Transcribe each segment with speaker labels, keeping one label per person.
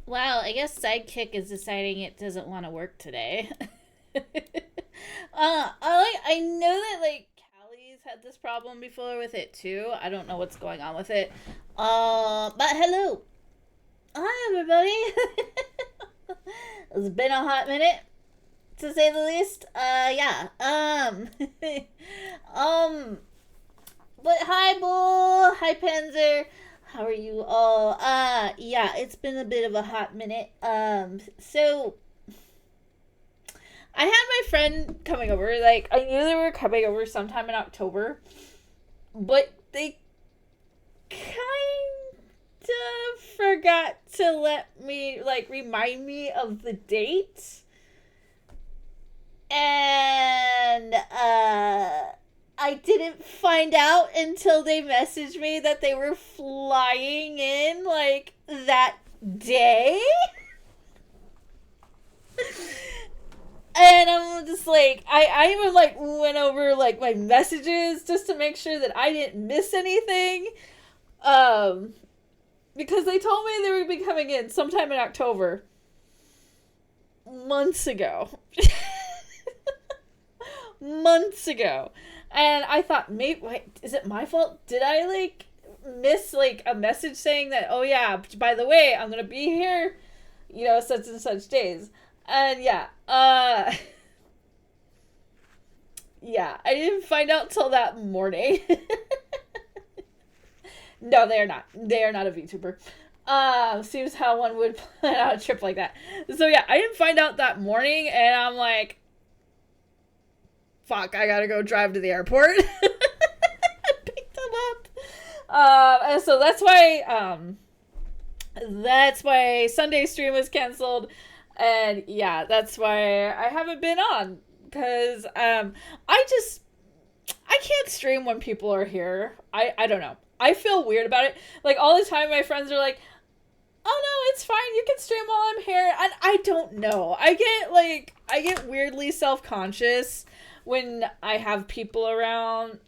Speaker 1: Wow, I guess Sidekick is deciding it doesn't want to work today. I know that like Callie's had this problem before with it too. I don't know what's going on with it. But hello, hi everybody. It's been a hot minute to say the least. Yeah. Um, but hi, Bull. Hi, Panzer. How are you all? Yeah, it's been a bit of a hot minute. So I had my friend coming over. Like, I knew they were coming over sometime in October, but they kind of forgot to let me, like, remind me of the date. And, I didn't find out until they messaged me that they were flying in, like, that day. And I'm just like, I even like went over like my messages just to make sure that I didn't miss anything. Um, because they told me they would be coming in sometime in October, months ago. Months ago. And I thought, maybe, wait, is it my fault? Did I like miss like a message saying that, oh yeah, by the way, I'm gonna be here, such and such days. And yeah, yeah, I didn't find out till that morning. No, they are not. They are not a VTuber. Seems how one would plan out a trip like that. So yeah, I didn't find out that morning, and I'm like, fuck, I gotta go drive to the airport. Pick them up. And so that's why Sunday stream was canceled, and yeah, that's why I haven't been on because I just I can't stream when people are here. I don't know. I feel weird about it. Like all the time, my friends are like, "Oh no, it's fine. You can stream while I'm here." And I don't know. I get weirdly self conscious when I have people around.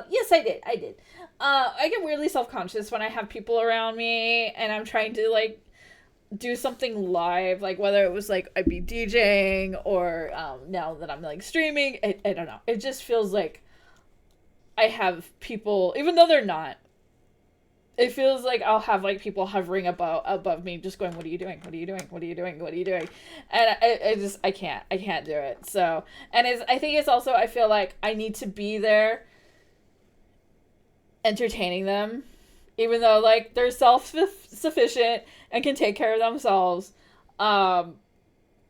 Speaker 1: Yes, I did. I did. I get weirdly self conscious when I have people around me and I'm trying to like do something live, like whether it was like I'd be DJing or now that I'm like streaming. I don't know. It just feels like I have people, even though they're not. It feels like I'll have like people hovering above me, just going, "What are you doing? What are you doing? What are you doing? What are you doing?" And I can't do it. So, and I think it's also I feel like I need to be there, entertaining them, even though like they're self sufficient and can take care of themselves. Um,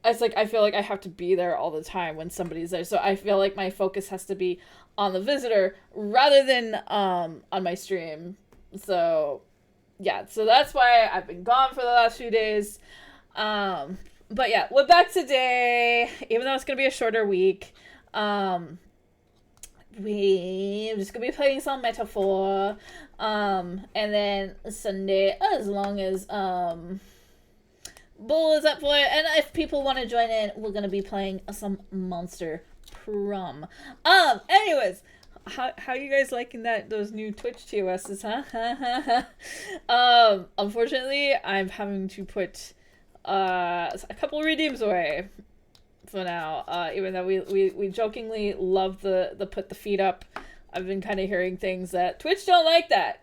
Speaker 1: it's like I feel like I have to be there all the time when somebody's there. So I feel like my focus has to be on the visitor rather than on my stream. So yeah, so that's why I've been gone for the last few days. But yeah, we're back today, even though it's gonna be a shorter week. Um, we're just gonna be playing some Metaphor. And then Sunday, as long as Bull is up for it, and if people want to join in, we're gonna be playing some Monster Prom. Anyways, how you guys liking those new Twitch TOSs, huh? Unfortunately, I'm having to put a couple redeems away for now. Even though we jokingly love the put the feet up, I've been kind of hearing things that Twitch don't like that.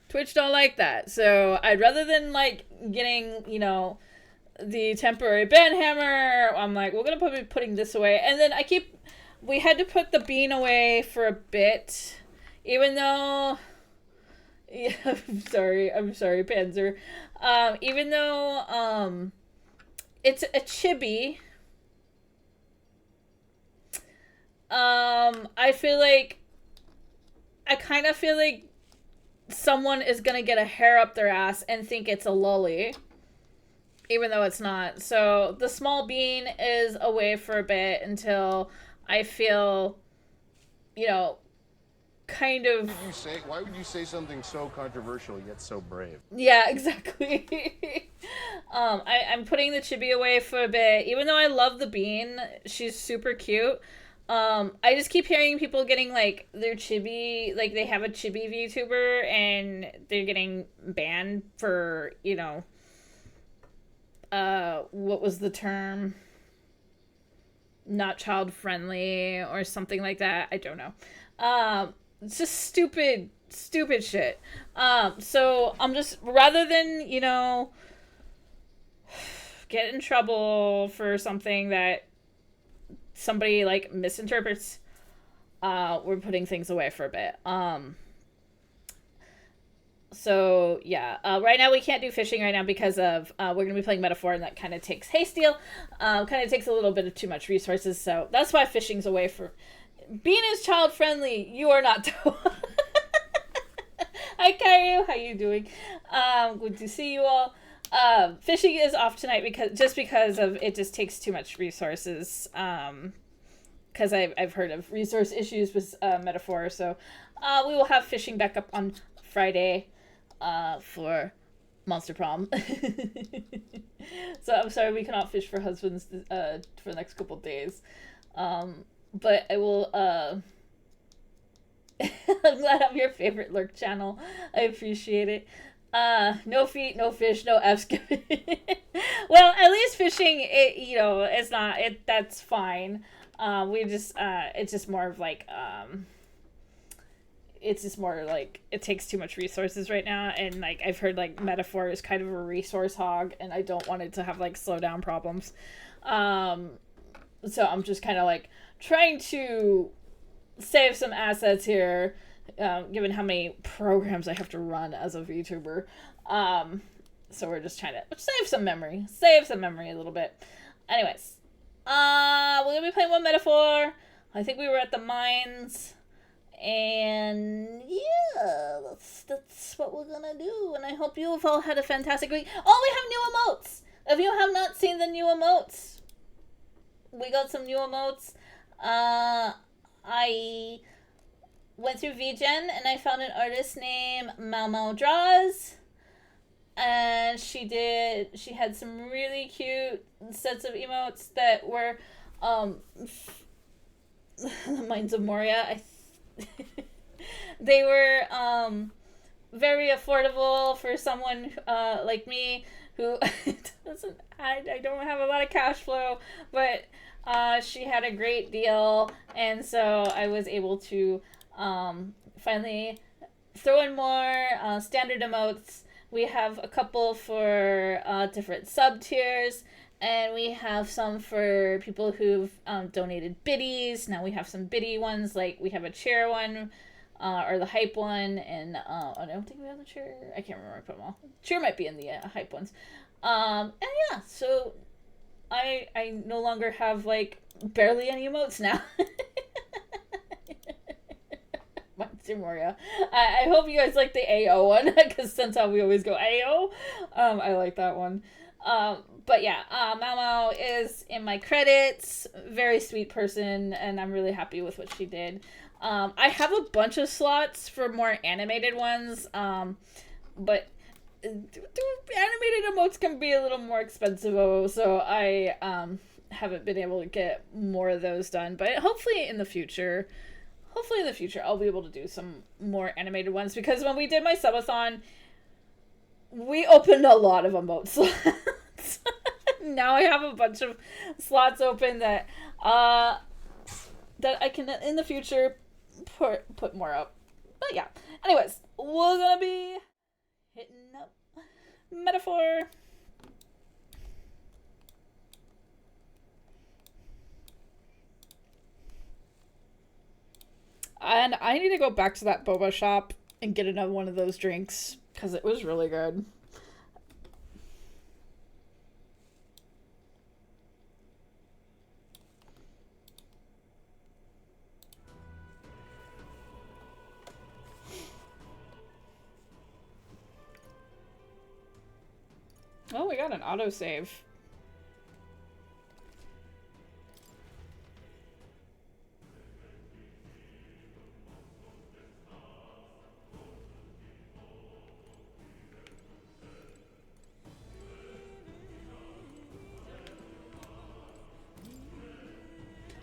Speaker 1: Twitch don't like that. So I'd rather than like getting the temporary ban hammer, I'm like, we're gonna be putting this away, and then we had to put the bean away for a bit, even though. Yeah, I'm sorry, Panzer. Even though it's a chibi. I kind of feel like someone is gonna get a hair up their ass and think it's a lolly, even though it's not. So the small bean is away for a bit until I feel, you know, kind of.
Speaker 2: Why would you say something so controversial yet so brave?
Speaker 1: Yeah, exactly. I'm putting the chibi away for a bit, even though I love the bean. She's super cute. I just keep hearing people getting like their chibi, like they have a chibi VTuber and they're getting banned for what was the term? Not child friendly or something like that. I don't know. It's just stupid shit. So I'm just, rather than, get in trouble for something that somebody like misinterprets, we're putting things away for a bit. So yeah, right now we can't do fishing right now because of we're gonna be playing Metaphor, and that kind of takes Haysteel, kind of takes a little bit of too much resources. So that's why fishing's away for. Bean is child friendly. You are not. Hi Caillou, how you doing? Good to see you all. Fishing is off tonight because of it just takes too much resources. Because I've heard of resource issues with Metaphor, so we will have fishing back up on Friday for Monster Prom. So I'm sorry we cannot fish for husbands for the next couple days. But I will. I'm glad I'm your favorite lurk channel. I appreciate it. No feet, no fish, no F's given. Well, at least fishing, it's not it. That's fine. It's just more of like, it's just more like it takes too much resources right now, and like I've heard like Metaphor is kind of a resource hog, and I don't want it to have like slowdown problems. So I'm just kind of like trying to save some assets here, given how many programs I have to run as a VTuber. So we're just trying to save some memory a little bit. Anyways, we're gonna be playing one Metaphor. I think we were at the mines, and yeah, that's what we're gonna do. And I hope you have all had a fantastic week. Oh, we have new emotes. If you have not seen the new emotes, we got some new emotes. I went through VGen and I found an artist named Mau Draws, and she had some really cute sets of emotes that were the Mines of Moria. They were very affordable for someone like me who doesn't. I don't have a lot of cash flow, but she had a great deal, and so I was able to finally throw in more standard emotes. We have a couple for different sub tiers, and we have some for people who've donated biddies. Now we have some biddy ones, like we have a chair one, or the hype one, and I don't think we have the chair. I can't remember. I put them all. Chair might be in the hype ones. And yeah, so I no longer have like barely any emotes now. Moria. I hope you guys like the AO one, because since we always go AO, I like that one. But yeah, Mau is in my credits. Very sweet person, and I'm really happy with what she did. I have a bunch of slots for more animated ones, but animated emotes can be a little more expensive, so I haven't been able to get more of those done. But hopefully in the future I'll be able to do some more animated ones, because when we did my subathon, we opened a lot of emote slots. Now I have a bunch of slots open that I can in the future put more up. But yeah, anyways, we're gonna be hitting up Metaphor. And I need to go back to that boba shop and get another one of those drinks, because it was really good. Oh, we got an autosave.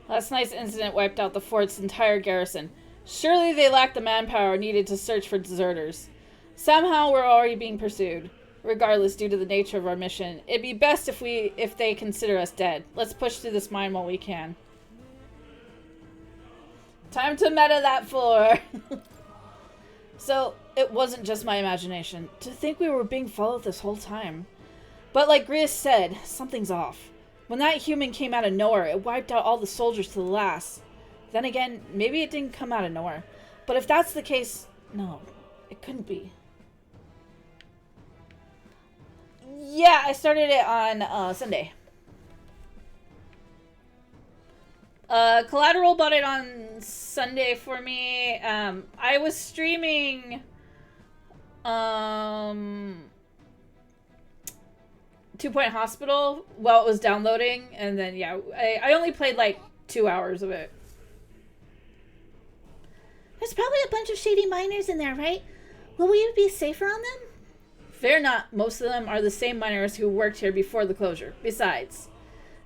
Speaker 1: Last night's incident wiped out the fort's entire garrison. Surely they lacked the manpower needed to search for deserters. Somehow we're already being pursued. regardless due to the nature of our mission. It'd be best if they consider us dead. Let's push through this mine while we can. Time to meta that floor. So, it wasn't just my imagination. To think we were being followed this whole time. But like Grius said, something's off. When that human came out of nowhere, it wiped out all the soldiers to the last. Then again, maybe it didn't come out of nowhere. But if that's the case, no, it couldn't be. Yeah, I started it on Sunday. Collateral bought it on Sunday for me. I was streaming 2 Point Hospital while it was downloading, and then yeah, I only played like 2 hours of it.
Speaker 3: There's probably a bunch of shady miners in there, right? Will we be safer on them?
Speaker 1: Fear not, most of them are the same miners who worked here before the closure. Besides,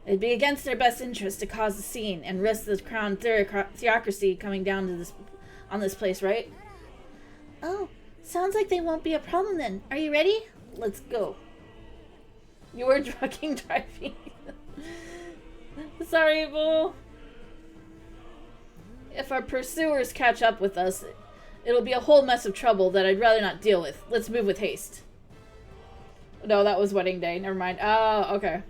Speaker 1: it'd be against their best interest to cause a scene and risk the crown theocracy coming down to on this place, right?
Speaker 3: Oh, sounds like they won't be a problem then. Are you ready?
Speaker 1: Let's go. You were driving. Sorry, Bull. If our pursuers catch up with us, it'll be a whole mess of trouble that I'd rather not deal with. Let's move with haste. No, that was wedding day. Never mind. Oh, okay.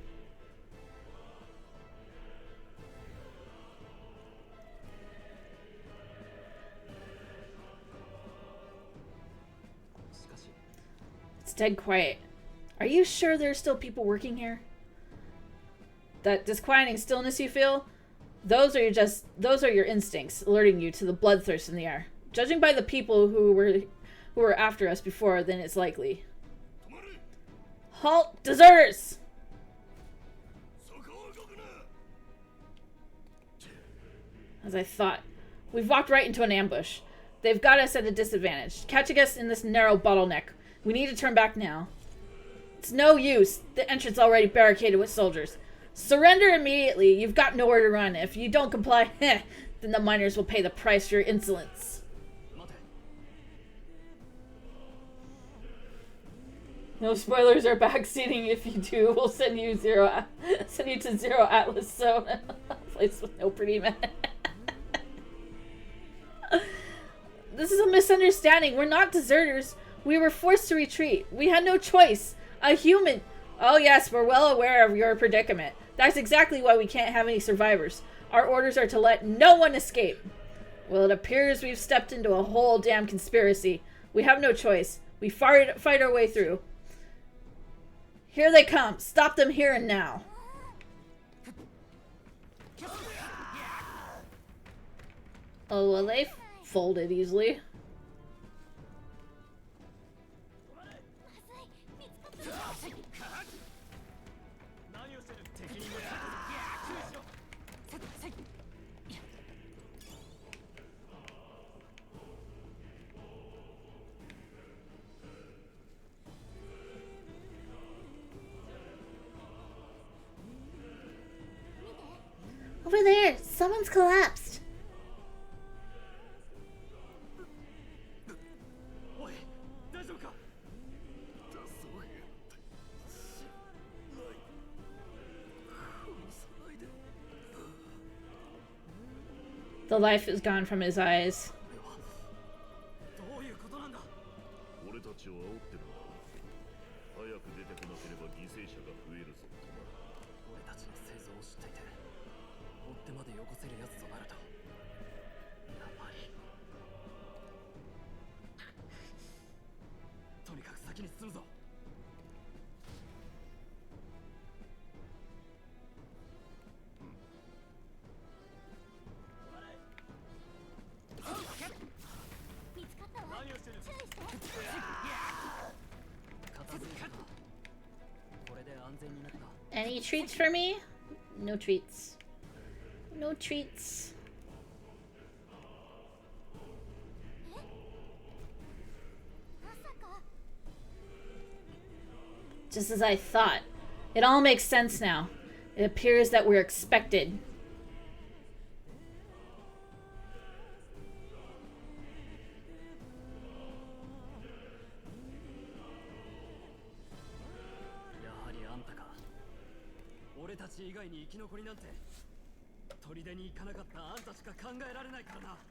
Speaker 1: It's dead quiet. Are you sure there are still people working here? That disquieting stillness you feel? Those are your instincts alerting you to the bloodthirst in the air. Judging by the people who were after us before, then it's likely. Halt, deserters! As I thought, we've walked right into an ambush. They've got us at a disadvantage, catching us in this narrow bottleneck. We need to turn back now. It's no use. The entrance already barricaded with soldiers. Surrender immediately. You've got nowhere to run. If you don't comply, then the miners will pay the price for your insolence. No spoilers are backseating. If you do, we'll send you to Zero Atlas Zone. Place with no pretty men. This is a misunderstanding. We're not deserters. We were forced to retreat. We had no choice. A human. Oh yes, we're well aware of your predicament. That's exactly why we can't have any survivors. Our orders are to let no one escape. Well, it appears we've stepped into a whole damn conspiracy. We have no choice. We fight our way through. Here they come. Stop them here and now. Oh, well, they folded easily.
Speaker 3: Over there, someone's collapsed.
Speaker 1: The life is gone from his eyes. Any treats for me? No treats. No treats. Just as I thought. It all makes sense now. It appears that we're expected.
Speaker 4: に生き残りなんて砦に行かなかったあんたしか考えられないからな。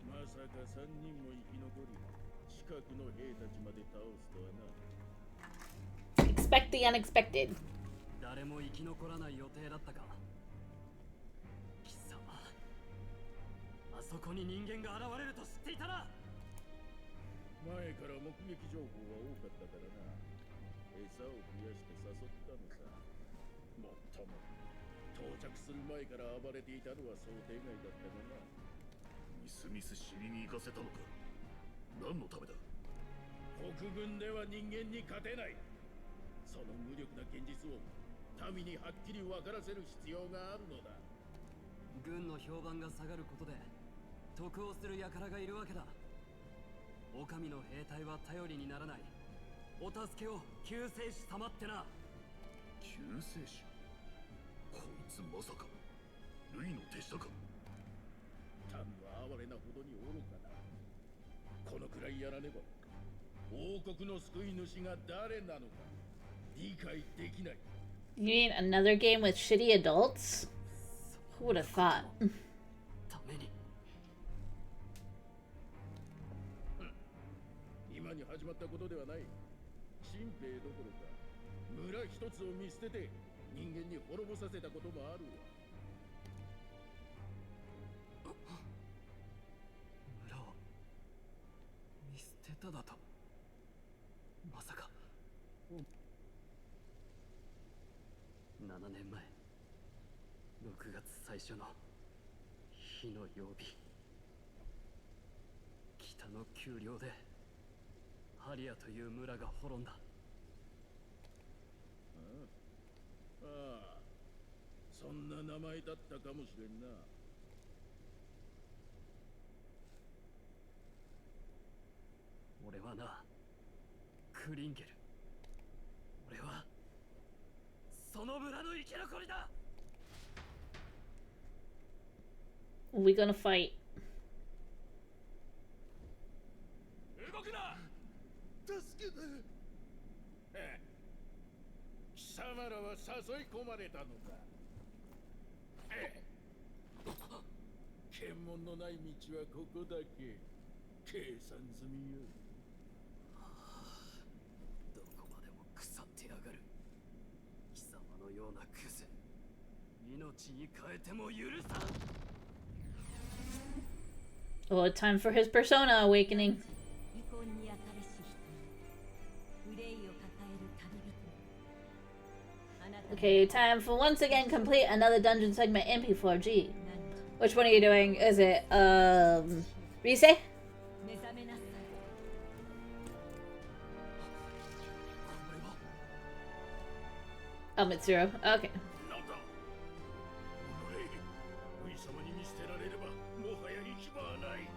Speaker 5: まさか3人も生き残り近くの兵たちまで倒すとはな。
Speaker 1: Expect the unexpected.
Speaker 4: 誰も生き残らない予定だったか。貴様、あそこに人間が現れると知っていたな。
Speaker 5: 前から目撃情報は多かったからな。餌を増やして誘ったのさ。もっとも到着する前から暴れていたのは想定外だったがな。
Speaker 6: みすみす尻に行かせたのか。何のためだ。
Speaker 5: 国軍では人間に勝てない。その無力な現実を民にはっきり分からせる必要があるのだ。
Speaker 4: 軍の評判が下がることで得をする輩がいるわけだ。狼の兵隊は頼りにならない。お助けを救世主様ってな。
Speaker 6: 救世主。こいつまさかルイの手下か。
Speaker 5: 民は哀れなほどに愚かだ。このくらいやらねば王国の救い主が誰なのか理解できない。
Speaker 1: You mean another game with shitty adults? Who would have thought?
Speaker 4: ために
Speaker 5: 今に始まったことではない。新兵どころか村一つを見捨てて人間に滅ぼさせたこともあるわ。
Speaker 4: 村を見捨てただと。まさか7年前6月最初の火の曜日、北の丘陵でハリアという村が滅んだ。
Speaker 5: ああ、そんな名前だったかもしれんな。
Speaker 4: 俺はな、クリンゲル。俺はその村の生き残りだ。
Speaker 1: We gonna fight.
Speaker 5: 動くな。助けて。貴様らは誘い込まれたのか。検問のない道はここだけ。計算済みよ。
Speaker 4: どこまでも腐ってやがる。貴様のようなクズ、命に変えても許さん。
Speaker 1: Oh, time for his persona awakening. Okay, time for once again complete another dungeon segment MP4G. Which one are you doing? Is it Rise? Oh, Mitsuru. Okay.
Speaker 5: なんだ。おのれ、上様に見捨てられればもはや行き場はない。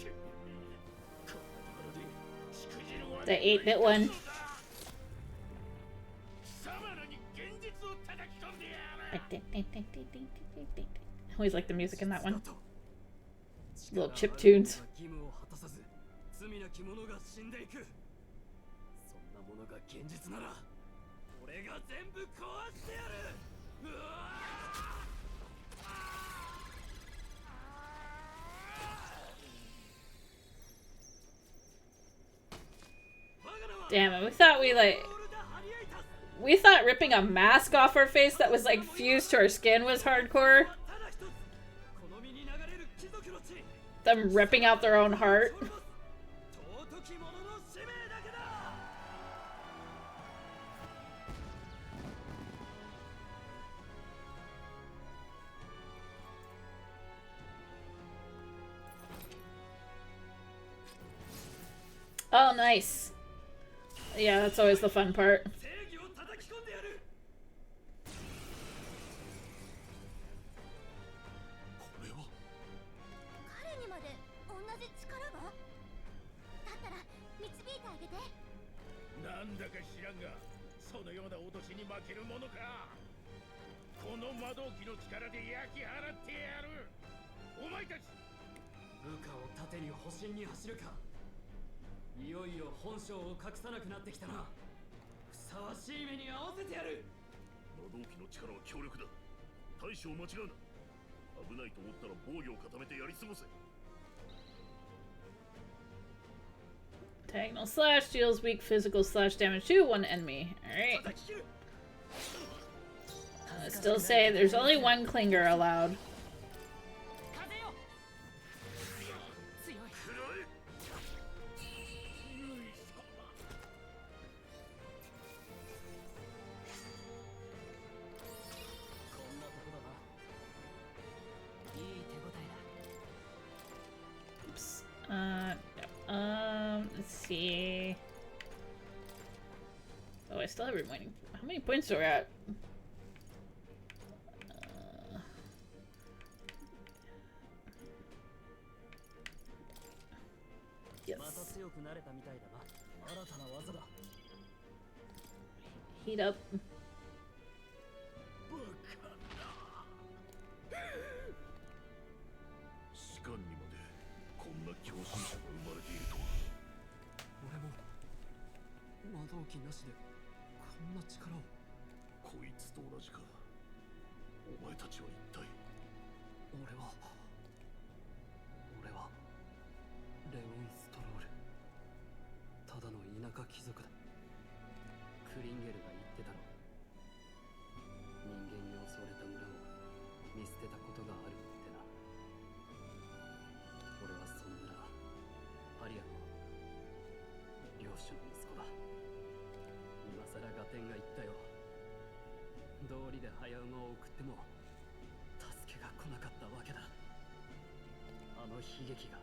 Speaker 5: こんなところでしくじるわ
Speaker 1: The 8-bit one.
Speaker 5: 貴様らに現実を叩き込んでやる。
Speaker 1: I always like the music in that one.
Speaker 4: だと
Speaker 1: Little chip tunes.
Speaker 4: 義務を果たさず罪なき者が死んでいく。そんなものが現実なら俺が全部壊してやる。うわー
Speaker 1: Damn it, we thought ripping a mask off our face that was like fused to our skin was hardcore. Them ripping out their own heart. Oh, nice. Yeah, that's always the fun part.
Speaker 5: なんだか知らんが、そのような脅しに負けるものか。この魔導機の力で焼き払ってやる。お前たち。
Speaker 4: 部下を盾に保身に走るか。いよいよ本性を隠さなくなってきたな。ふさわしい目に合わせてやる。
Speaker 6: 魔導機の力は強力だ。大将間違うな。危ないと思ったら防御を固めてやり過ごせ。
Speaker 1: Diagonal slash deals weak physical slash damage to one enemy. Alright. Still say there's only one clinger allowed. Oops. Let's see. Oh, I still have remaining. How many points are we at? Yes. Heat up.
Speaker 6: 士官にまでこんな狂信者が生まれているとは。
Speaker 4: 俺も魔導機なしでこんな力を。
Speaker 6: こいつと同じか。お前たちは一体。
Speaker 4: 俺はレオン・ストロール。ただの田舎貴族だ。クリンゲルが言ってたろ。人間に襲われた村を見捨てたことがあるってな。俺はその村、パリアの領主の息子だ。今さらガテンが言ったよ。道理で早馬を送っても助けが来なかったわけだ。あの悲劇が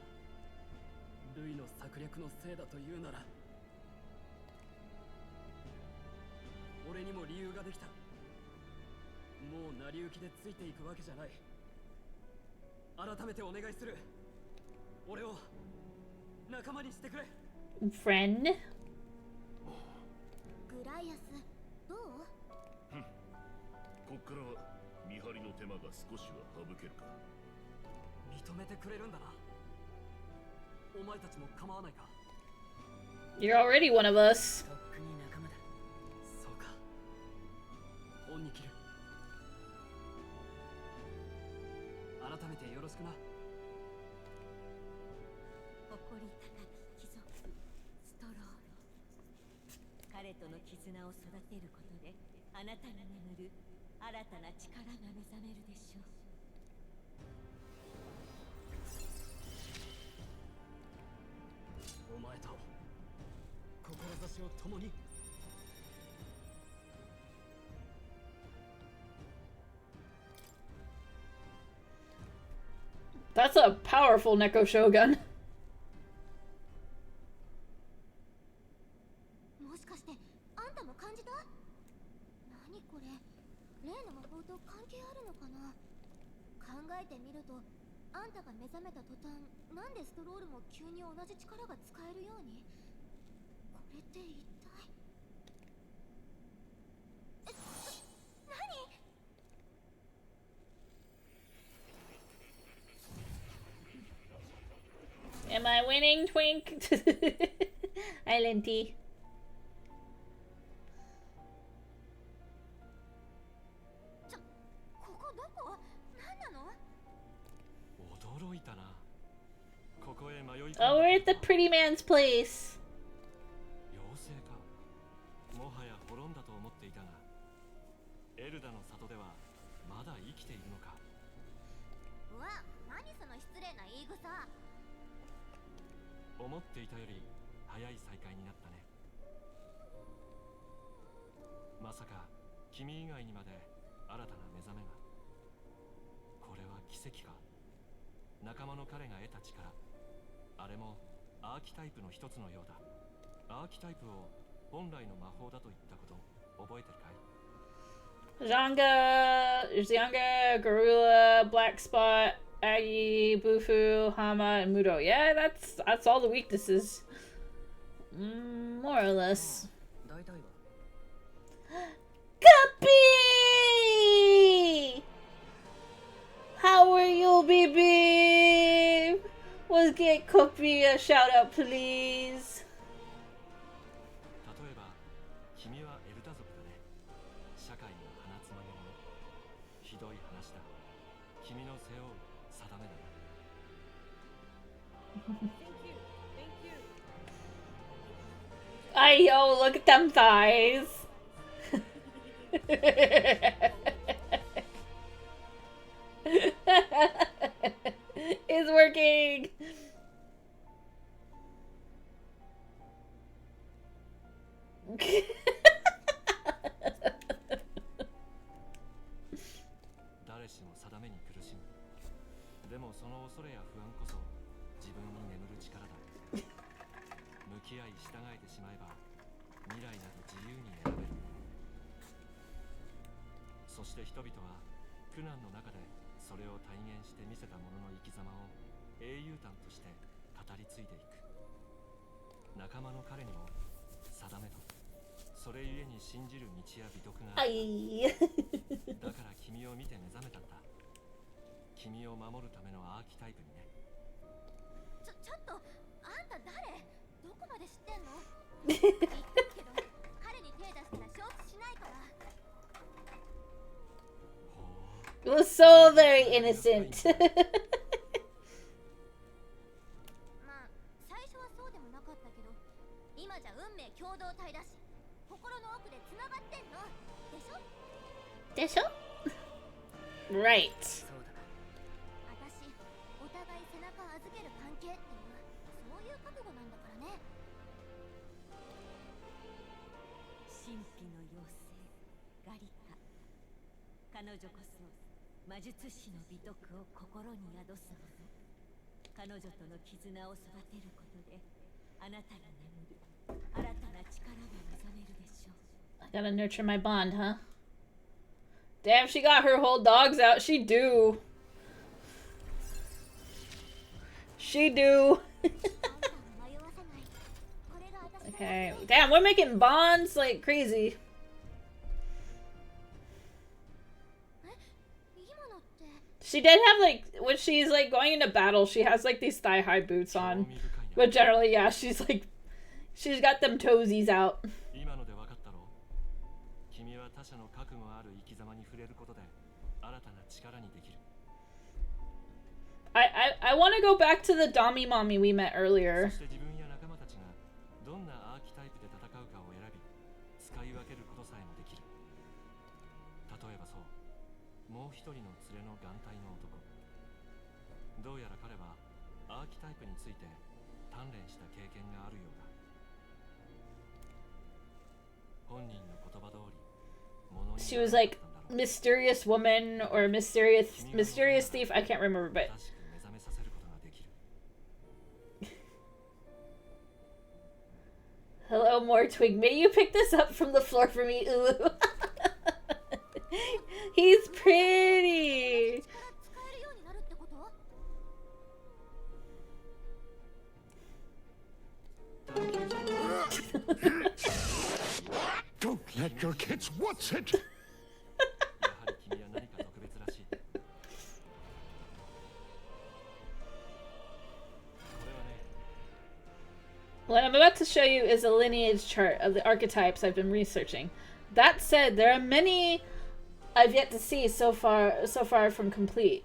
Speaker 4: ルイの策略のせいだというなら、俺にも理由ができた。もう成り行きでついていくわけじゃない。改めてお願いする。俺を仲間にしてくれ。
Speaker 1: Friend?
Speaker 3: グライアス、どう？
Speaker 6: こっからは見張りの手間が少しは省けるか。
Speaker 4: 認めてくれるんだな。お前たちも構わないか。
Speaker 1: You're already one of us.
Speaker 4: とっくに仲間だ。そうか。恩に切る。改めてよろしくな。
Speaker 7: 誇り高き貴族ストロール。彼との絆を育てることであなたに眠る新たな力が目覚めるでしょう。
Speaker 4: お前と志を共に。
Speaker 1: That's a powerful Neko Shogun.
Speaker 3: もしかしてあんたも感じた？何これ？例の魔法と関係あるのかな？考えてみると、あんたが目覚めた途端、なんでストロールも急に同じ力が使えるように？これって一体…何？
Speaker 1: Am I winning, Twink? Island
Speaker 3: ここどこ？何なの？
Speaker 4: 驚いたな。ここへ迷い込んだ。
Speaker 1: Oh, we're at the pretty man's place.
Speaker 4: 妖精か。もはや滅んだと思っていたが、エルダの里ではまだ生きているのか。
Speaker 3: うわ、何その失礼な言い草。
Speaker 4: 思っていたより早い再会になったね。まさか君以外にまで新たな目覚めが。これは奇跡か。仲間の彼が得た力、あれもアーキタイプの一つのようだ。アーキタイプを本来の魔法だと言ったこと覚えてるかい？
Speaker 1: Zanga, Garula, Black Spot, Aggie, Bufu, Hama, and Mudo. Yeah, that's all the weaknesses. More or less.
Speaker 4: 大体は
Speaker 1: Guppy! How are you, baby? Let's get Guppy a shout out, please.
Speaker 4: 例えば君はエルタ族だね。社会の花妻。君の背負う定めだ。
Speaker 1: Ay, yo, look at them thighs. It's working.
Speaker 4: 誰しも定めに苦しむ。でもその恐れや不安こそ自分に眠る力だ。向き合い従えてしまえば未来など自由に選べる。そして人々は苦難の中でそれを体現して見せた者の生き様を英雄譚として語り継いでいく。仲間の彼にも定めとそれゆえに信じる道や美徳がある。だから君を見て目覚めたんだ。君を守るためのアーキタイプにね。
Speaker 3: ちょっとあんた誰？どこまで知ってんの？言っとくけど彼に手出したら承知しないから。
Speaker 1: It was so very innocent.
Speaker 3: まあ最初はそうでもなかったけど今じゃ運命共同体だし心の奥で繋がってんのでしょ？
Speaker 1: でしょ? Right.
Speaker 4: そうだ。
Speaker 3: 私お互い背中預ける関係っていうそういう覚悟なんだからね。
Speaker 7: 神秘の妖精ガリカ。彼女こそ魔術師の美徳を心に宿すもの。彼女との絆を育てることであなたに眠る新たな力が目覚めるでしょう。
Speaker 1: I gotta nurture my bond, huh? Damn, she got her whole dogs out. She do. She do.
Speaker 3: あんたを迷わせない。これが私の
Speaker 1: Okay. Damn, we're making bonds like crazy.
Speaker 3: 今のって
Speaker 1: She did have like, when she's like going into battle, she has like these thigh-high boots on.
Speaker 4: 興味深いな。
Speaker 1: But generally, yeah, she's like, she's got them toesies out.
Speaker 4: 今ので分かったろう。君は他者の覚悟ある生き様に触れることで新たな力にできる。
Speaker 1: I want to go back to the Dami Mommy we met
Speaker 4: そ
Speaker 1: earlier.
Speaker 4: して自分や仲間たちがどんなアーキタイプで戦うかを選び使い分けることさえもできる。例えばそうもう一人の連れの眼帯の男。どうやら彼はアーキタイプについて鍛錬した経験があるようだ。本人の言葉通り物に
Speaker 1: She was like mysterious woman or mysterious thief. I can't remember, but
Speaker 4: 正しく目覚めさせることができる。
Speaker 1: hello, more twig. May you pick this up from the floor for me? Ooh. He's pretty.
Speaker 3: 力使えるようになるってこと？
Speaker 6: Don't let your kids what's it?
Speaker 4: やはり君は何か特別らしい。これはね、
Speaker 1: What I'm about to show you is a lineage chart of the archetypes I've been researching. That said, there are many I've yet to see so far from complete.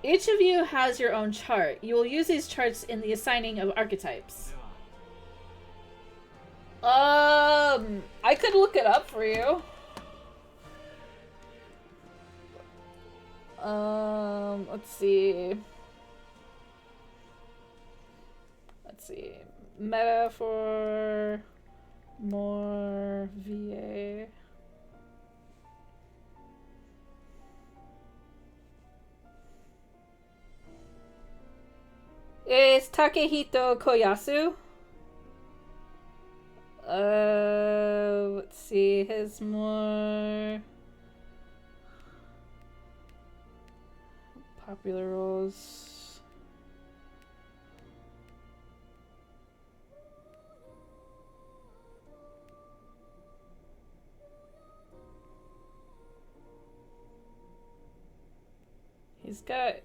Speaker 1: Each of you has your own chart. You will use these charts in the assigning of archetypes.
Speaker 4: では
Speaker 1: I could look it up for you. Let's see. Metaphor, more VA. Is Takehito Koyasu? Let's see, his more popular roles. He's got,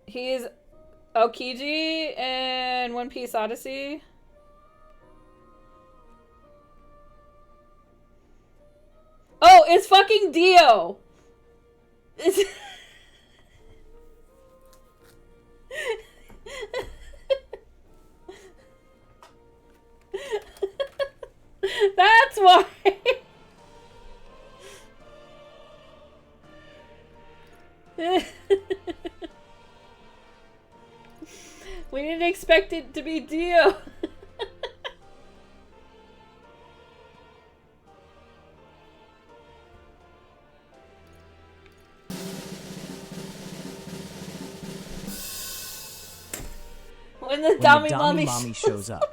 Speaker 1: he's Aokiji in One Piece Odyssey. Oh, it's fucking Dio! That's why. We didn't expect it to be Dio. When the Dami Mommy
Speaker 8: shows up.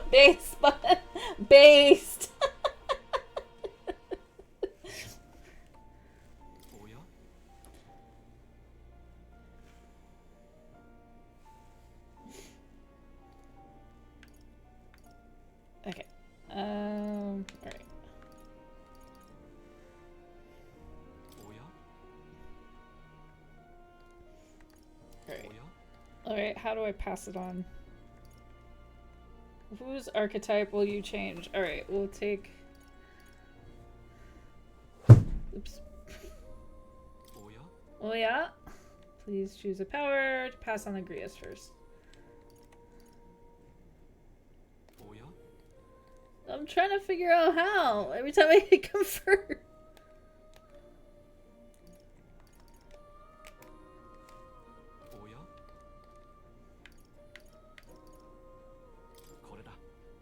Speaker 1: Based, but based. Okay. All right. All right. How do I pass it on? Whose archetype will you change? All right. We'll take. Oops. Oh yeah. Please choose a power to pass on the Grias first. I'm trying to figure out how. Every time I hit confirm.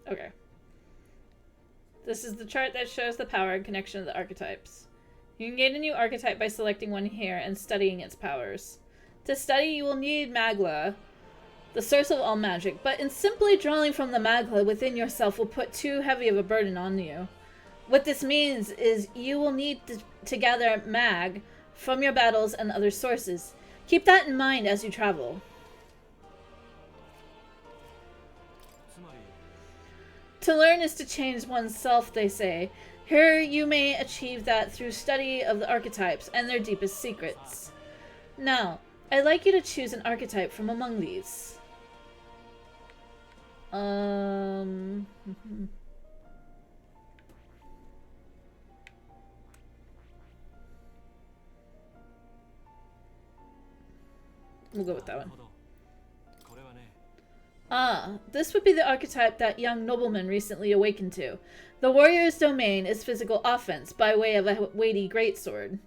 Speaker 1: Okay. This is the chart that shows the power and connection of the archetypes. You can gain a new archetype by selecting one here and studying its powers. To study, you will need Magla, the source of all magic, but in simply drawing from the Magla within yourself will put too heavy of a burden on you. What this means is you will need to gather Mag from your battles and other sources. Keep that in mind as you travel. To learn is to change oneself, they say. Here you may achieve that through study of the archetypes and their deepest secrets. Now, I'd like you to choose an archetype from among these. We'll go with that one. This would be the archetype that young nobleman recently awakened to. The warrior's domain is physical offense by way of a weighty greatsword.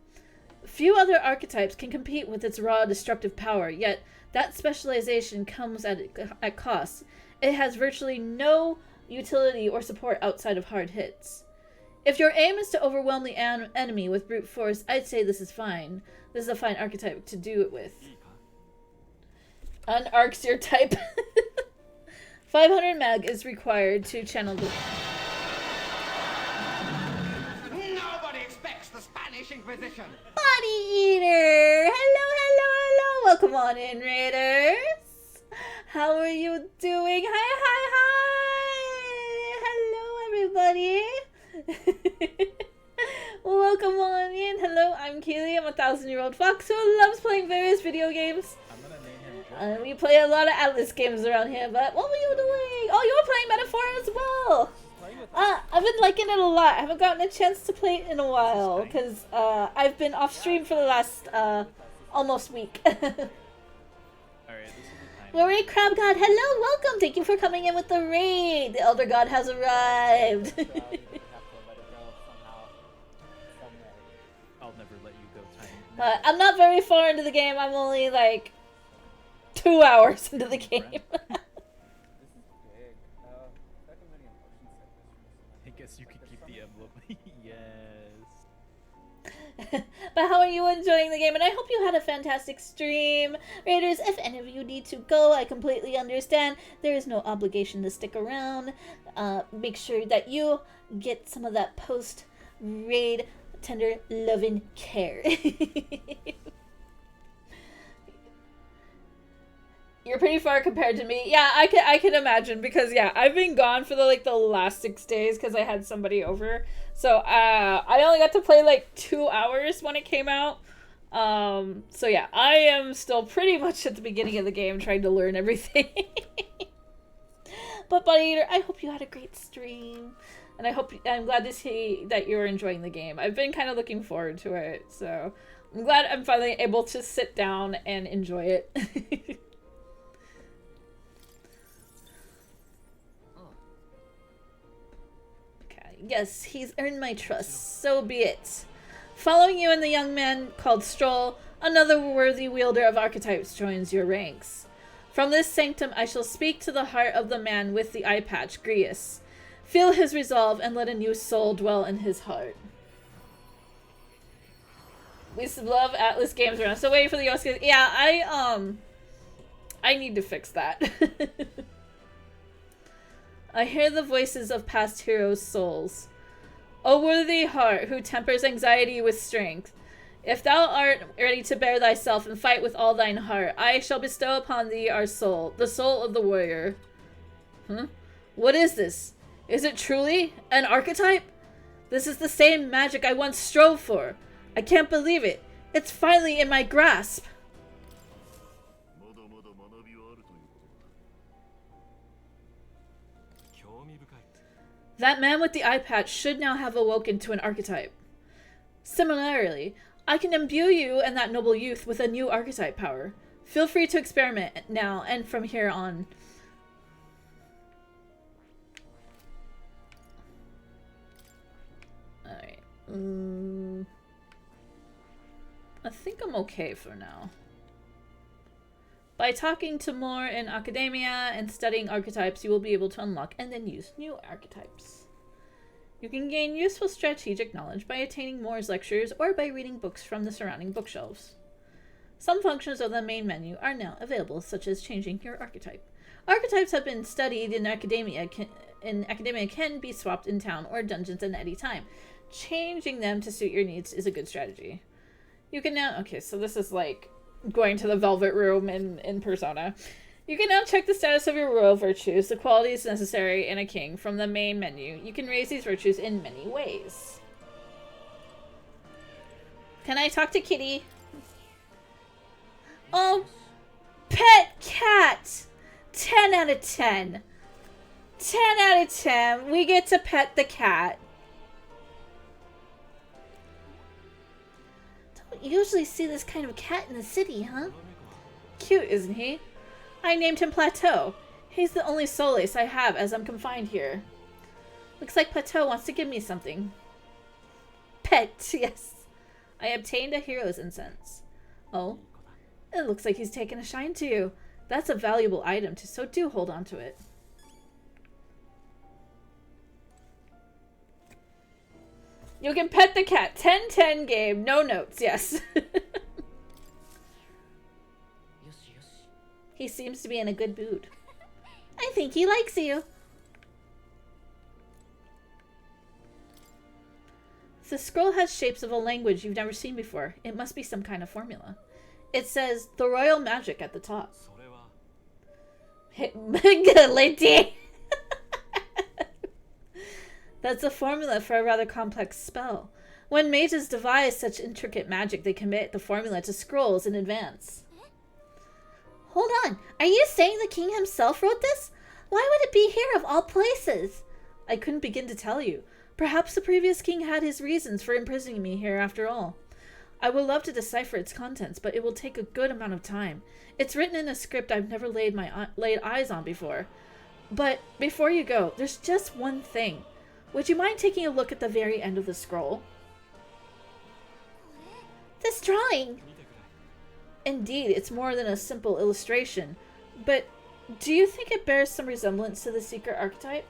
Speaker 1: Few other archetypes can compete with its raw destructive power, yet that specialization comes at cost. It has virtually no utility or support outside of hard hits. If your aim is to overwhelm the enemy with brute force, I'd say this is fine. This is a fine archetype to do it with. Unarcs your type. 500 mag is required to channel the...
Speaker 9: Nobody expects the Spanish Inquisition.
Speaker 1: Body Eater! Hello, hello, hello! Welcome on in, Raiders! How are you doing? Hi, hi, hi! Hello, everybody! Welcome on in. Hello, I'm Keelie. I'm a 1,000-year-old fox who loves playing various video games. We play a lot of Atlas games around here, but what were you doing? Oh, you were playing Metaphor as well! I've been liking it a lot. I haven't gotten a chance to play it in a while, because I've been off stream for the last almost week. Glory Crab God, hello, welcome! Thank you for coming in with the raid! The Elder God has arrived!
Speaker 8: I'll never let you go, Tiny.
Speaker 1: I'm not very far into the game. I'm only like 2 hours into the game.
Speaker 8: I guess you could keep the emblem. Yes.
Speaker 1: But how are you enjoying the game? And I hope you had a fantastic stream. Raiders, if any of you need to go, I completely understand. There is no obligation to stick around. Make sure that you get some of that post-raid tender loving care. You're pretty far compared to me. Yeah, I can imagine, because yeah, I've been gone for the last 6 days because I had somebody over. So I only got to play like 2 hours when it came out. So yeah, I am still pretty much at the beginning of the game trying to learn everything. But Buddy Eater, I hope you had a great stream. and I'm glad to see that you're enjoying the game. I've been kind of looking forward to it, so I'm glad I'm finally able to sit down and enjoy it. Yes, he's earned my trust. So be it. Following you and the young man called Stroll, another worthy wielder of archetypes joins your ranks. From this sanctum I shall speak to the heart of the man with the eye patch, Grius. Feel his resolve and let a new soul dwell in his heart. We love Atlas Games around. So waiting for the Oscars. Yeah, I need to fix that. I hear the voices of past heroes' souls. O worthy heart, who tempers anxiety with strength, if thou art ready to bear thyself and fight with all thine heart, I shall bestow upon thee our soul, the soul of the warrior. What is this? Is it truly an archetype? This is the same magic I once strove for. I can't believe it. It's finally in my grasp. That man with the eye patch should now have awoken to an archetype. Similarly, I can imbue you and that noble youth with a new archetype power. Feel free to experiment now and from here on. Alright. I think I'm okay for now. By talking to more in academia and studying archetypes, you will be able to unlock and then use new archetypes. You can gain useful strategic knowledge by attaining Moore's lectures or by reading books from the surrounding bookshelves. Some functions of the main menu are now available, such as changing your archetype. Archetypes have been studied in academia can be swapped in town or dungeons at any time. Changing them to suit your needs is a good strategy. You can now... Okay, so this is like going to the Velvet Room in Persona. You can now check the status of your royal virtues, the qualities necessary in a king, from the main menu. You can raise these virtues in many ways. Can I talk to Kitty? Oh, pet cat! 10 out of 10. 10 out of 10. We get to pet the cat. Don't usually see this kind of cat in the city, huh? Cute, isn't he? I named him Plateau. He's the only solace I have as I'm confined here. Looks like Plateau wants to give me something. Pet, yes. I obtained a hero's incense. Oh, it looks like he's taken a shine to you. That's a valuable item, so do hold on to it. You can pet the cat. 10-10 game. No notes, yes. He seems to be in a good mood. I think he likes you. The scroll has shapes of a language you've never seen before. It must be some kind of formula. It says the royal magic at the top. Good lady. That's a formula for a rather complex spell. When mages devise such intricate magic, they commit the formula to scrolls in advance. Hold on, are you saying the king himself wrote this? Why would it be here of all places? I couldn't begin to tell you. Perhaps the previous king had his reasons for imprisoning me here after all. I would love to decipher its contents, but it will take a good amount of time. It's written in a script I've never laid eyes on before. But before you go, there's just one thing. Would you mind taking a look at the very end of the scroll? This drawing! Indeed, it's more than a simple illustration. But do you think it bears some resemblance to the secret archetype?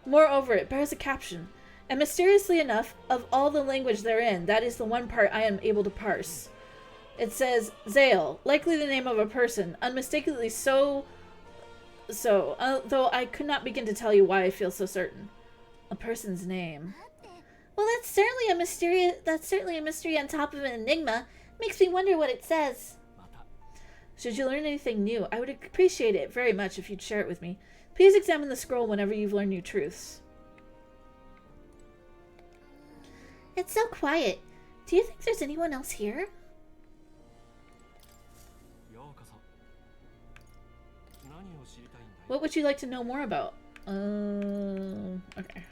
Speaker 1: Moreover, it bears a caption. And mysteriously enough, of all the language therein, that is the one part I am able to parse. It says, Zale, likely the name of a person, unmistakably so, though I could not begin to tell you why I feel so certain. A person's name. Well, that's certainly a mystery on top of an enigma. Makes me wonder what it says. Should you learn anything new, I would appreciate it very much if you'd share it with me. Please examine the scroll whenever you've learned new truths. It's so quiet. Do you think there's anyone else here? What would you like to know more about? Okay.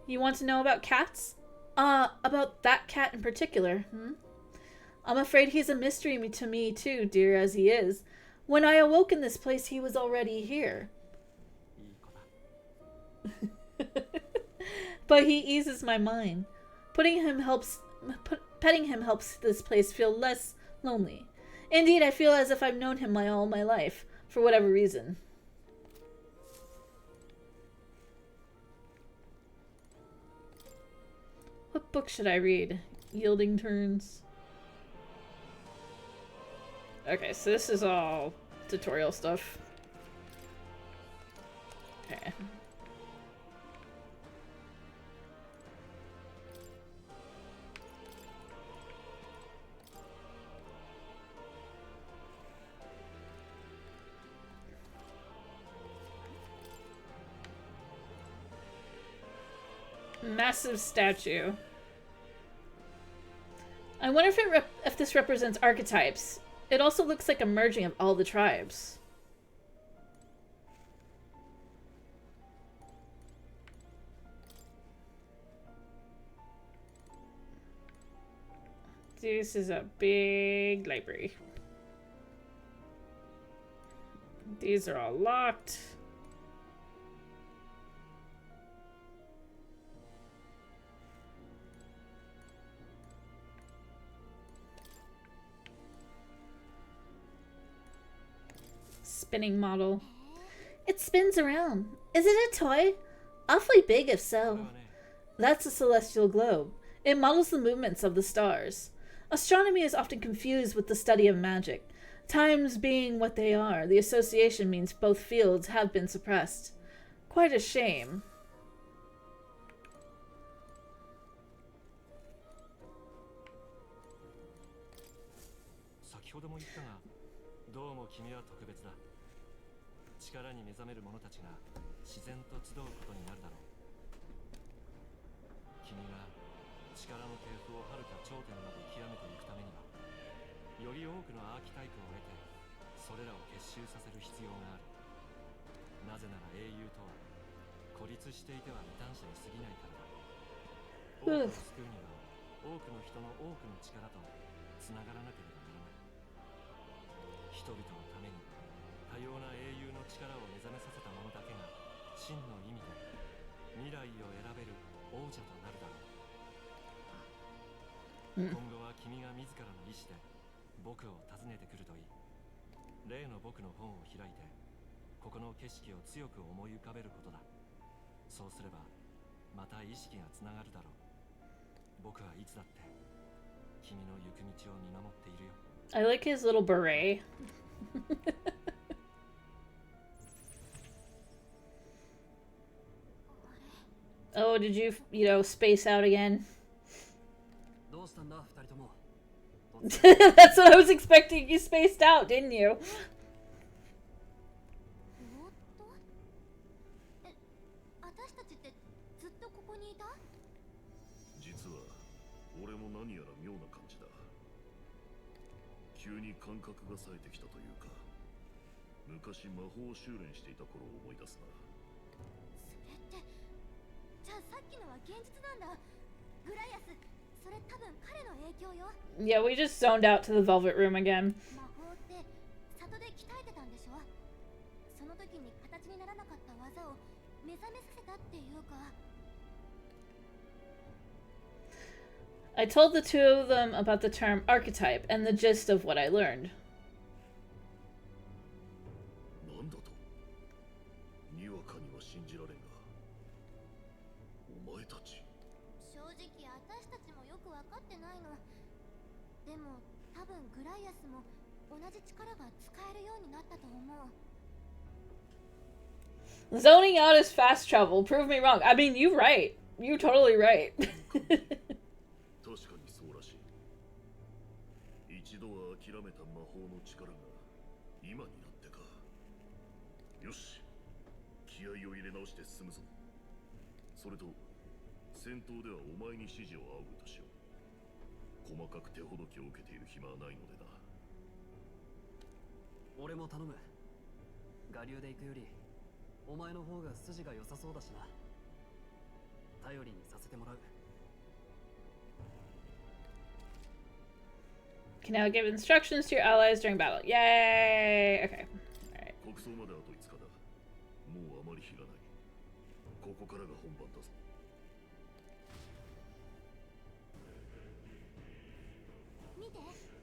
Speaker 1: You want to know about cats? About that cat in particular, hmm? I'm afraid he's a mystery to me too, dear as he is. When I awoke in this place, he was already here. But he eases my mind. Petting him helps this place feel less lonely. Indeed, I feel as if I've known him all my life, for whatever reason. What book should I read? Yielding Turns. Okay, so this is all tutorial stuff. Okay. Massive statue. I wonder if this represents archetypes. It also looks like a merging of all the tribes. This is a big library. These are all locked. Spinning model. It spins around. Is it a toy? Awfully big if so. That's a celestial globe. It models the movements of the stars. Astronomy is often confused with the study of magic. Times being what they are, the association means both fields have been suppressed. Quite a shame. I like his little beret. Oh, did you, space out again? That's what I was expecting. You spaced out, didn't you?
Speaker 5: 昔魔法修練していた頃を思い出すな。
Speaker 3: それってじゃあさっきのは現実なんだ。グライアス、それ多分彼の影響よ。
Speaker 1: Yeah, we just zoned out to the velvet room again.
Speaker 3: 魔法って里で鍛えてたんでしょ。その時に形にならなかった技を目覚めさせたっていうか。
Speaker 1: I told the two of them about the term archetype and the gist of what I learned.
Speaker 5: なんだと？にわかには信じられんが。お前たち。
Speaker 3: 正直私たちもよくわかってないの。でも多分グライアスも同じ力が使えるようになったと思う。
Speaker 1: Zoning out is fast travel. Prove me wrong. I mean, you're right. You're totally right.
Speaker 5: 確かにそうらしい。一度は諦めた魔法の力が今になってか。よし、気合を入れ直して進むぞ。それと戦闘ではお前に指示を仰ぐとしよう。細かく手ほどきを受けている暇はないのでな。
Speaker 4: 俺も頼む。我流で行くよりお前の方が筋が良さそうだしな。頼りにさせてもらう。
Speaker 1: Can now give instructions to your allies during battle. Yay! Okay. Alright.
Speaker 6: 国葬まであと5日だ。もうあまり日がない。ここからが本番だぞ。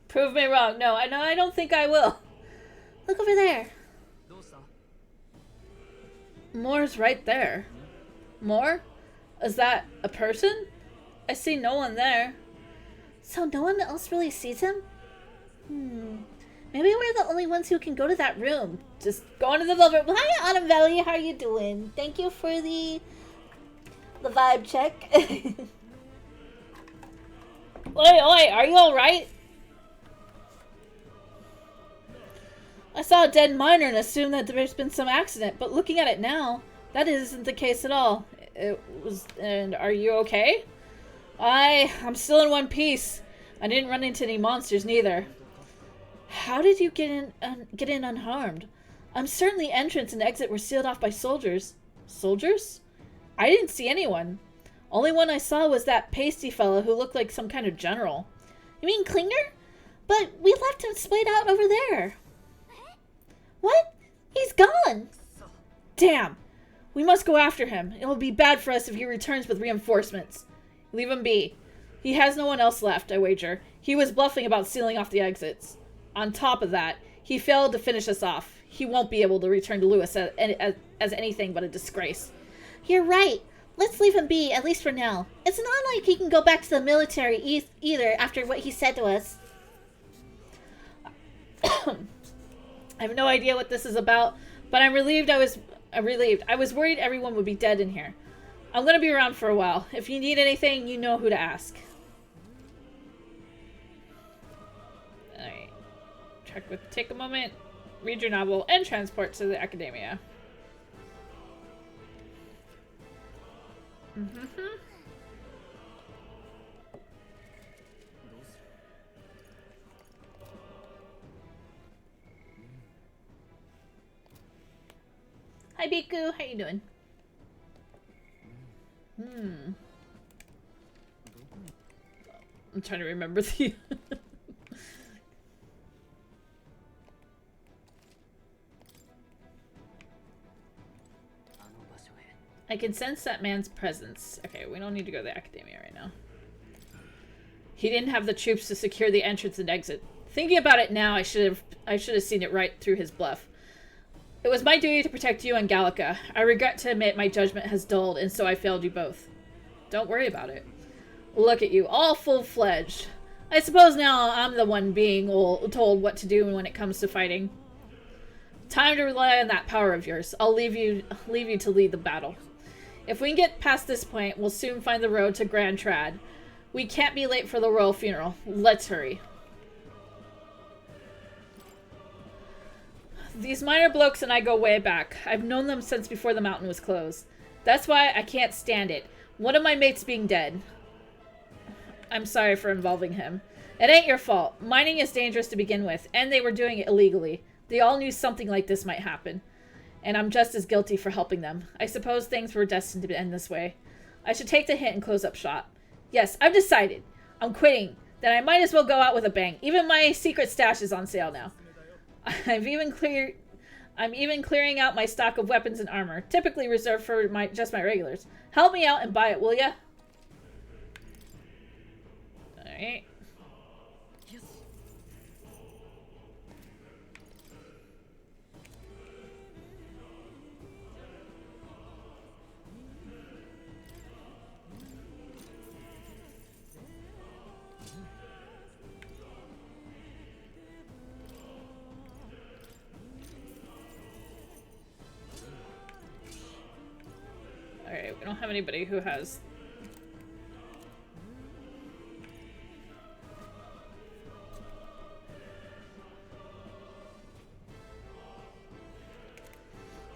Speaker 1: Prove me wrong. No, I don't think I will. Look over there.
Speaker 4: どうした？
Speaker 1: Moore's right there. Moore? Is that a person? I see no one there. So no one else really sees him? Maybe we're the only ones who can go to that room. Just go into the living room. Hi, Autumn Valley. How are you doing? Thank you for the vibe check. Oi, are you alright? I saw a dead miner and assumed that there's been some accident, but looking at it now, that isn't the case at all. It was, and are you okay? I'm still in one piece. I didn't run into any monsters neither. How did you get in unharmed? I'm certain the entrance and exit were sealed off by soldiers. Soldiers? I didn't see anyone. Only one I saw was that pasty fellow who looked like some kind of general. You mean Klinger? But we left him splayed out over there. What? He's gone! Damn! We must go after him. It will be bad for us if he returns with reinforcements. Leave him be. He has no one else left, I wager. He was bluffing about sealing off the exits. On top of that, he failed to finish us off. He won't be able to return to Lewis as anything but a disgrace. You're right. Let's leave him be, at least for now. It's not like he can go back to the military either after what he said to us. I have no idea what this is about, but I'm relieved. I was worried everyone would be dead in here. I'm gonna be around for a while. If you need anything, you know who to ask. Alright. Take a moment, read your novel, and transport to the academia. Hi, Biku. How you doing? I'm trying to remember the... I can sense that man's presence. Okay, we don't need to go to the academia right now. He didn't have the troops to secure the entrance and exit. Thinking about it now, I should have seen it right through his bluff. It was my duty to protect you and Gallica. I regret to admit my judgment has dulled, and so I failed you both. Don't worry about it. Look at you, all full-fledged. I suppose now I'm the one being told what to do when it comes to fighting. Time to rely on that power of yours. I'll leave you to lead the battle. If we can get past this point, we'll soon find the road to Grand Trad. We can't be late for the royal funeral. Let's hurry. These minor blokes and I go way back. I've known them since before the mountain was closed. That's why I can't stand it. One of my mates being dead. I'm sorry for involving him. It ain't your fault. Mining is dangerous to begin with, and they were doing it illegally. They all knew something like this might happen. And I'm just as guilty for helping them. I suppose things were destined to end this way. I should take the hint and close up shop. Yes, I've decided. I'm quitting. Then I might as well go out with a bang. Even my secret stash is on sale now. I'm even clearing out my stock of weapons and armor, typically reserved for just my regulars. Help me out and buy it, will ya? Alright. Alright, we don't have anybody who has...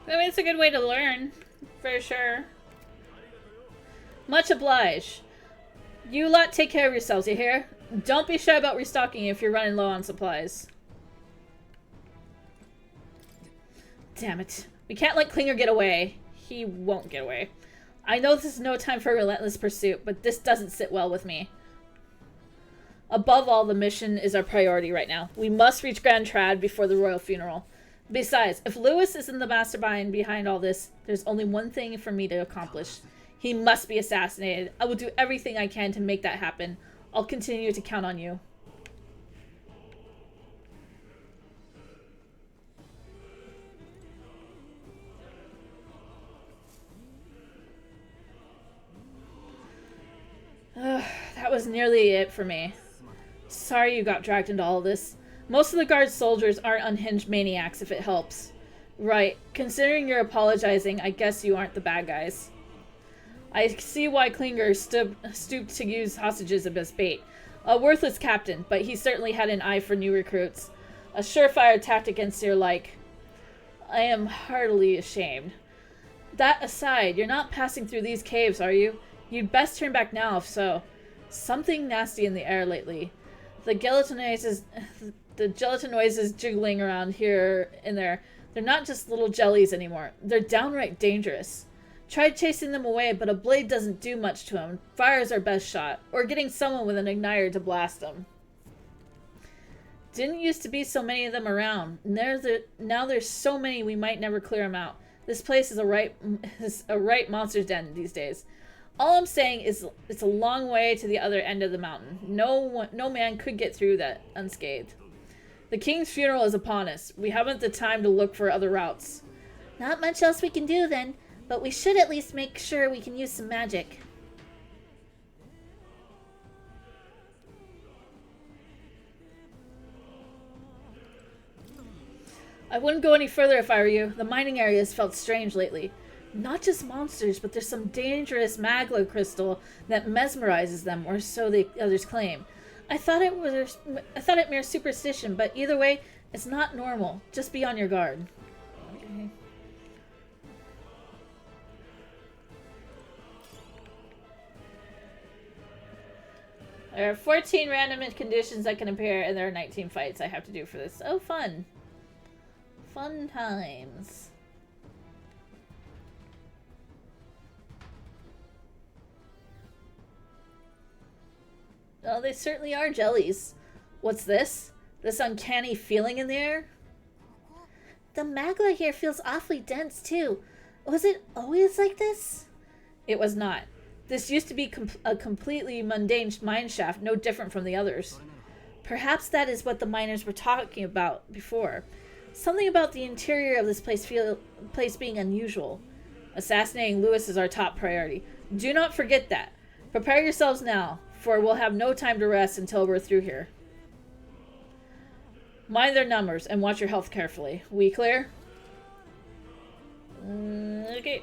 Speaker 1: I mean, it's a good way to learn, for sure. Much obliged. You lot take care of yourselves, you hear? Don't be shy about restocking if you're running low on supplies. Damn it. We can't let Klinger get away. He won't get away. I know this is no time for relentless pursuit, but this doesn't sit well with me. Above all, the mission is our priority right now. We must reach Grand Trad before the royal funeral. Besides, if Lewis isn't the mastermind behind all this, there's only one thing for me to accomplish. He must be assassinated. I will do everything I can to make that happen. I'll continue to count on you. That was nearly it for me. Sorry you got dragged into all this. Most of the guard soldiers aren't unhinged maniacs, if it helps. Right. Considering you're apologizing, I guess you aren't the bad guys. I see why Klinger stooped to use hostages as bait. A worthless captain, but he certainly had an eye for new recruits. A surefire tactic against your like. I am heartily ashamed. That aside, you're not passing through these caves, are you? You'd best turn back now, if so. Something nasty in the air lately. The gelatinoises jiggling around here and there. They're not just little jellies anymore. They're downright dangerous. Tried chasing them away, but a blade doesn't do much to them. Fire's our best shot. Or getting someone with an igniter to blast them. Didn't used to be so many of them around. Now there's so many we might never clear them out. This place is a right monster's den these days. All I'm saying is it's a long way to the other end of the mountain. No man could get through that unscathed. The king's funeral is upon us. We haven't the time to look for other routes.
Speaker 10: Not much else we can do then, but we should at least make sure we can use some magic.
Speaker 1: I wouldn't go any further if I were you. The mining area has felt strange lately. Not just monsters, but there's some dangerous magma crystal that mesmerizes them, or so the others claim. I thought it mere superstition, but either way, it's not normal. Just be on your guard. Okay. There are 14 random conditions that can appear, and there are 19 fights I have to do for this. Oh, fun. Fun times. Oh, they certainly are jellies. What's this? This uncanny feeling in the air?
Speaker 10: The magma here feels awfully dense, too. Was it always like this?
Speaker 1: It was not. This used to be a completely mundane mine shaft, no different from the others. Perhaps that is what the miners were talking about before. Something about the interior of this place being unusual. Assassinating Lewis is our top priority. Do not forget that. Prepare yourselves now, for we'll have no time to rest until we're through here. Mind their numbers and watch your health carefully. We clear? Okay.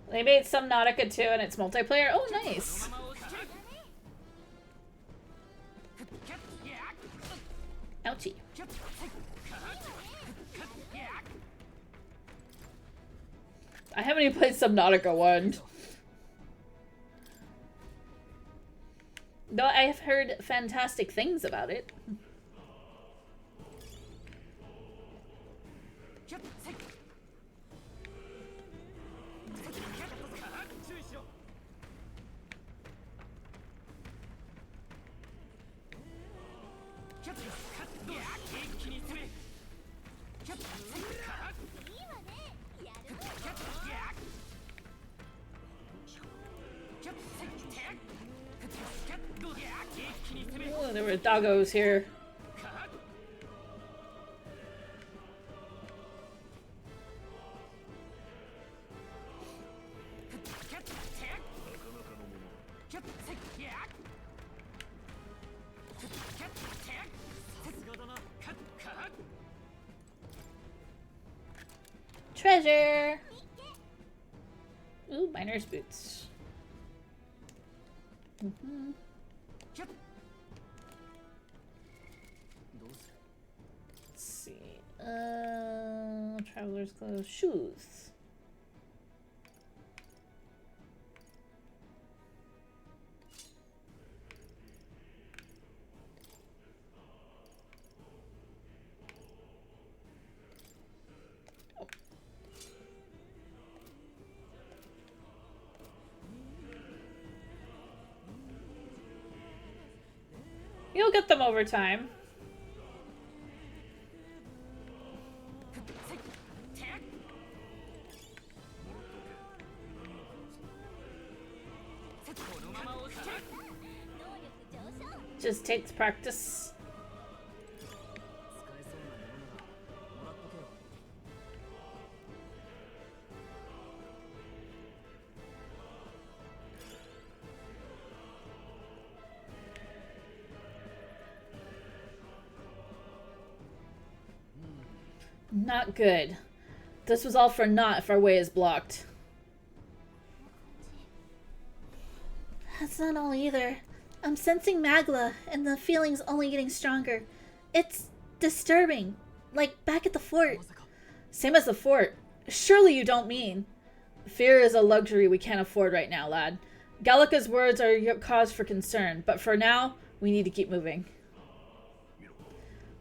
Speaker 1: They made Subnautica 2 and it's multiplayer. Oh, nice. Ouchie. I haven't even played Subnautica 1. Though I have heard fantastic things about it. Oh, there were doggos here. Treasure! Ooh, miner's boots.
Speaker 10: Let's see. Traveler's clothes. Shoes.
Speaker 1: You'll get them over time. Just takes practice. Not good. This was all for naught if our way is blocked.
Speaker 10: That's not all either. I'm sensing Magla, and the feeling's only getting stronger. It's disturbing. Like back at the fort.
Speaker 1: Same as the fort. Surely you don't mean. Fear is a luxury we can't afford right now, lad. Gallica's words are your cause for concern, but for now, we need to keep moving.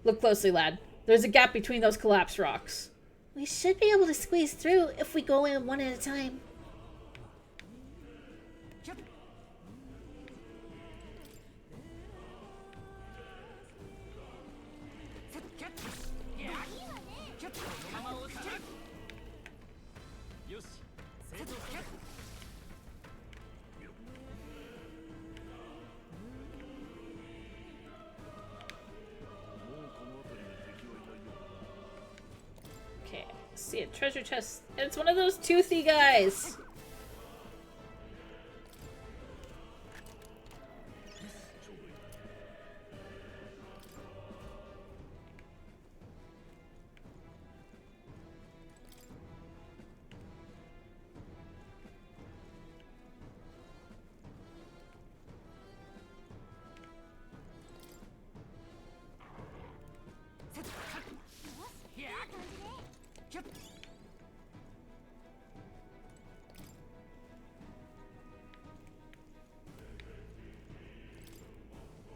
Speaker 1: Look closely, lad. There's a gap between those collapsed rocks.
Speaker 10: We should be able to squeeze through if we go in one at a time.
Speaker 1: Okay, see a treasure chest. It's one of those toothy guys.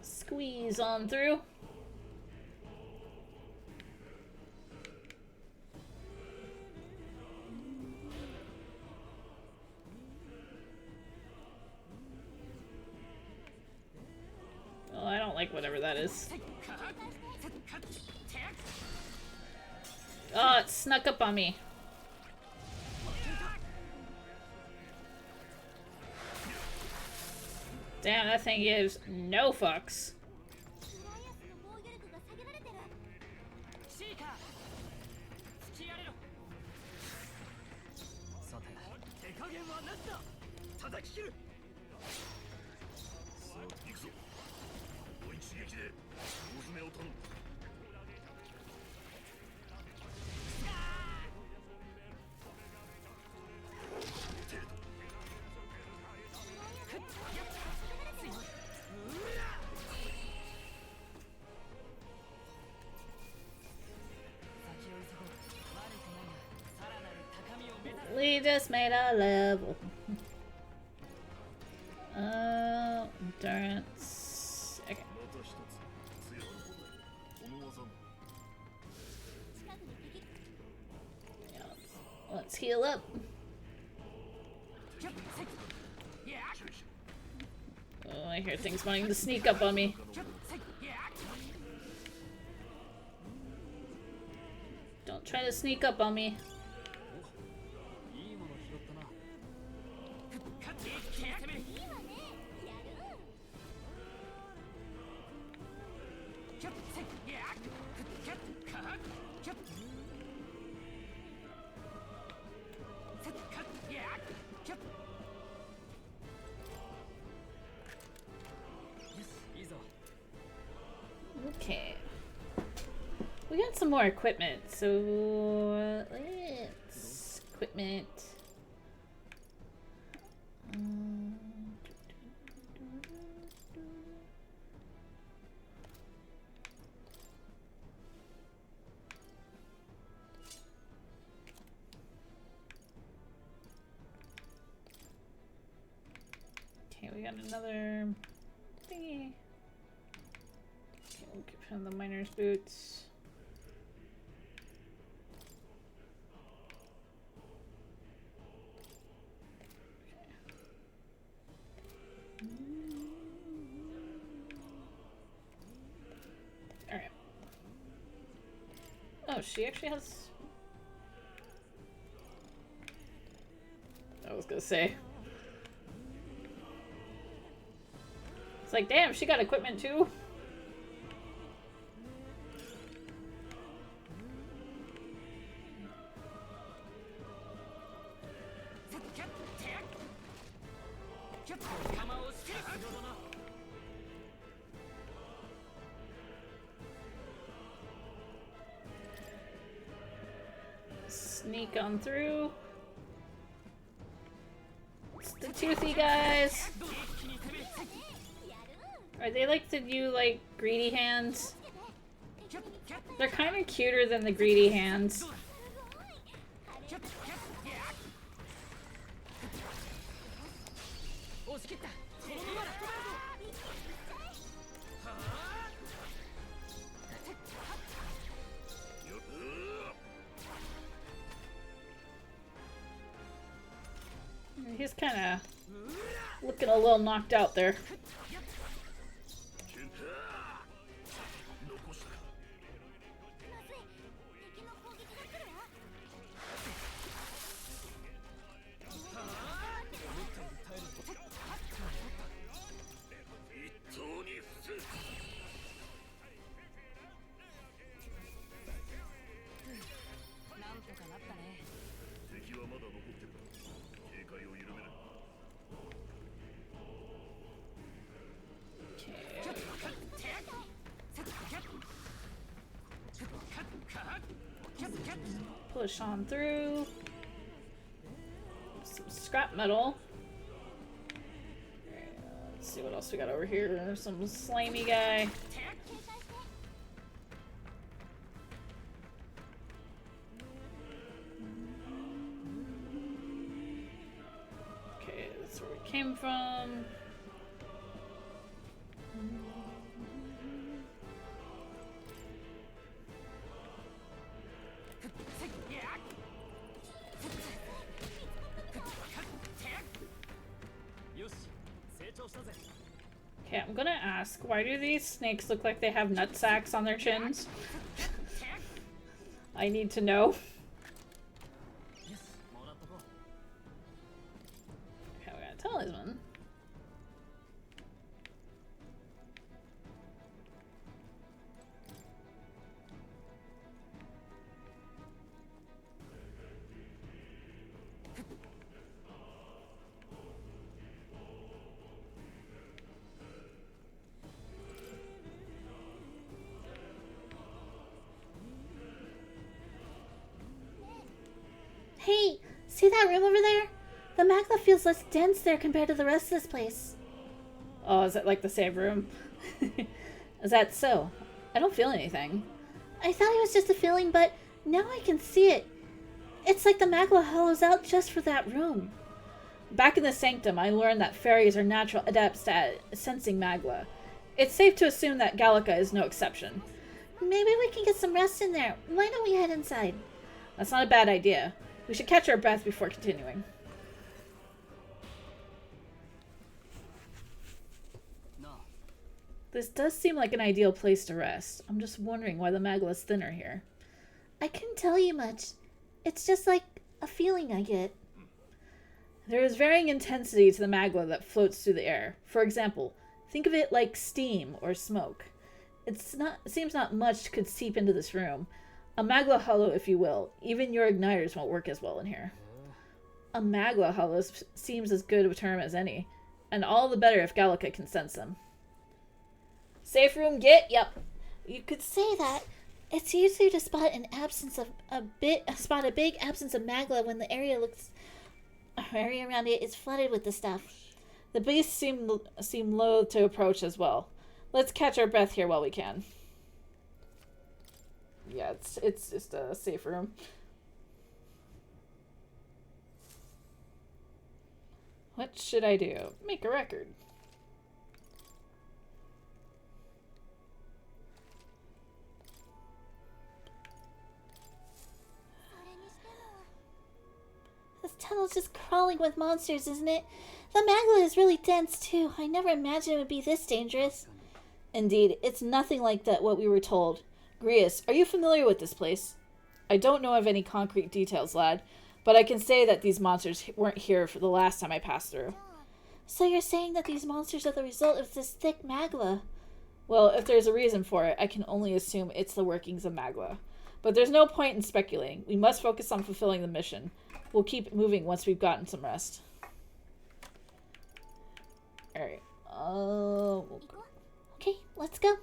Speaker 1: Squeeze on through. Oh, I don't like whatever that is. Oh, it snuck up on me. Damn, that thing gives no fucks. We just made a level. Endurance. Okay. Yeah, let's heal up. Oh, I hear things wanting to sneak up on me. Don't try to sneak up on me. Okay. We got some more equipment, so let's equipment. got another thingy. Okay, we'll give him the miner's boots. Alright. Oh, she actually has... I was gonna say. It's like, damn, she got equipment too. Sneak on through. It's the toothy guys. Are they like the new, like, greedy hands? They're kind of cuter than the greedy hands. He's kind of looking a little knocked out there. Push on through. Some scrap metal. Let's see what else we got over here. Some slimy guy. Okay, that's where we came from. Okay, I'm gonna ask, why do these snakes look like they have nut sacks on their chins? I need to know. Okay, we got a talisman.
Speaker 10: Hey, see that room over there? The magma feels less dense there compared to the rest of this place.
Speaker 1: Oh, is it like the same room? Is that so? I don't feel anything.
Speaker 10: I thought it was just a feeling, but now I can see it. It's like the magma hollows out just for that room.
Speaker 1: Back in the Sanctum, I learned that fairies are natural adepts at sensing magma. It's safe to assume that Gallica is no exception.
Speaker 10: Maybe we can get some rest in there. Why don't we head inside?
Speaker 1: That's not a bad idea. We should catch our breath before continuing. This does seem like an ideal place to rest. I'm just wondering why the magma is thinner here.
Speaker 10: I couldn't tell you much. It's just like a feeling I get.
Speaker 1: There is varying intensity to the magma that floats through the air. For example, think of it like steam or smoke. It seems not much could seep into this room. A magma hollow, if you will. Even your igniters won't work as well in here. A magma hollow seems as good a term as any. And all the better if Gallica can sense them. Safe room get? Yep.
Speaker 10: You could say that. It's easier to spot a big absence of magma when the area around it is flooded with the stuff.
Speaker 1: The beasts seem loath to approach as well. Let's catch our breath here while we can. Yeah, it's just a safe room. What should I do? Make a record.
Speaker 10: tunnel's just crawling with monsters, isn't it? The magma is really dense, too. I never imagined it would be this dangerous. Indeed, it's nothing like that what we were told. Grius, are you familiar with this place? I don't know of any concrete details, lad, but I can say that these monsters weren't here for the last time I passed through. So you're saying that these monsters are the result of this thick magma? Well, if there's a reason for it, I can only assume it's the workings of magma. But there's no point in speculating. We must focus on fulfilling the mission. We'll keep moving once we've gotten some rest. Alright. Okay, let's go.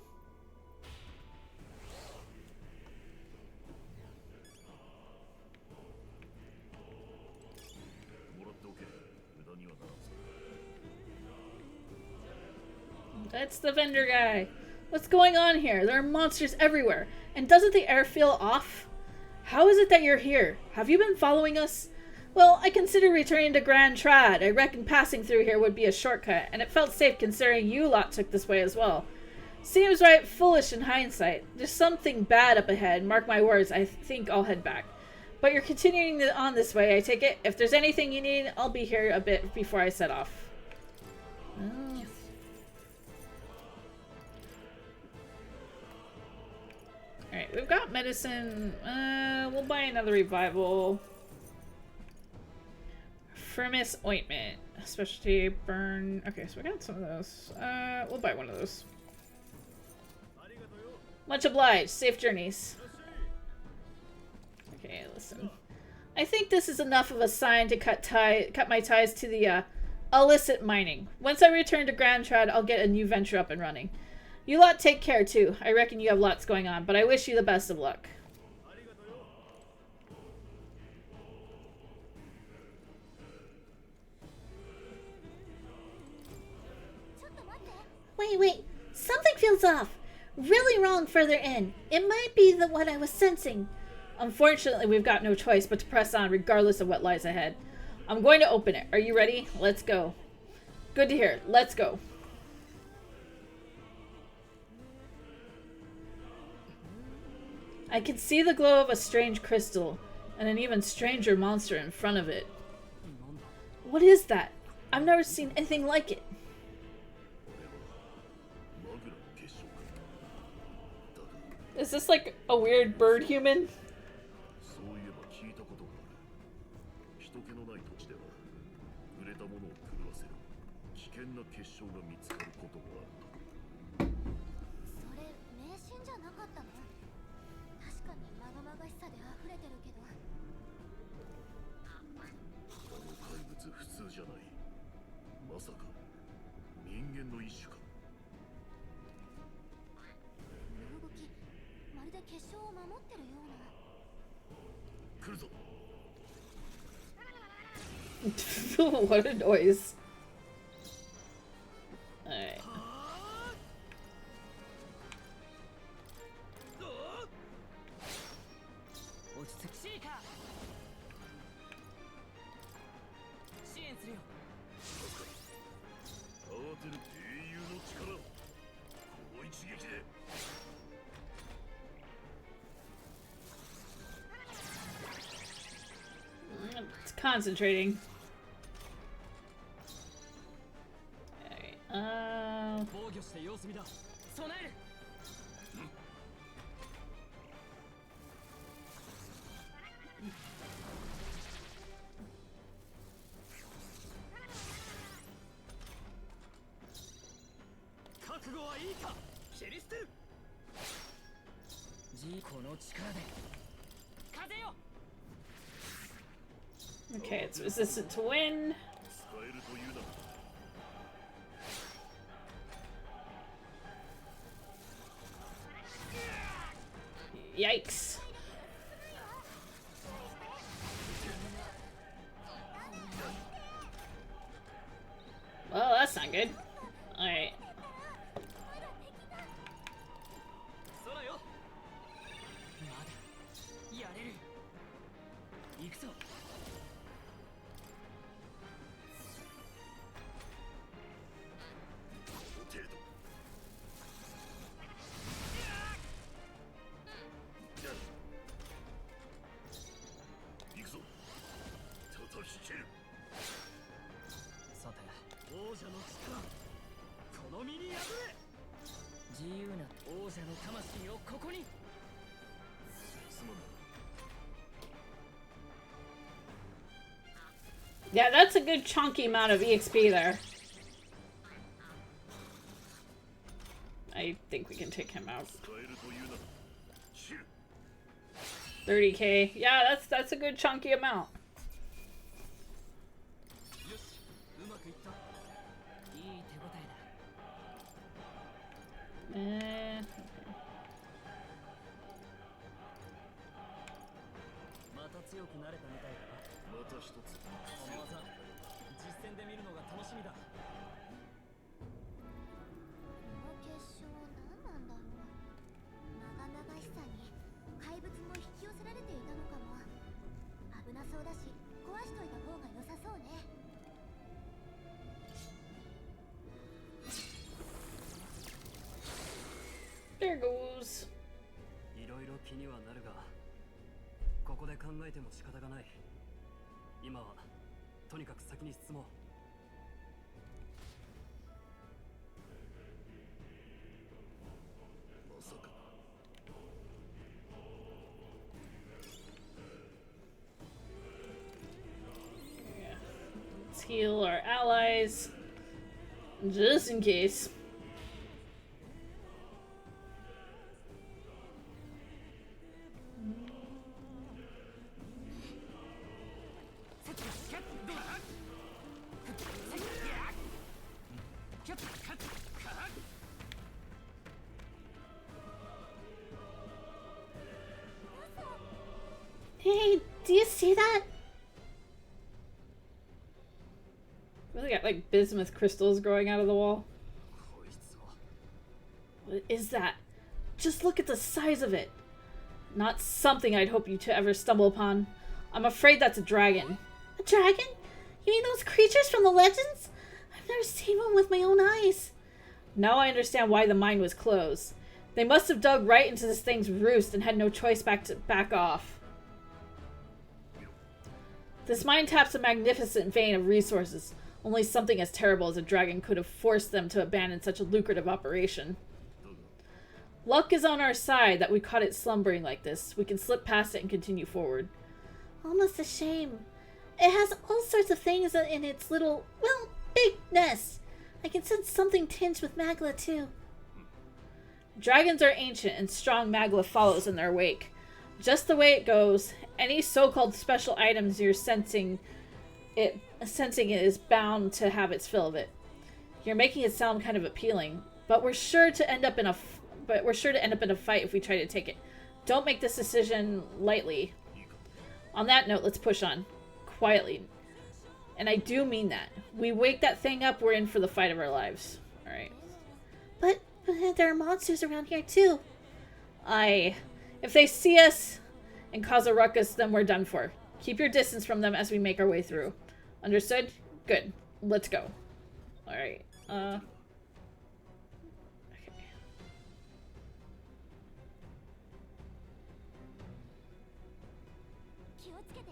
Speaker 1: That's the vendor guy. What's going on here? There are monsters everywhere. And doesn't the air feel off? How is it that you're here? Have you been following us? Well, I considered returning to Grand Trad. I reckon passing through here would be a shortcut, and it felt safe considering you lot took this way as well. Seems right foolish in hindsight. There's something bad up ahead. Mark my words, I think I'll head back. But you're continuing on this way, I take it? If there's anything you need, I'll be here a bit before I set off. Oh. Alright, we've got medicine. We'll buy another revival. Firmus ointment. Specialty burn. Okay, so we got some of those. We'll buy one of those. Much obliged. Safe journeys. Okay, listen. I think this is enough of a sign to cut my ties to the illicit mining. Once I return to Grand Trad, I'll get a new venture up and running. You lot take care too. I reckon you have lots going on, but I wish you the best of luck.
Speaker 10: Wait. Something feels off. Really wrong further in. It might be what I was sensing.
Speaker 1: Unfortunately, we've got no choice but to press on regardless of what lies ahead. I'm going to open it. Are you ready? Let's go. Good to hear. Let's go. I can see the glow of a strange crystal and an even stranger monster in front of it. What is that? I've never seen anything like it. Is this like a weird bird human? What a noise. Alright. It's concentrating. Okay, it's resistant to wind. Yikes. Well, that's not good. Alright.
Speaker 4: 魂をここに。
Speaker 1: Yeah, that's a good chunky amount of EXP there. I think we can take him out. 30k. Yeah, that's a good chunky amount. Eh.
Speaker 4: また強くなれたみたいだ。また一つ。この技、実戦で見るのが楽しみだ。
Speaker 3: この結晶何なんだろう。長々しさに怪物も引き寄せられていたのかも。危なそうだし壊しといた方が良さそうね。
Speaker 1: There goes.
Speaker 4: いろいろ気にはなるが、ここで考えても仕方がない。今はとにかく先に進もう。
Speaker 6: まさか。
Speaker 1: Yeah. Let's heal our allies. Just in case.
Speaker 10: Hey, do you see that?
Speaker 1: Really got like bismuth crystals growing out of the wall. What is that? Just look at the size of it. Not something I'd hope you to ever stumble upon. I'm afraid that's a dragon.
Speaker 10: A dragon? You mean those creatures from the legends? I've never seen one with my own eyes.
Speaker 1: Now I understand why the mine was closed. They must have dug right into this thing's roost and had no choice back off. This mine taps a magnificent vein of resources. Only something as terrible as a dragon could have forced them to abandon such a lucrative operation. Luck is on our side that we caught it slumbering like this. We can slip past it and continue forward.
Speaker 10: Almost a shame. It has all sorts of things in its little, well, big nest. I can sense something tinged with magla too.
Speaker 1: Dragons are ancient and strong magla follows in their wake. Just the way it goes, any so-called special items you're sensing it is bound to have its fill of it. You're making it sound kind of appealing, but we're sure to end up in a fight if we try to take it. Don't make this decision lightly. On that note, let's push on. Quietly. And I do mean that. We wake that thing up, we're in for the fight of our lives. Alright.
Speaker 10: But there are monsters around here too.
Speaker 1: If they see us and cause a ruckus, then we're done for. Keep your distance from them as we make our way through. Understood? Good. Let's go. Alright. Okay.
Speaker 3: 気をつけて。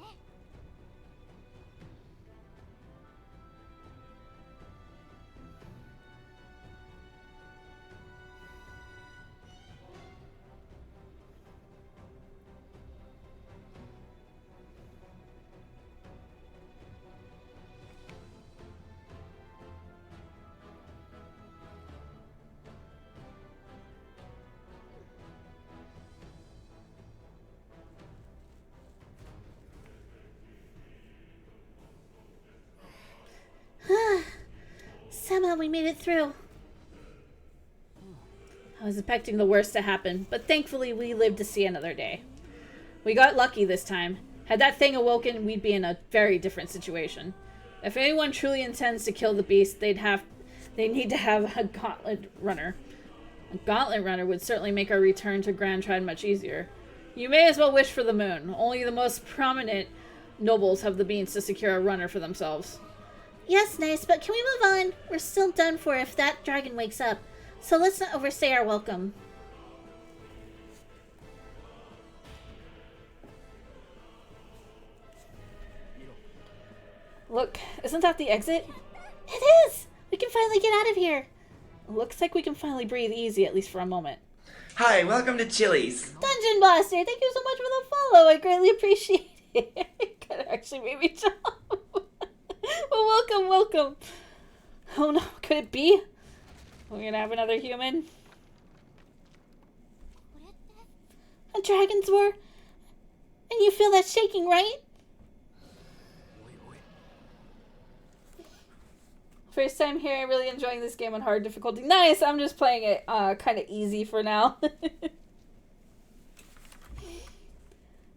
Speaker 10: Somehow we made it through.
Speaker 1: I was expecting the worst to happen, but thankfully we lived to see another day. We got lucky this time. Had that thing awoken, we'd be in a very different situation. If anyone truly intends to kill the beast, they need to have a gauntlet runner. A gauntlet runner would certainly make our return to Grand Trad much easier. You may as well wish for the moon. Only the most prominent nobles have the means to secure a runner for themselves.
Speaker 10: Yes, nice, but can we move on? We're still done for if that dragon wakes up. So let's not overstay our welcome.
Speaker 1: Look, isn't that the exit?
Speaker 10: It is! We can finally get out of here.
Speaker 1: Looks like we can finally breathe easy, at least for a moment.
Speaker 11: Hi, welcome to Chili's.
Speaker 10: Dungeon Blaster, thank you so much for the follow. I greatly appreciate it. It kind of actually made me jump. Well, welcome. Oh no, could it be? We're gonna have another human? A dragon's roar? And you feel that shaking, right? First time here, really enjoying this game on hard difficulty. Nice, I'm just playing it kind of easy for now.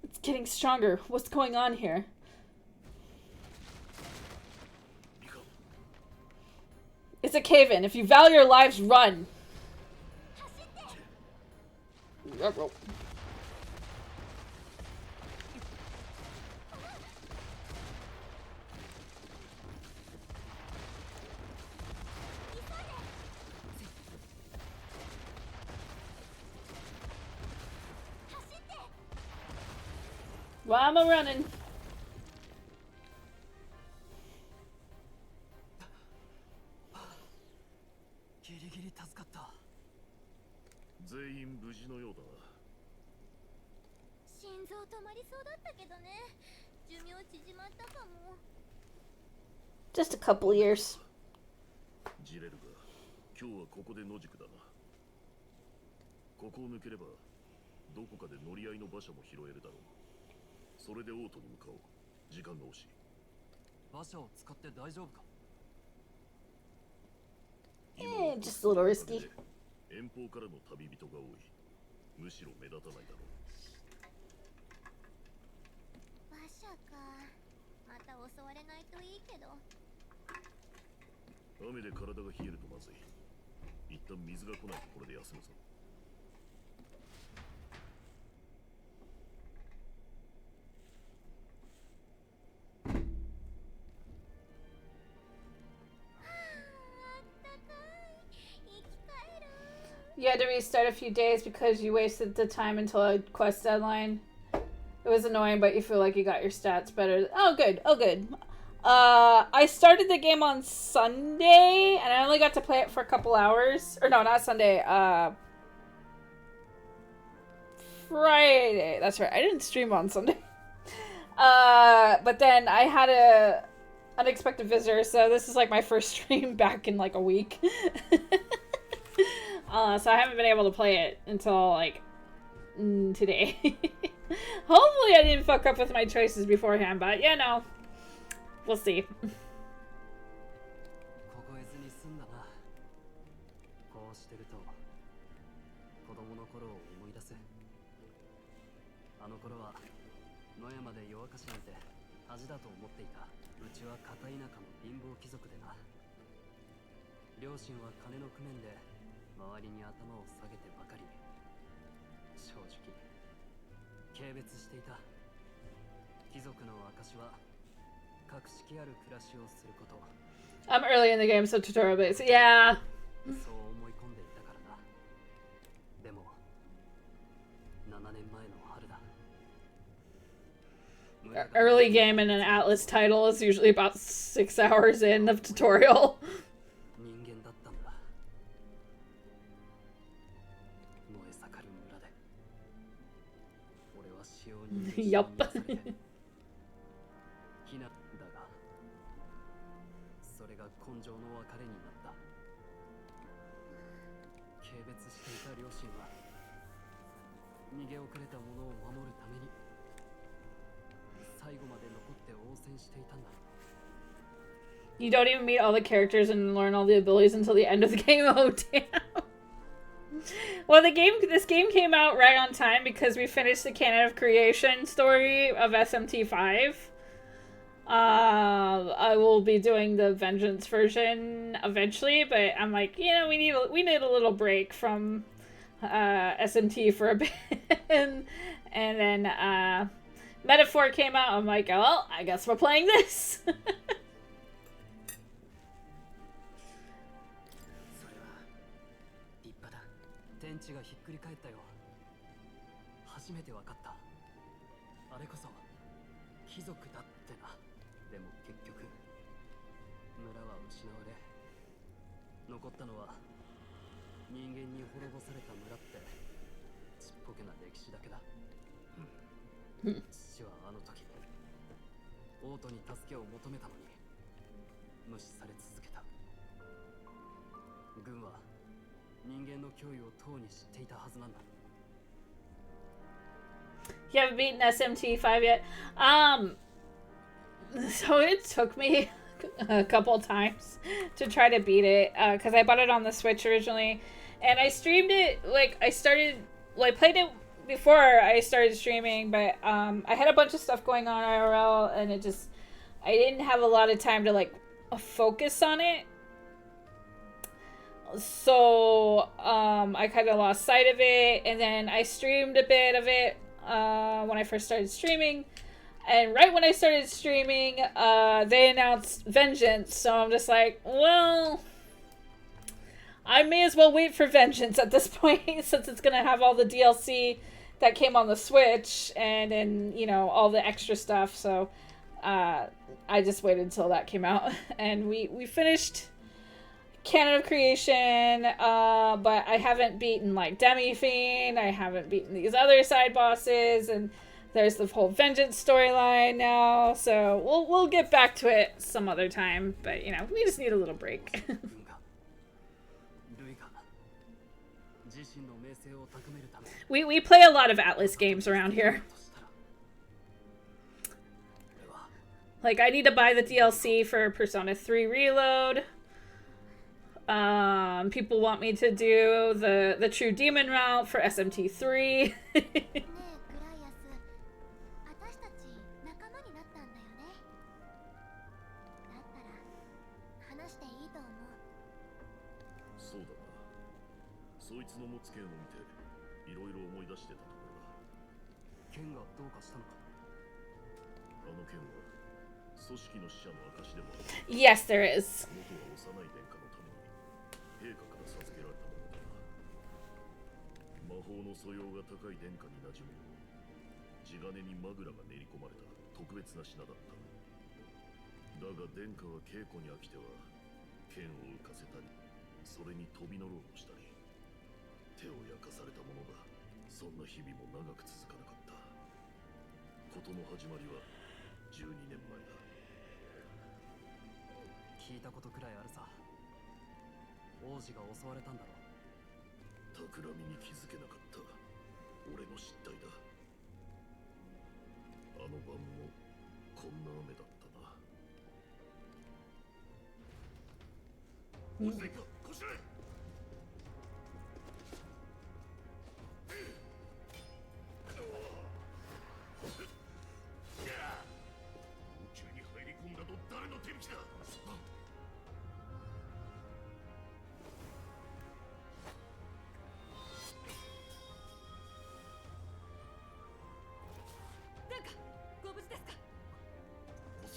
Speaker 10: It's getting stronger. What's going on here? It's a cave-in. If you value your lives, run. Why am I running? Just a couple years.
Speaker 5: ジレルが今日はここで野宿だな。ここを抜ければどこかで乗り合いの馬車も拾えるだろう。それでオートに向かおう。時間が惜しい。
Speaker 4: 馬車を使って大丈夫か？
Speaker 10: just a little risky.
Speaker 5: 遠方からの旅人が多い。むしろ目立たないだろう。
Speaker 3: 馬車か。また襲われないといいけど。
Speaker 5: 雨で体が冷えるとまずい。一旦水が来ないところで休むぞ。
Speaker 1: You had to restart a few days because you wasted the time until a quest deadline. It was annoying, but you feel like you got your stats better. Oh, good. Oh, good. I started the game on Sunday, and I only got to play it for a couple hours. Or no, not Sunday. Friday. That's right. I didn't stream on Sunday. But then I had a unexpected visitor, so this is like my first stream back in like a week. So I haven't been able to play it until like today. Hopefully I didn't fuck up with my choices beforehand, but yeah, no. We'll see.
Speaker 4: 凍えずに済んだな。こうしてると子供の頃を思い出す。あの頃は野山で夜明かしなんて恥だと思っていた。うちは片田舎の貧乏貴族でな。両親は金の工面で周りに頭を下げてばかり。正直軽蔑していた。貴族の証は格式ある暮らしをすること。
Speaker 1: I'm early in the game, so tutorial based. Yeah.
Speaker 4: そう思い込んでいたからな。でも7年前の春だ。
Speaker 1: Early game in an Atlas title is usually about 6 hours in of tutorial.
Speaker 4: 人間だったんだ。燃え盛る村で俺は使用人で
Speaker 1: Yup.
Speaker 4: 避難だが、それが根性の別れになった。軽蔑していた両親は逃げ遅れた者を守るために最後まで残って応戦していたんだ。
Speaker 1: You don't even meet all the characters and learn all the abilities until the end of the game. Oh, damn. Well, this game came out right on time because we finished the Canon of Creation story of SMT5. I will be doing the Vengeance version eventually, but I'm like, you know, we need a little break from SMT for a bit, and then Metaphor came out. I'm like, well, I guess we're playing this.
Speaker 4: 天地がひっくり返ったよ。初めてわかった。あれこそ貴族だってな。でも結局村は失われ、残ったのは人間に滅ぼされた村ってけな歴史だけだ。父はあの時王都に助けを求めたのに無視され続けた。軍は人間の脅威をとうに知っていたはずなんだ。
Speaker 1: You haven't beaten SMT5 yet? So it took me a couple times to try to beat it, because I bought it on the Switch originally, and I streamed it, like, I played it before I started streaming, but, I had a bunch of stuff going on IRL, and I didn't have a lot of time to, like, focus on it. So, I kind of lost sight of it, and then I streamed a bit of it, when I first started streaming. And right when I started streaming, they announced Vengeance, so I'm just like, well, I may as well wait for Vengeance at this point, since it's gonna have all the DLC that came on the Switch, and then, you know, all the extra stuff, so, I just waited until that came out, and we finished Canon of Creation, but I haven't beaten, like, Demi-Fiend, I haven't beaten these other side bosses, and there's the whole Vengeance storyline now, so we'll get back to it some other time, but, you know, we just need a little break. we play a lot of Atlas games around here. Like, I need to buy the DLC for Persona 3 Reload. People want me to do the True Demon route for SMT3.
Speaker 6: そいつの持つ剣を見ていろいろ思い出してたところだ。
Speaker 4: 剣がどうかしたのか。
Speaker 6: あの剣は組織の使者の証でもある。
Speaker 1: Yes, there is.
Speaker 6: 元は幼い殿下のために陛下から授けられたものだな。魔法の素養が高い殿下に馴染むよう地金にマグラが練り込まれた特別な品だった。だが殿下は稽古に飽きては剣を浮かせたりそれに飛び乗ろうとしたり手を焼かされたものだ。そんな日々も長く続かなかった。事の始まりは12年前だ。
Speaker 4: 聞いたことくらいあるさ。王子が襲われたんだろう。
Speaker 6: 企みに気づけなかった俺の失態だ。あの晩もこんな雨だったな。落ちていくか、こしらえ。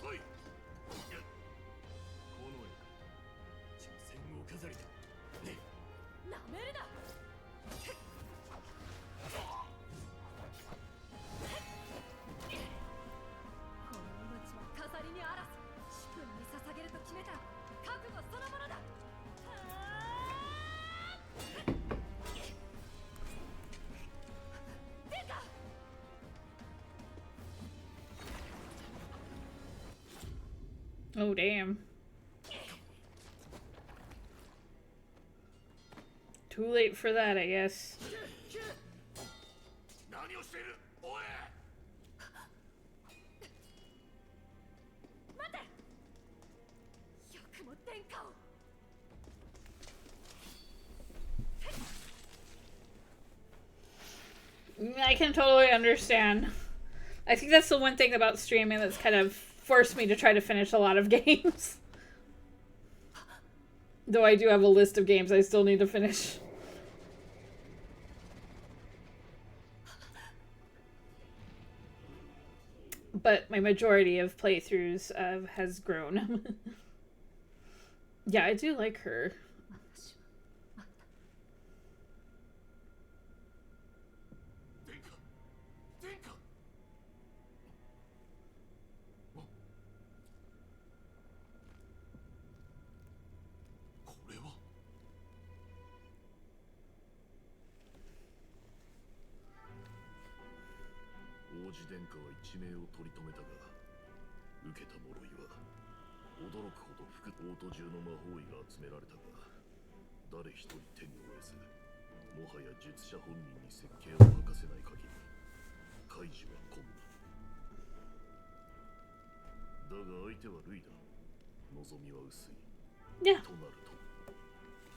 Speaker 4: 遅い。この絵抽選を飾りだ。ね、なめるな。この命は飾りにあらず、主君に捧げると決めた覚悟そのものだ。出た。
Speaker 1: Oh, damn. Too late for that, I guess.
Speaker 6: 何をしている？おい！
Speaker 4: 待て！よくも殿下を。
Speaker 1: I can totally understand. I think that's the one thing about streaming that's kind of forced me to try to finish a lot of games. Though I do have a list of games I still need to finish. But my majority of playthroughs has grown. Yeah, I do like her.
Speaker 6: 殿王子殿下は一命を取り留めたが、受けた呪いは驚くほど王都中の魔法医が集められたが、誰一人手に負えず、もはや術者本人に設計を吐かせない限り解除は困難だが、相手はルイだ。望みは薄い。
Speaker 1: Yeah.
Speaker 6: となると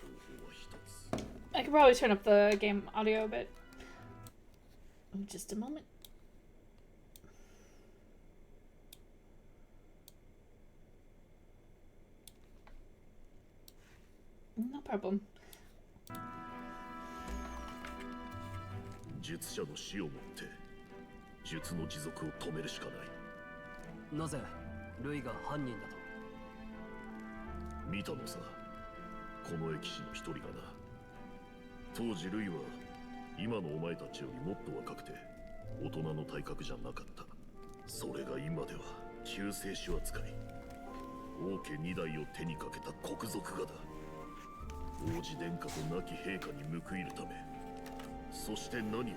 Speaker 6: 方法は一つ。
Speaker 1: I could probably turn up the game audio a bit. Just a moment. No problem.
Speaker 6: 術者の死をもって術の持続を止めるしかない。
Speaker 4: なぜルイが犯人だと？
Speaker 6: 見たのさ、この駅士の一人がな。当時ルイは今のお前たちよりもっと若くて大人の体格じゃなかった。それが今では救世主扱い。王家二代を手にかけた国賊がだ。王子殿下と亡き陛下に報いるため、そして何より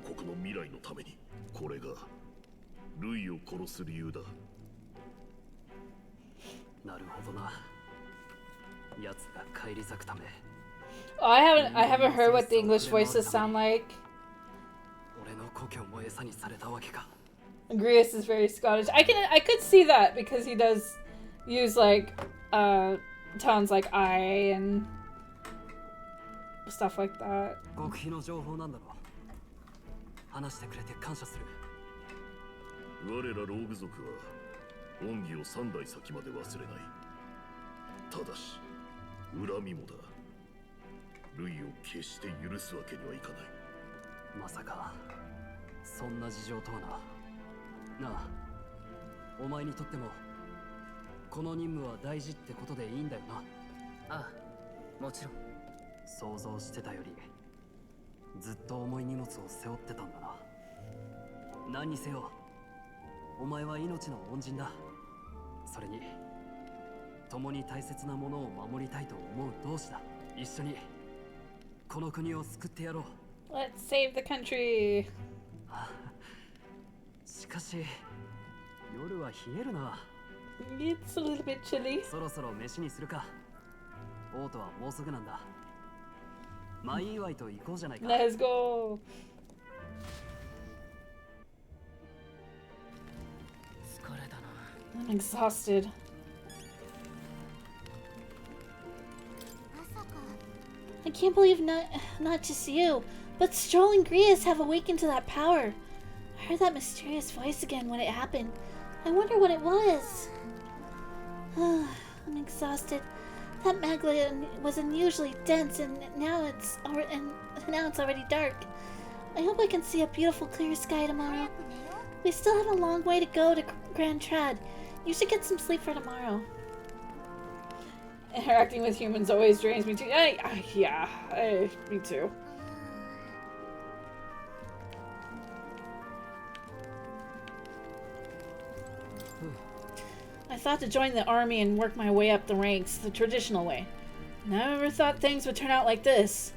Speaker 6: 王国の未来のために、これがルイを殺す理由だ。
Speaker 4: なるほどな。奴が返り咲くため。
Speaker 1: Oh, I haven't heard what the English voices sound like.
Speaker 4: 俺の故郷も餌にされたわけか。
Speaker 1: Grius is very Scottish. I could see that because he does use like tones like I and stuff like that.
Speaker 4: 極秘の情報なんだろう。話してくれて感謝する。
Speaker 6: 我らローグ族は恩義を三代先まで忘れない。ただし恨みもだ。ルイを決して許すわけにはいかない。
Speaker 4: まさかそんな事情とはな。なあ、お前にとってもこの任務は大事ってことでいいんだよな。ああ、もちろん。想像してたよりずっと重い荷物を背負ってたんだな。何にせよお前は命の恩人だ。それに共に大切なものを守りたいと思う同志だ。一緒にこの国を救ってやろう。
Speaker 1: Let's save the country.
Speaker 4: しかし夜は冷えるな。
Speaker 1: It's a little bit chilly.
Speaker 4: そろそろ飯にするか。王都はもうすぐなんだ。舞祝いと行こうじゃないか。
Speaker 1: Let's go.
Speaker 4: 疲れたな。
Speaker 1: I'm exhausted.
Speaker 3: まさか
Speaker 10: I can't believe not just you, but Stroll and Grius have awakened to that power. I heard that mysterious voice again when it happened. I wonder what it was. I'm exhausted. That maglia was unusually dense, and now it's already dark. I hope I can see a beautiful clear sky tomorrow.
Speaker 3: 早く寝よう。
Speaker 10: We still have a long way to go to Grand Trad. You should get some sleep for tomorrow.
Speaker 1: Interacting with humans always drains me too. Yeah, me too. I thought to join the army and work my way up the ranks the traditional way. Never thought things would turn out like this.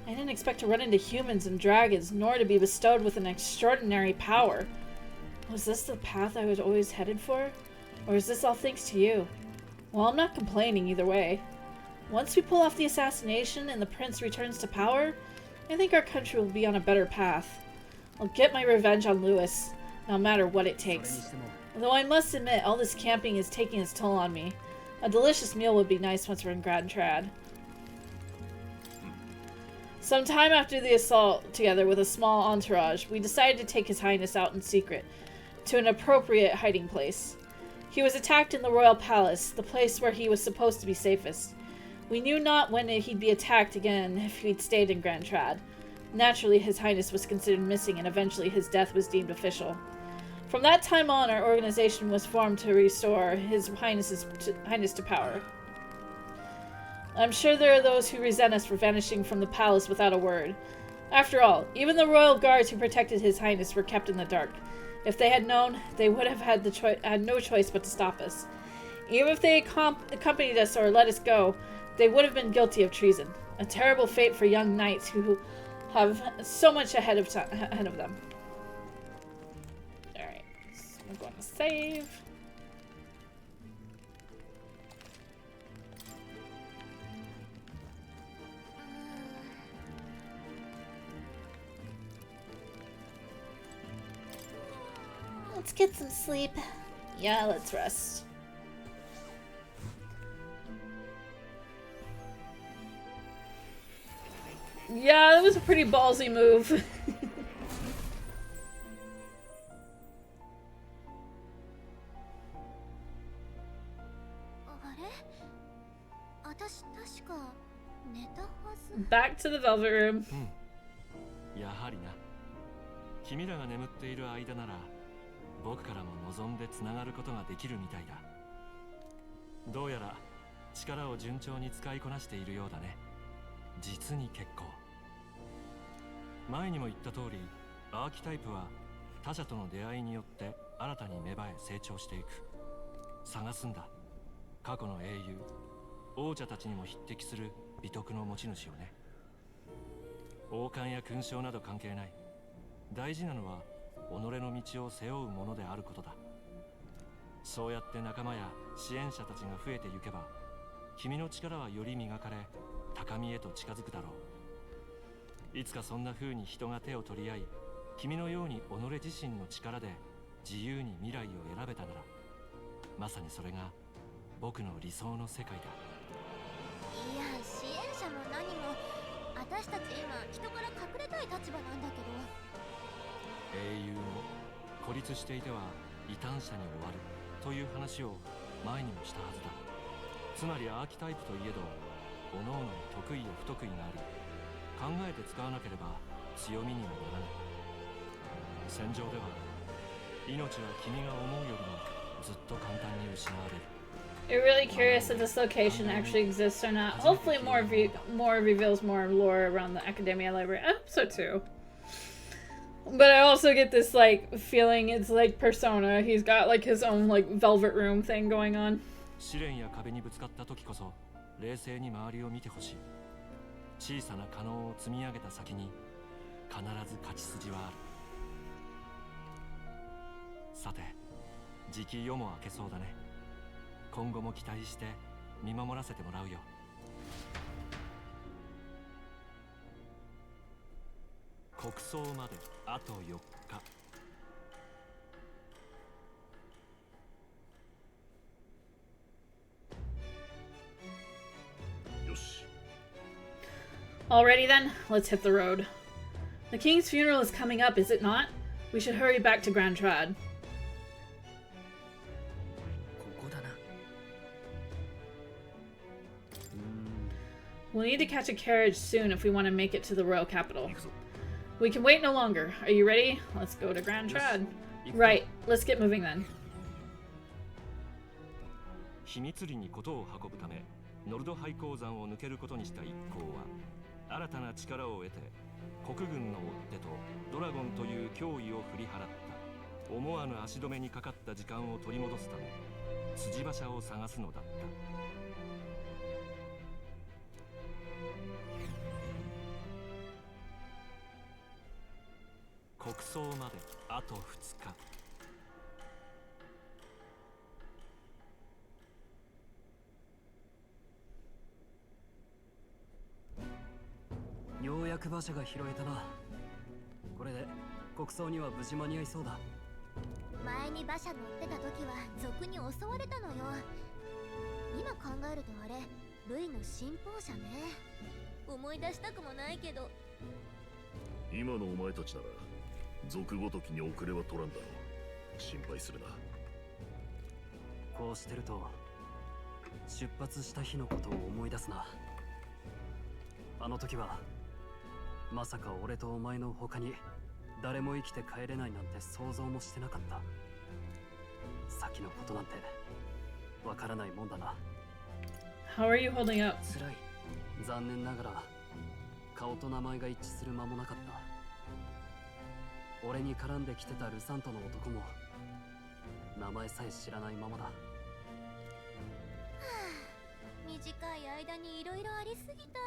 Speaker 1: I didn't expect to run into humans and dragons, nor to be bestowed with an extraordinary power. Was this the path I was always headed for? Or is this all thanks to you? Well, I'm not complaining either way. Once we pull off the assassination and the prince returns to power, I think our country will be on a better path. I'll get my revenge on Lewis, no matter what it takes. Though I must admit, all this camping is taking its toll on me. A delicious meal would be nice once we're in Grand Trad. Some time after the assault, together with a small entourage, we decided to take His Highness out in secret, to an appropriate hiding place. He was attacked in the royal palace, the place where he was supposed to be safest. We knew not when he'd be attacked again if he'd stayed in Grand Trad. Naturally, His Highness was considered missing, and eventually his death was deemed official. From that time on, our organization was formed to restore His Highness to power. I'm sure there are those who resent us for vanishing from the palace without a word. After all, even the royal guards who protected His Highness were kept in the dark. If they had known, they would have had no choice but to stop us. Even if they accompanied us or let us go, they would have been guilty of treason. A terrible fate for young knights who have so much ahead of them. I'm going to save.
Speaker 10: Let's get some sleep.
Speaker 1: Yeah, let's rest. Yeah, that was a pretty ballsy move.
Speaker 3: あれ私確か寝たはず。
Speaker 1: Back to the velvet room.
Speaker 4: やはりな。君らが眠っている間なら僕からも望んでつながることができるみたいだ。どうやら力を順調に使いこなしているようだね。実に結構。前にも言った通り、アーキタイプは他者との出会いによって新たに芽生え成長していく。探すんだ、過去の英雄、王者たちにも匹敵する美徳の持ち主をね。王冠や勲章など関係ない。大事なのは己の道を背負うものであることだ。そうやって仲間や支援者たちが増えてゆけば、君の力はより磨かれ、高みへと近づくだろう。いつかそんな風に人が手を取り合い、君のように己自身の力で自由に未来を選べたなら、まさにそれが僕の理想の世界だ。
Speaker 3: いや、支援者も何も私たち今人から隠れたい立場なんだけど。
Speaker 4: 英雄も孤立していては異端者に終わるという話を前にもしたはずだ。つまりアーキタイプといえど、各々に得意や不得意があり、考えて使わなければ強みにもならない。戦場では命は君が思うよりもずっと簡単に失われる。
Speaker 1: You're really curious if this location actually exists or not. Hopefully more reveals more lore around the Academia Library. I hope so too. But I also get this like feeling it's like Persona. He's got like his own like velvet room thing going on.
Speaker 4: 試練や壁にぶつかった時こそ冷静に周りを見てほしい。小さな可能を積み上げた先に必ず勝ち筋はある。さて、時期夜も明けそうだね。今後も期待して見守らせてもらうよ。国葬まであと4日。
Speaker 6: よし。
Speaker 1: Alrighty then, let's hit the road. The king's funeral is coming up, is it not? We should hurry back to Grand Trad.
Speaker 4: ここだな。
Speaker 1: We'll need to catch a carriage soon if we want to make it to the royal capital. We can wait no longer. Are you ready? Let's go to Grand Trad. Right, let's get moving then.
Speaker 4: 秘密裏にことを運ぶため、ノルド廃鉱山を抜けることにした一行は、新たな力を得て、国軍の追っ手とドラゴンという脅威を振り払った。思わぬ足止めにかかった時間を取り戻すため、辻馬車を探すのだった。国葬まであと2日。ようやく馬車が拾えたな。これで国葬には無事間に合いそうだ。
Speaker 3: 前に馬車乗ってた時は賊に襲われたのよ。今考えるとあれルイの信奉者ね。思い出したくもないけど。
Speaker 6: 今のお前たちなら賊ごときに遅れは取らんだろう。心配するな。
Speaker 4: こうしてると出発した日のことを思い出すな。あの時はまさか俺とお前の他に誰も生きて帰れないなんて想像もしてなかった。先のことなんてわからないもんだな。
Speaker 1: How are you holding up?
Speaker 4: 辛い。残念ながら顔と名前が一致する間もなかった。俺に絡んできてたルサントの男も名前さえ知らないままだ。
Speaker 3: 短い間にいろいろありすぎた。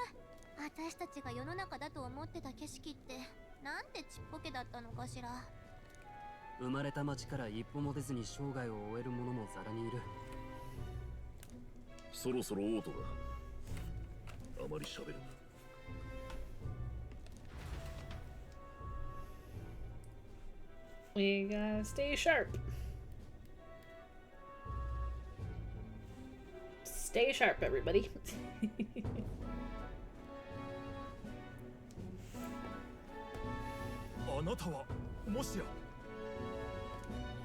Speaker 3: 私たちが世の中だと思ってた景色ってなんてちっぽけだったのかしら。
Speaker 4: 生まれた町から一歩も出ずに生涯を終える者もざらにいる。
Speaker 6: そろそろオートだ。あまり喋るな。
Speaker 1: We gotta stay sharp. Stay sharp, everybody.
Speaker 11: あなたはもしや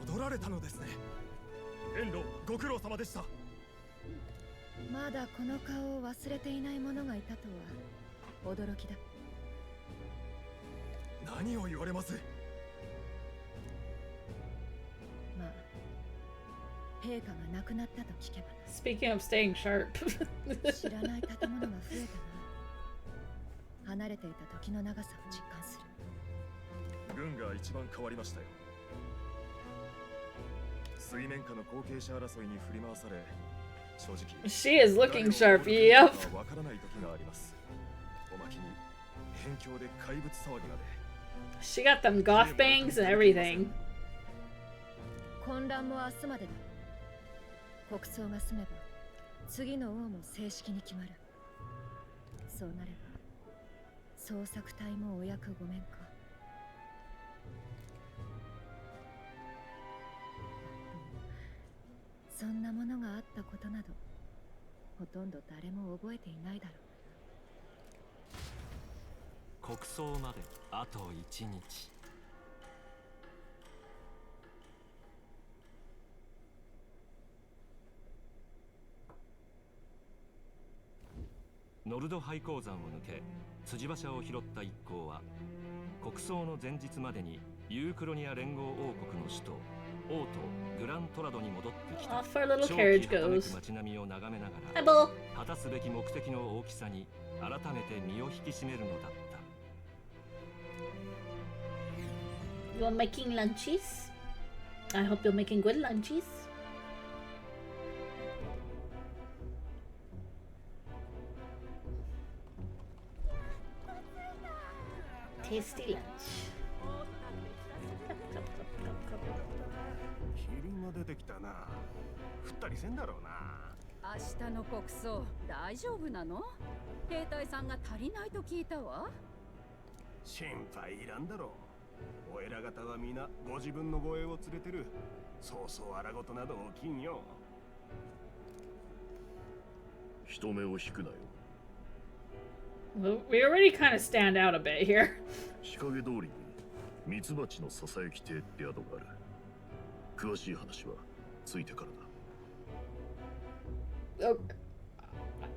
Speaker 11: 戻られたのですね。遠路ご苦労様でした。
Speaker 12: まだこの顔を忘れていない者がいたとは驚きだ。
Speaker 11: 何を言われます。
Speaker 12: まあ陛下が亡くなったと聞けばな。
Speaker 1: Speaking of staying sharp.
Speaker 12: 知らない建物が増えたな。離れていた時の長さを実感する。
Speaker 11: 軍が一番変わりましたよ。水面下の後継者争いに振り回され、正直
Speaker 1: She is looking sharp. Yep.
Speaker 11: わからない時があります。おまけに辺境で怪物騒ぎまで。
Speaker 1: She got them goth bangs and everything.
Speaker 12: 混乱も明日までだ。国葬が済めば次の王も正式に決まる。そうなれば捜索隊もお役御免か。そんなものがあったことなどほとんど誰も覚えていないだろう。
Speaker 13: 国葬まであと1日。ノルド廃鉱山を抜け辻馬車を拾った一行は国葬の前日までにユークロニア連合王国の首都オートグラントラドに戻ってきた。
Speaker 1: Off our little carriage goes.
Speaker 13: 街並みを眺めながら
Speaker 1: Hi, Bull.
Speaker 13: 果たすべき目的の大きさに改めて身を引き締めるのだった。
Speaker 10: You are making lunches? I hope you're making good lunches. Tasty lunch.
Speaker 5: キリンが出てきたな。降ったりせんだろうな。
Speaker 14: 明日の国葬大丈夫なの？兵隊さんが足りないと聞いたわ。
Speaker 5: 心配いらんだろう。お偉方は皆ご自分の護衛を連れてる。そうそう荒事など起きんよ。
Speaker 6: 人目を引くなよ。
Speaker 1: We already kind of stand out a bit here.
Speaker 6: 日陰通りにミツバチのささやき亭って宿がある。詳しい話はついてからだ。
Speaker 1: Oh,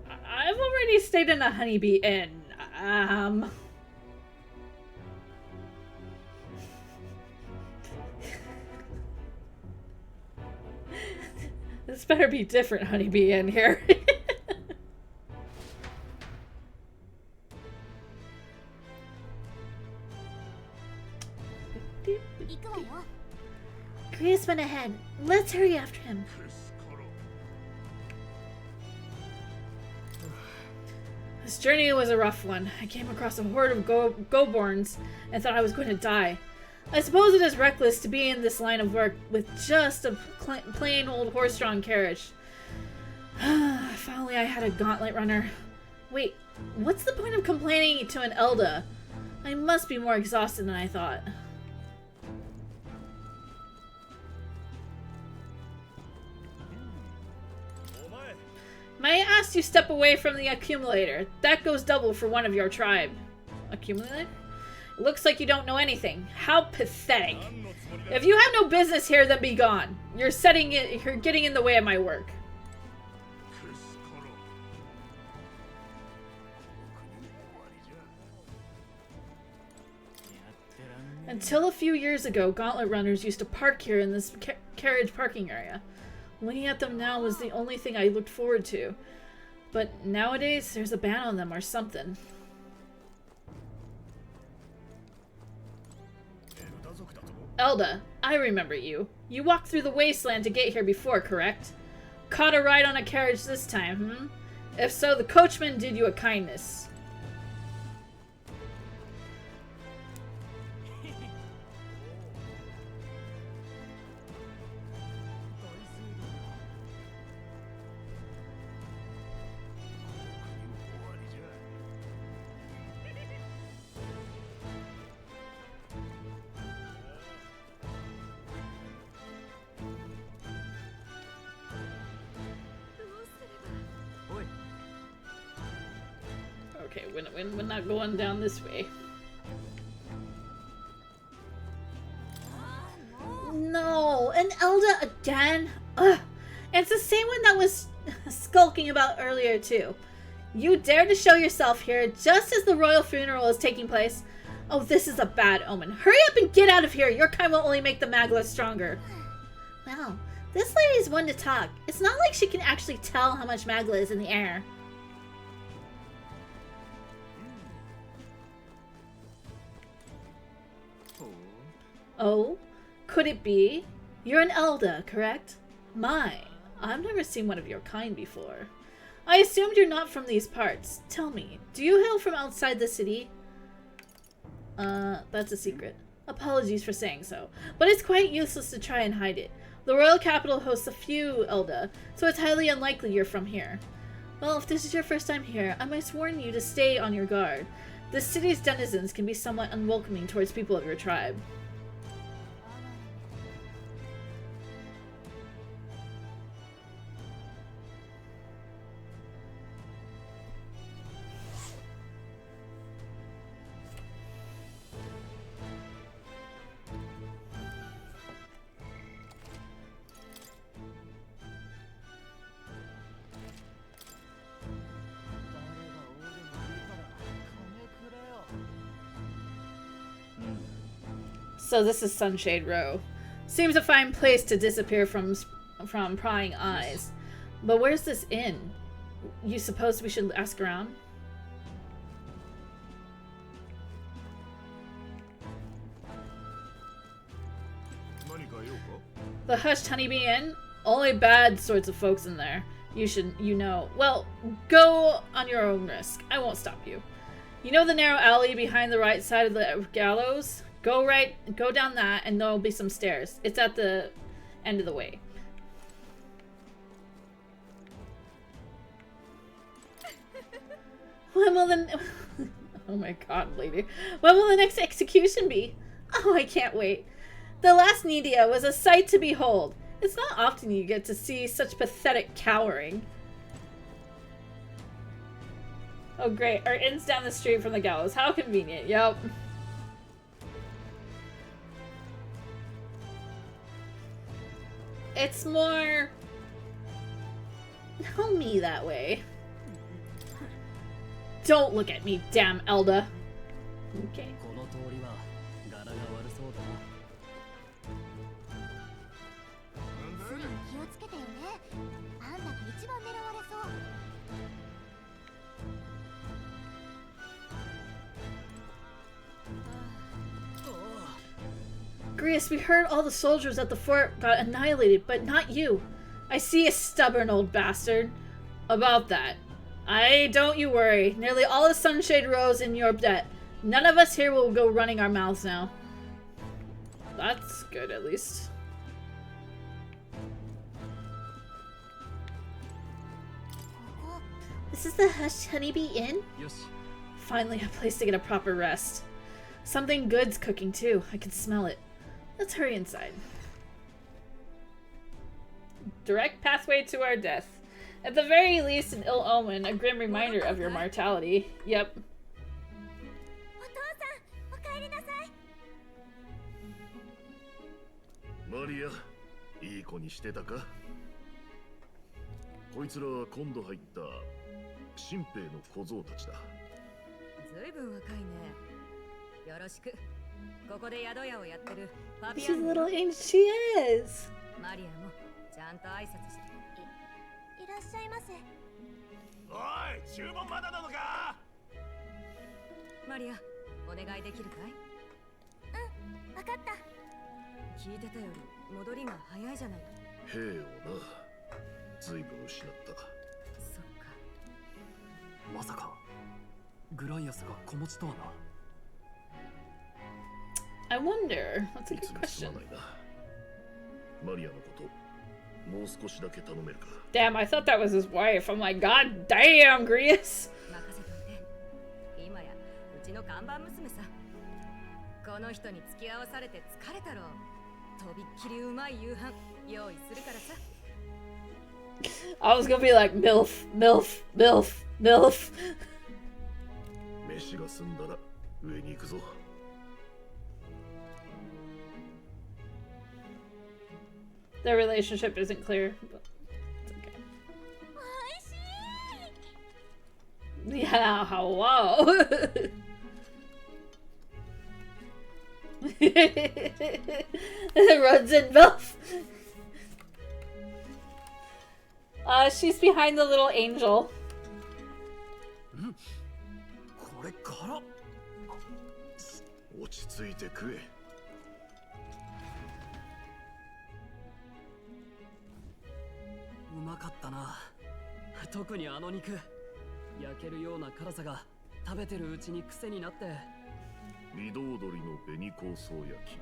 Speaker 1: I've already stayed in a honeybee inn. This better be different honeybee inn here.
Speaker 10: Chris went ahead. Let's hurry after him.
Speaker 1: This journey was a rough one. I came across a horde of Goborns and thought I was going to die. I suppose it is reckless to be in this line of work with just a plain old horse-drawn carriage. If only I had a gauntlet runner. Wait, what's the point of complaining to an Elda? I must be more exhausted than I thought. May I ask you step away from the accumulator? That goes double for one of your tribe. Accumulator? Looks like you don't know anything. How pathetic. If you have no business here, then be gone. You're getting in the way of my work. Until a few years ago, gauntlet runners used to park here in this carriage parking area. Looking at them now was the only thing I looked forward to. But nowadays, there's a ban on them or something. Elda, I remember you. You walked through the wasteland to get here before, correct? Caught a ride on a carriage this time, hmm? If so, the coachman did you a kindness. Okay, we're not going down this way.
Speaker 10: No, an Elda again? Ugh. It's the same one that was skulking about earlier, too. You dare to show yourself here just as the royal funeral is taking place? Oh, this is a bad omen. Hurry up and get out of here. Your kind will only make the Magla stronger. Wow, this lady is one to talk. It's not like she can actually tell how much Magla is in the air. Oh, could it be? You're an Elda, correct? My, I've never seen one of your kind before. I assumed you're not from these parts. Tell me, do you hail from outside the city? That's a secret. Apologies for saying so, but it's quite useless to try and hide it. The royal capital hosts a few Elda, so it's highly unlikely you're from here. Well, if this is your first time here, I must warn you to stay on your guard. The city's denizens can be somewhat unwelcoming towards people of your tribe. So this is Sunshade Row. Seems a fine place to disappear from prying eyes. But where's this inn? You suppose we should ask around? The Hushed Honeybee Inn? Only bad sorts of folks in there. You know. Well, go on your own risk. I won't stop you. You know the narrow alley behind the right side of the gallows? Go down that, and there'll be some stairs. It's at the end of the way. When will the... Oh my god, lady. When will the next execution be? Oh, I can't wait. The last Nidia was a sight to behold. It's not often you get to see such pathetic cowering. Oh great, our inn's down the street from the gallows. How convenient, yep. It's more... Don't me that way. Don't look at me, damn Elda. Okay. Grius, we heard all the soldiers at the fort got annihilated, but not you. I see a stubborn old bastard. About that. Don't you worry. Nearly all the Sunshade Row's in your debt. None of us here will go running our mouths now. That's good, at least. This is the Hushed Honeybee Inn?
Speaker 4: Yes.
Speaker 10: Finally, a place to get a proper rest. Something good's cooking, too. I can smell it. Let's hurry inside.
Speaker 1: Direct pathway to our death. At the very least, an ill omen, a grim reminder of your mortality. Yep.
Speaker 6: Maria, いい子にしてたか? こいつらは今度入った新兵の小僧たちだ。
Speaker 7: ずいぶん若いね。よろしく。ここで宿屋をやってるパピ
Speaker 10: She's
Speaker 7: アン
Speaker 10: a
Speaker 7: の
Speaker 10: little angel. She is.
Speaker 7: マリアもちゃんと挨拶して。
Speaker 3: いらっしゃいませ。
Speaker 6: おい、注文まだなのか?
Speaker 7: マリア、お願いできるかい?
Speaker 3: うん、わかった。
Speaker 7: 聞いてたより戻りが早いじゃない。
Speaker 6: 兵をな、ずいぶん失った。
Speaker 7: そっか。
Speaker 4: まさかグライアスが子持ちとはな。
Speaker 1: I wonder. That's a good question.
Speaker 6: マリアのこと、もう少しだけ頼めるか?
Speaker 1: Damn, I thought that was his wife. I'm like, God damn, Grius.
Speaker 7: 任せといて。今やうちの看板娘さ。この人に付き合わされて疲れたろう。とびっきりうまい夕飯用意するからさ。
Speaker 1: I was gonna be like, MILF, MILF, MILF, MILF.
Speaker 6: 死が済んだら上に行くぞ。
Speaker 1: Their relationship isn't clear, but it's okay. Yeah, whoa. Runs in milk. She's behind the little angel.
Speaker 4: これから
Speaker 6: 落ち着いて食え。
Speaker 4: うまかったな。特にあの肉、焼けるような辛さが食べてるうちに癖になって。
Speaker 6: 御堂鶏の紅香草焼き。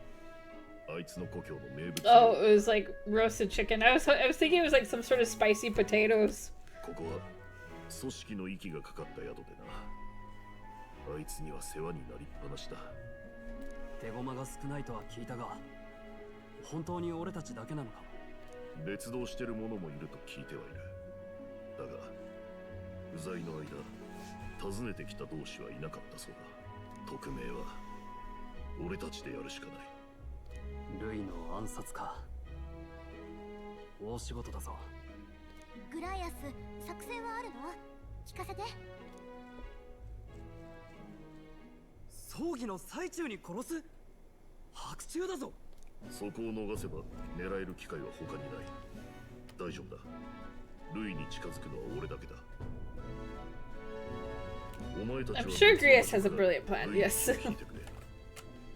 Speaker 6: あいつの故郷の名物。
Speaker 1: Oh, it was like roasted chicken. I was thinking it was like some sort of spicy potatoes.
Speaker 6: ここは組織の息がかかった宿でな。あいつには世話になりっぱなしだ。
Speaker 4: 手駒が少ないとは聞いたが、本当に俺たちだけなのか。
Speaker 6: 別動してる者もいると聞いてはいる。だが不在の間訪ねてきた同志はいなかったそうだ。匿名は俺たちでやるしかない。
Speaker 4: ルイの暗殺か。大仕事だぞ。
Speaker 3: グライアス、作戦はあるの？聞かせて。
Speaker 4: 葬儀の最中に殺す？白昼だぞ。
Speaker 6: そこを逃せば狙える機会は他にない。大丈夫だ。ルイに近づくのは俺だけだ。お前たちは
Speaker 1: I'm sure Grius has a brilliant plan. Yes.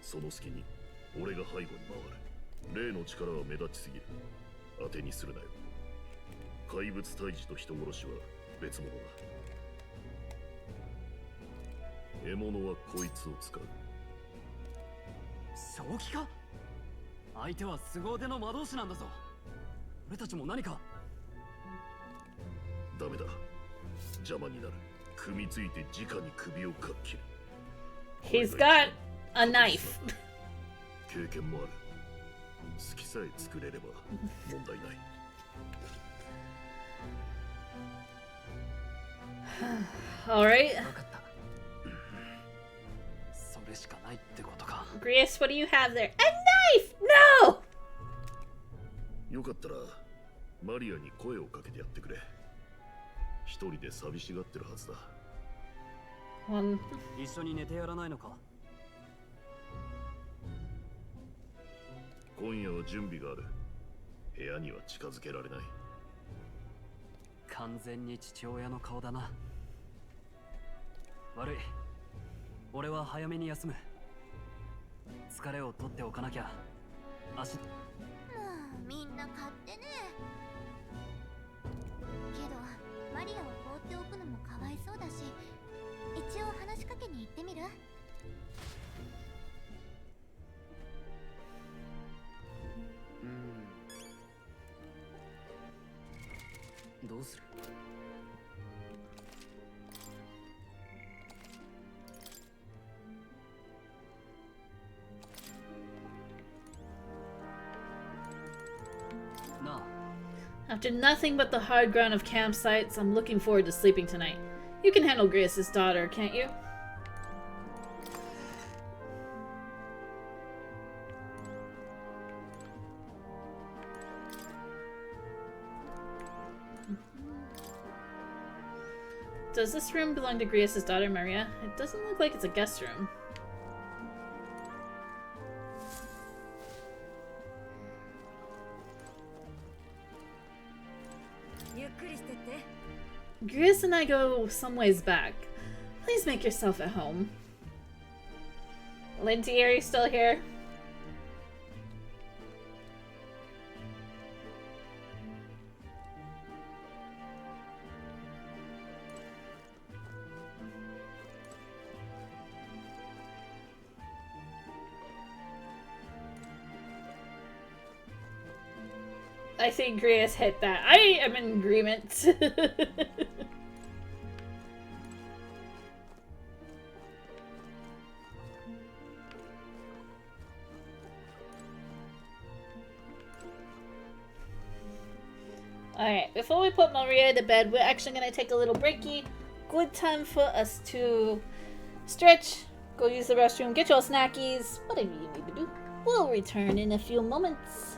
Speaker 6: その隙に俺が背後に回る。例の力は目立ちすぎる。当てにするなよ。怪物退治と人殺しは別物だ。獲物はこいつを使う。
Speaker 4: 正気か？相手は凄腕の魔導士なんだぞ。俺たちも何か。
Speaker 6: ダメだ。邪魔になる。組みついて直に首をかっ切る。
Speaker 1: He's got a knife.
Speaker 6: 経験もある。好きさえ作れれば問題ない。
Speaker 1: All right.
Speaker 4: それしかないってことか。
Speaker 1: Grius, what do you have there? A knife! No!
Speaker 6: よかったらマリアに声をかけてやってくれ。一人で寂しがってるはずだ。
Speaker 4: 一緒に寝てやらないのか。
Speaker 6: 今夜は準備がある。部屋には近づけられない。
Speaker 4: 完全に父親の顔だな。悪い。俺は早めに休む。疲れを取っておかなきゃ。足。
Speaker 3: みんな買ってね。けどマリアを放っておくのもかわいそうだし、一応話しかけに行ってみる？
Speaker 4: どうする？なあ。
Speaker 1: After nothing but the hard ground of campsites, I'm looking forward to sleeping tonight. You can handle Grius' daughter, can't you? Does this room belong to Grius' daughter, Maria? It doesn't look like it's a guest room. Grius and I go some ways back. Please make yourself at home. Linty, are you still here? I think Grius hit that. I am in agreement. Alright, before we put Maria to bed, we're actually going to take a little breaky. Good time for us to
Speaker 10: Stretch, go use the restroom, get your snackies, whatever you need to do. We'll return in a few moments.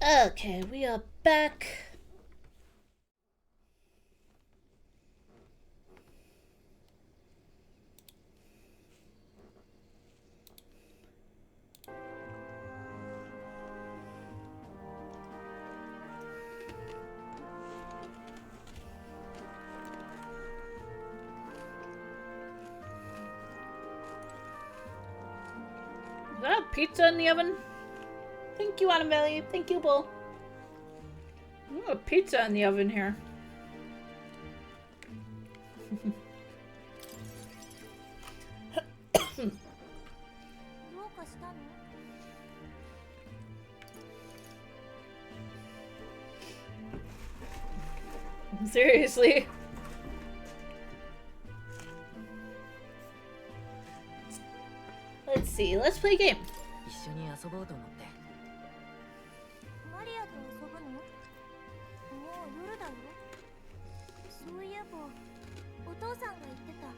Speaker 10: Okay, we are back.
Speaker 1: Is that pizza in the oven?
Speaker 10: Thank you, Annabelle. Thank you, Bull.
Speaker 1: Ooh, a pizza in the oven here. Seriously.
Speaker 10: Let's see. Let's play a game.
Speaker 14: 一緒に遊ぼうと思って。
Speaker 3: マリアと遊ぶの？もう夜だよ。そういえばお父さんが言ってた。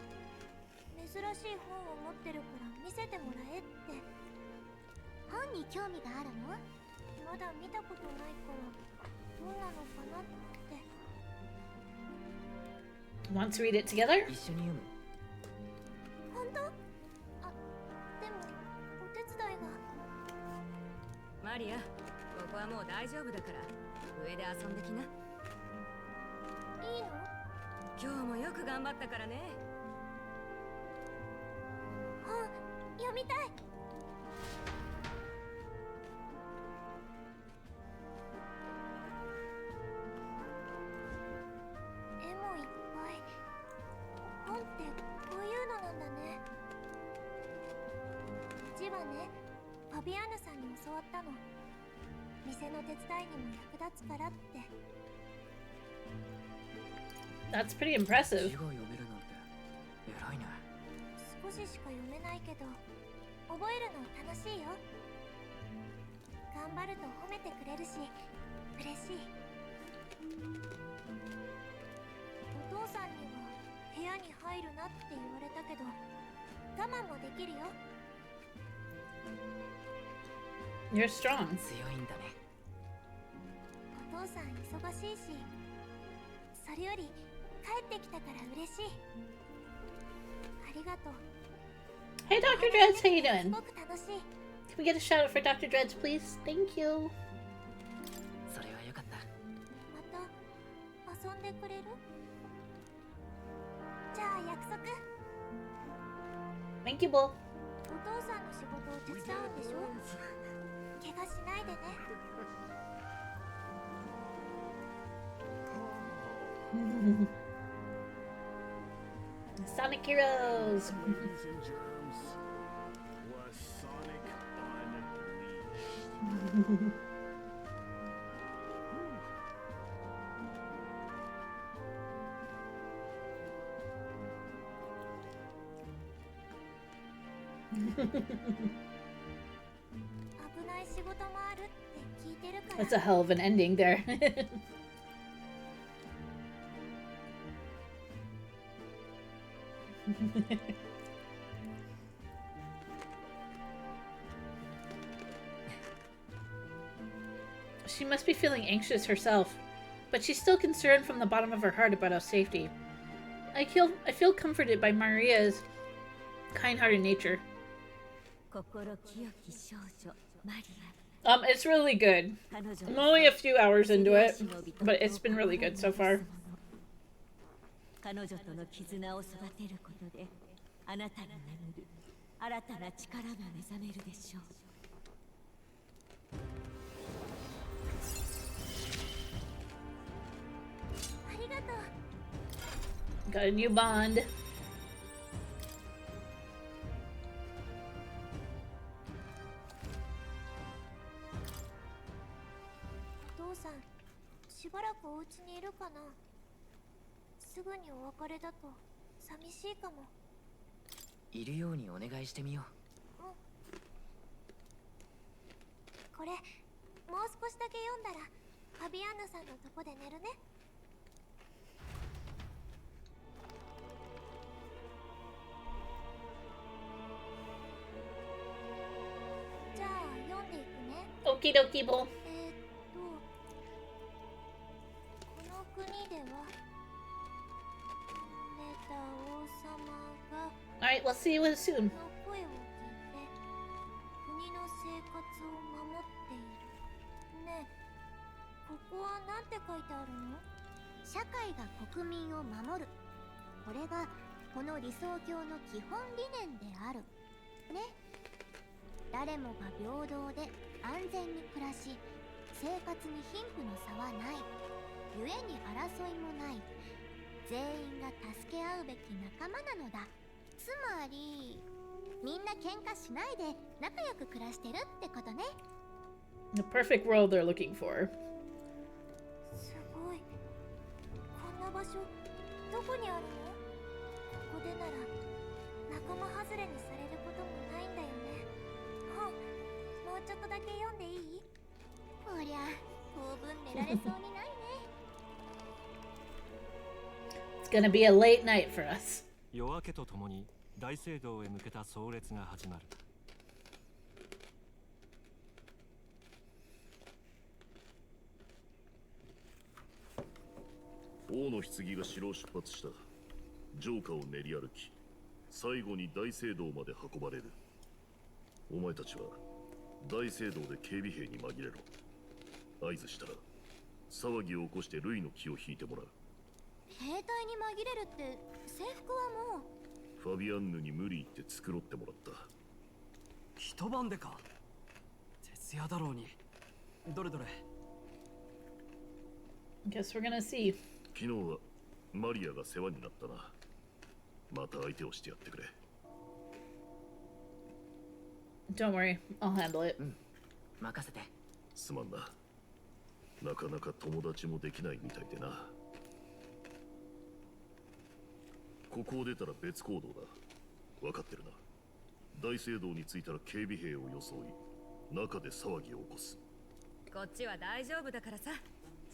Speaker 3: 珍しい本を持ってるから見せてもらえって。本に興味があるの？まだ見たことないからどんなのかなって。
Speaker 10: Want to read it together?
Speaker 14: 一緒に読む。
Speaker 3: 本当？あ、でもお手伝いが。
Speaker 12: マリア、ここはもう大丈夫だから上で遊んできな。
Speaker 3: いいの？
Speaker 12: 今日もよく頑張ったからね。
Speaker 3: 本読みたい。絵もいっぱい。本ってこういうのなんだね。字はね、ファビアーヌさんに教わったの。店の手伝いにも役立つからって。
Speaker 1: That's pretty impressive.
Speaker 14: 字が読めるなんて偉いね。
Speaker 3: 少ししか読めないけど覚えるの楽しいよ。頑張ると褒めてくれるし嬉しい。お父さんには部屋に入るなって言われたけど我慢もできるよ。
Speaker 1: You're strong.
Speaker 14: 強いんだね。
Speaker 3: お父さん忙しいし、それより帰ってきたから嬉しい。ありがとう。
Speaker 10: Hey, Dr. Dreads, how you doing?
Speaker 3: すごく楽しい。
Speaker 10: Can we get a shout out for Dr. Dreads, please? Thank you.
Speaker 14: それはよかった。
Speaker 3: また遊んでくれる？じゃあ約束。
Speaker 10: Thank you, Bull.
Speaker 3: お父さんの仕事を手伝うんでしょ？怪我しないでね。
Speaker 10: Sonic Heroes.
Speaker 5: Ladies and germs, was Sonic unleashed.
Speaker 10: That's a hell of an ending there. She must be feeling anxious herself, but she's still concerned from the bottom of her heart about our safety. I feel comforted by Maria's kind-hearted nature. It's really good. I'm only a few hours into it, but it's been really good so far.
Speaker 7: 彼女との絆を育てることであなたに眠る新たな力が目覚めるでしょう。
Speaker 3: ありがとう。
Speaker 10: Got a new bond.
Speaker 3: お父さん、しばらくお家にいるかな。すぐにお別れだと寂しいかも。
Speaker 14: いるようにお願いしてみよう。
Speaker 3: これもう少しだけ読んだらファビアンヌさんのとこで寝るね。じゃあ読んでいくね。
Speaker 10: Okie dokie, Bull. right, we'll see you soon.
Speaker 3: 声を聞いて国の生活を守っている。ねえ、ここはなんて書いてあるの？社会が国民を守る。これがこの理想郷の基本理念である。ね。誰もが平等で安全に暮らし、生活に貧富の差はない。故に争いもない。全員が助け合うべき仲間なのだ。つまり、みんな喧嘩しないで仲良く暮らしてるってことね。
Speaker 1: The perfect world they're looking for.
Speaker 3: すごい。こんな場所、どこにあるの？ここでなら仲間外れにされることもないんだよね。もうちょっとだけ読んでいい？こりゃ当分寝られそうにないね。
Speaker 1: It's gonna be a late night for us.
Speaker 13: 夜明けとともに大聖堂へ向けた葬列が始まる。
Speaker 6: 王の棺が城を出発した。城下を練り歩き、最後に大聖堂まで運ばれる。お前たちは大聖堂で警備兵に紛れろ。合図したら騒ぎを起こしてルイの気を引いてもらう。
Speaker 3: 兵隊に紛れるって制服はもう。
Speaker 6: ファビアンヌに無理言って作ろってもらった。
Speaker 4: 一晩でか。徹夜だろうに。どれどれ。
Speaker 1: Guess we're gonna see.
Speaker 6: 昨日はマリアが世話になったな。また相手をしてやってくれ。
Speaker 1: Don't worry, I'll handle it.
Speaker 4: 任せて。
Speaker 6: すまんな。なかなか友達もできないみたいでな。ここを出たら別行動だ。分かってるな。大聖堂に着いたら警備兵を装い、中で騒ぎを起こす。
Speaker 7: こっちは大丈夫だからさ。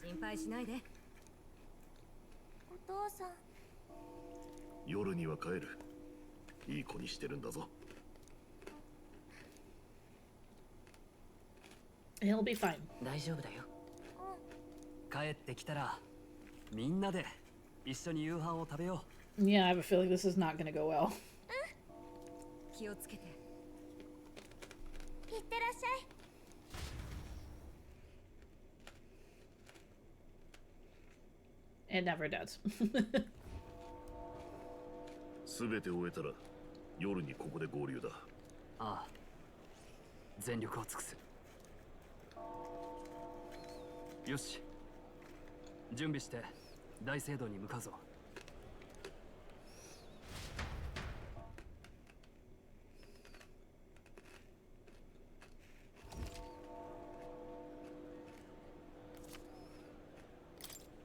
Speaker 7: 心配しないで。
Speaker 3: お父さん。
Speaker 6: 夜には帰る。いい子にしてるんだぞ。
Speaker 1: He'll be fine.
Speaker 4: 大丈夫だよ。帰ってきたらみんなで一緒に夕飯を食べよ
Speaker 1: う。Yeah, I have a feeling this is not gonna go well.
Speaker 7: 気をつけて。
Speaker 3: いってらっしゃい。
Speaker 1: It never does.
Speaker 6: すべて終えたら夜にここで合流だ。
Speaker 4: ああ、全力を尽くす。よし、準備して大聖堂に向かうぞ。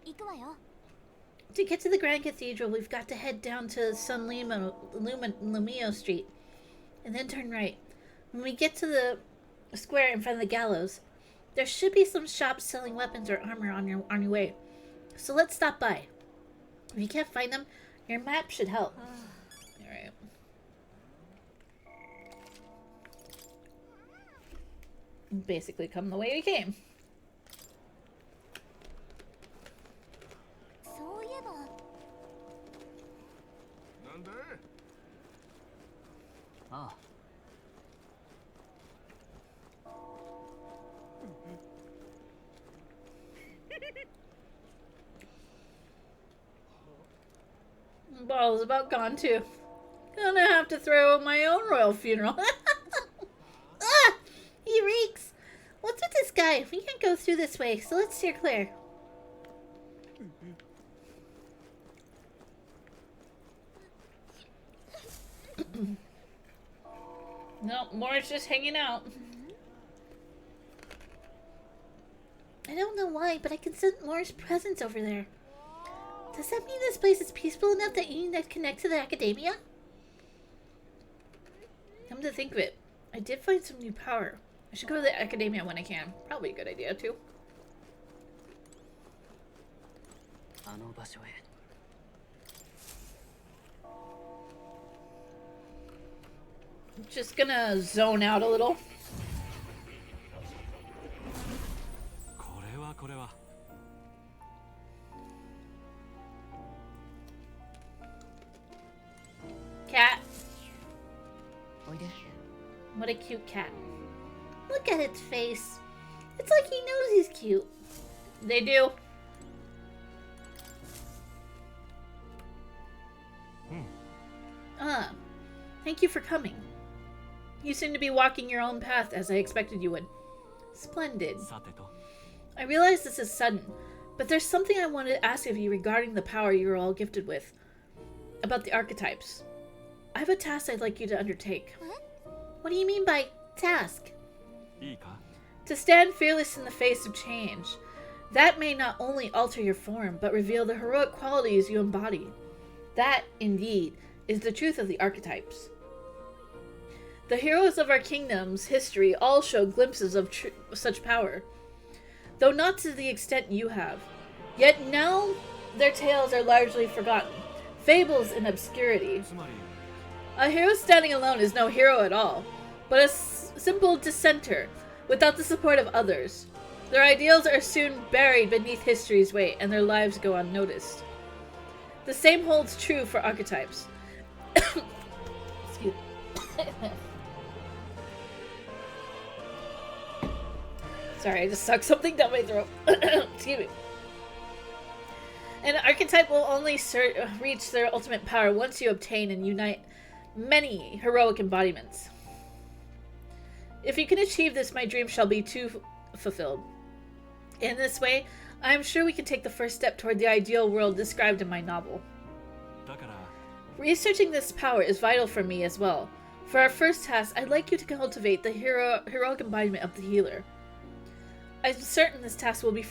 Speaker 3: 行くわよ。
Speaker 10: To get to the Grand Cathedral, we've got to head down to San Lumio Street, and then turn right. When we get to the square in front of the gallows, there should be some shops selling weapons or armor on your way. So let's stop by. If you can't find them, your map should help.
Speaker 1: Alright. Basically come the way we came.
Speaker 3: そういえば。
Speaker 2: なんだ？
Speaker 4: ああ。
Speaker 1: Ball's about gone too. Gonna have to throw my own royal funeral.
Speaker 10: Ah! He reeks! What's with this guy? We can't go through this way, so let's steer clear.
Speaker 1: No, Moore's just hanging out.
Speaker 10: I don't know why, but I can sense Moore's presence over there. Does that mean this place is peaceful enough that you need to connect to the academia?
Speaker 1: Come to think of it, I did find some new power. I should go to the academia when I can. Probably a good idea, too.
Speaker 4: あの場所へ。
Speaker 1: Just gonna zone out a little.
Speaker 13: これは。
Speaker 1: Cat.
Speaker 10: What a cute cat. Look at its face. It's like he knows he's cute. They do. Thank you for coming. You seem to be walking your own path as I expected you would. Splendid. I realize this is sudden, but there's something I wanted to ask of you regarding the power you're all gifted with. About the archetypes. I have a task I'd like you to undertake. What do you mean by task? To stand fearless in the face of change. That may not only alter your form, but reveal the heroic qualities you embody. That, indeed, is the truth of the archetypes. The heroes of our kingdom's history all show glimpses of such power, though not to the extent you have. Yet now their tales are largely forgotten, fables in obscurity. A hero standing alone is no hero at all, but a simple dissenter, without the support of others. Their ideals are soon buried beneath history's weight, and their lives go unnoticed. The same holds true for archetypes. Excuse me. Sorry, I just sucked something down my throat. Excuse me. An archetype will only reach their ultimate power once you obtain and unite many heroic embodiments. If you can achieve this, my dream shall be fulfilled. In this way, I am sure we can take the first step toward the ideal world described in my novel. Researching this power is vital for me as well. For our first task, I'd like you to cultivate the heroic embodiment of the healer. I'm certain this task will be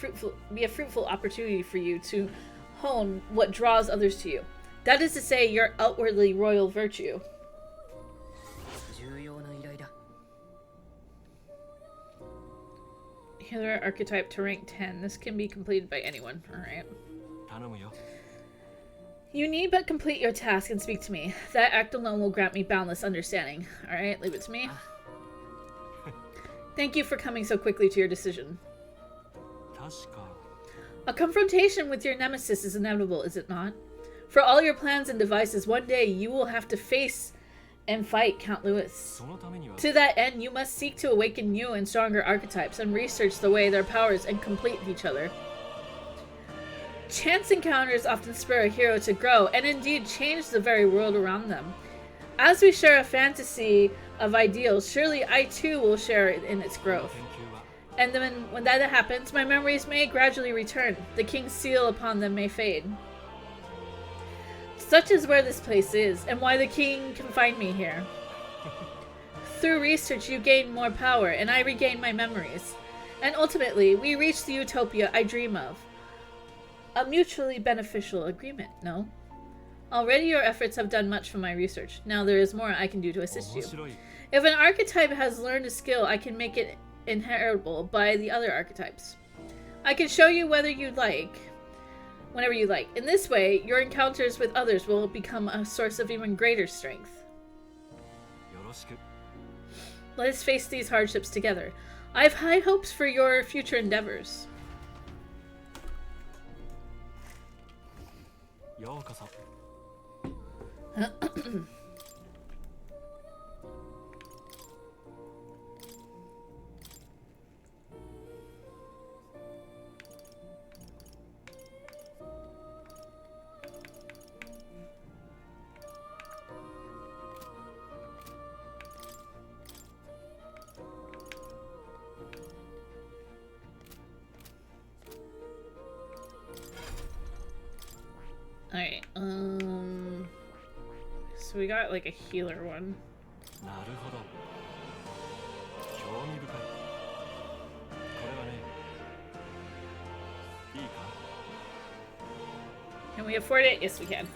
Speaker 10: a fruitful opportunity for you to hone what draws others to you. That is to say, your outwardly royal virtue. Healer archetype to rank 10. This can be completed by anyone. Alright. You need but complete your task and speak to me. That act alone will grant me boundless understanding. Alright, leave it to me. Thank you for coming so quickly to your decision. A confrontation with your nemesis is inevitable, is it not? For all your plans and devices, one day you will have to face and fight Count Lewis. To that end, you must seek to awaken new and stronger archetypes and research the way their powers and complete each other. Chance encounters often spur a hero to grow, and indeed change the very world around them. As we share a fantasy of ideals, surely I too will share in its growth. And then when that happens, my memories may gradually return. The king's seal upon them may fade. Such is where this place is, and why the king can find me here. Through research, you gain more power, and I regain my memories. And ultimately, we reach the utopia I dream of. A mutually beneficial agreement, no? Already your efforts have done much for my research. Now there is more I can do to assist you. If an archetype has learned a skill, I can make it inheritable by the other archetypes. I can show you whenever you like. In this way, your encounters with others will become a source of even greater strength. Let us face these hardships together. I have high hopes for your future endeavors. Alright, so we got like a healer one. Can we afford it? Yes, we can.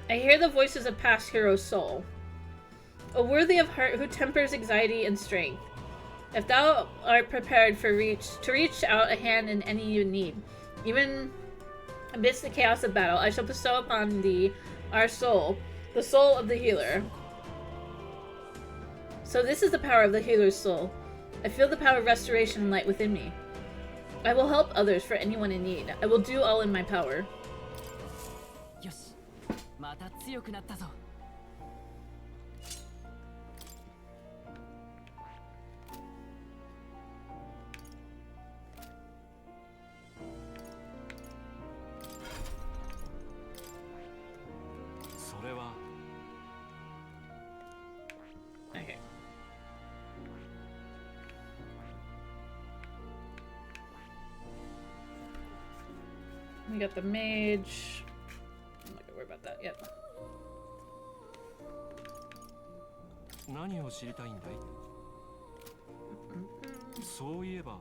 Speaker 10: I hear the voices of past heroes' soul. A worthy of heart who tempers anxiety and strength. If thou art prepared to reach out a hand in any you need, even amidst the chaos of battle, I shall bestow upon thee our soul, the soul of the healer. So this is the power of the healer's soul. I feel the power of restoration and light within me. I will help others for anyone in need. I will do all in my power.
Speaker 4: よし、また強くなったぞ。
Speaker 13: それは
Speaker 10: Okay. We got the mage. I'm not gonna worry about that yet.
Speaker 13: 何を知りたいんだい？そういえば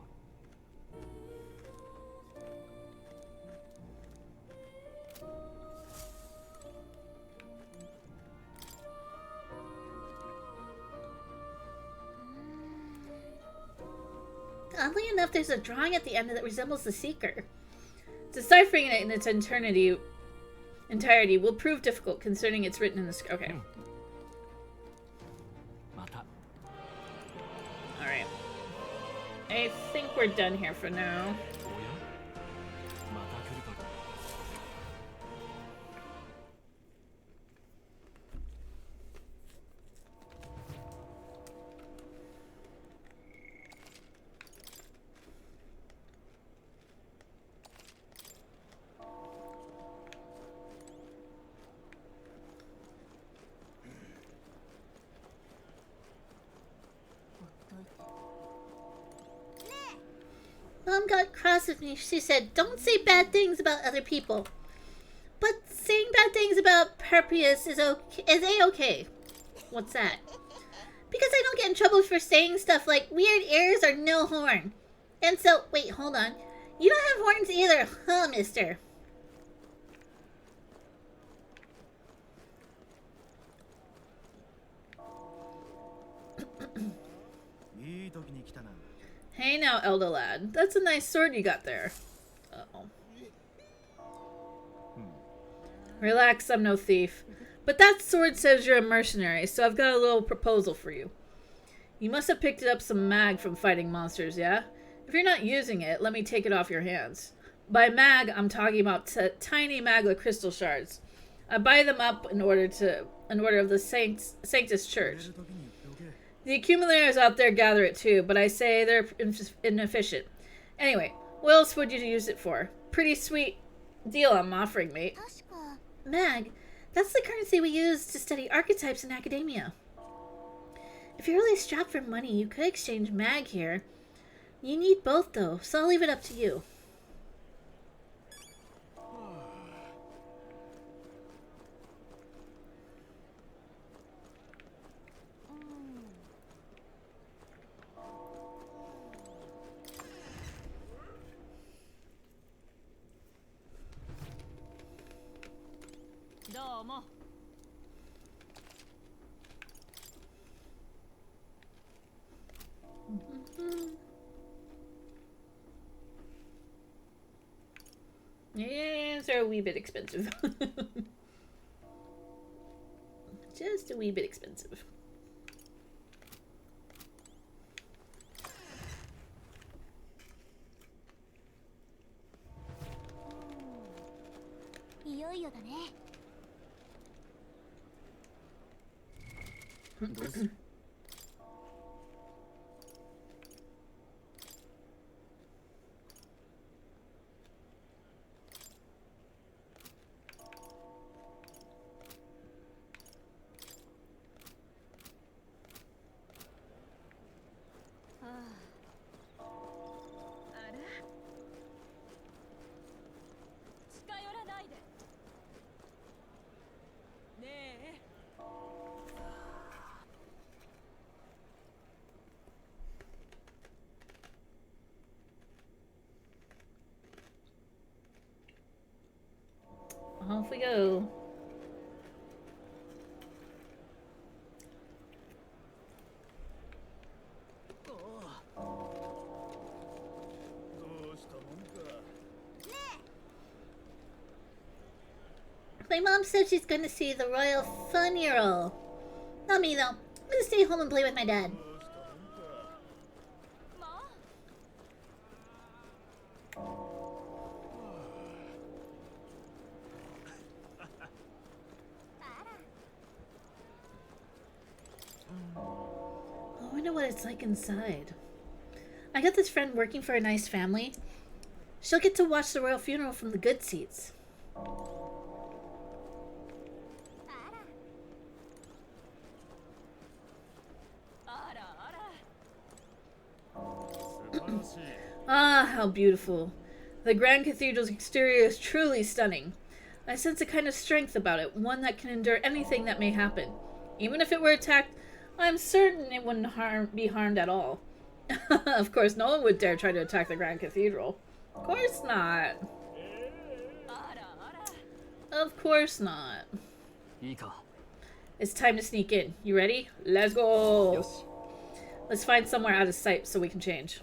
Speaker 10: Oddly enough, there's a drawing at the end that resembles the Seeker. Deciphering it in its entirety will prove difficult, concerning it's written in the... Okay. Alright. I think we're done here for now. Mom got cross with me. She said, don't say bad things about other people. But saying bad things about Perpius is A-okay. What's that? Because I don't get in trouble for saying stuff like weird ears or no horn. And so, wait, hold on. You don't have horns either, huh, mister? Hey now, elder lad. That's a nice sword you got there. Uh-oh. Relax, I'm no thief. But that sword says you're a mercenary, so I've got a little proposal for you. You must have picked up some mag from fighting monsters, yeah? If you're not using it, let me take it off your hands. By mag, I'm talking about tiny magla crystal shards. I buy them up in order of the Sanctus Church. The accumulators out there gather it too, but I say they're inefficient. Anyway, what else would you use it for? Pretty sweet deal I'm offering, mate. Mag, that's the currency we use to study archetypes in academia. If you're really strapped for money, you could exchange mag here. You need both though, so I'll leave it up to you. Yeah, they're a wee bit expensive. Just a wee bit expensive. Off we go. My mom said she's going to see the royal funeral. Not me though. I'm going to stay home and play with my dad. I wonder what it's like inside. I got this friend working for a nice family. She'll get to watch the royal funeral from the good seats. Ah, how beautiful. The Grand Cathedral's exterior is truly stunning. I sense a kind of strength about it, one that can endure anything that may happen. Even if it were attacked, I'm certain it wouldn't be harmed at all. Of course, no one would dare try to attack the Grand Cathedral. Of course not. Of course not. It's time to sneak in. You ready? Let's go! Let's find somewhere out of sight so we can change.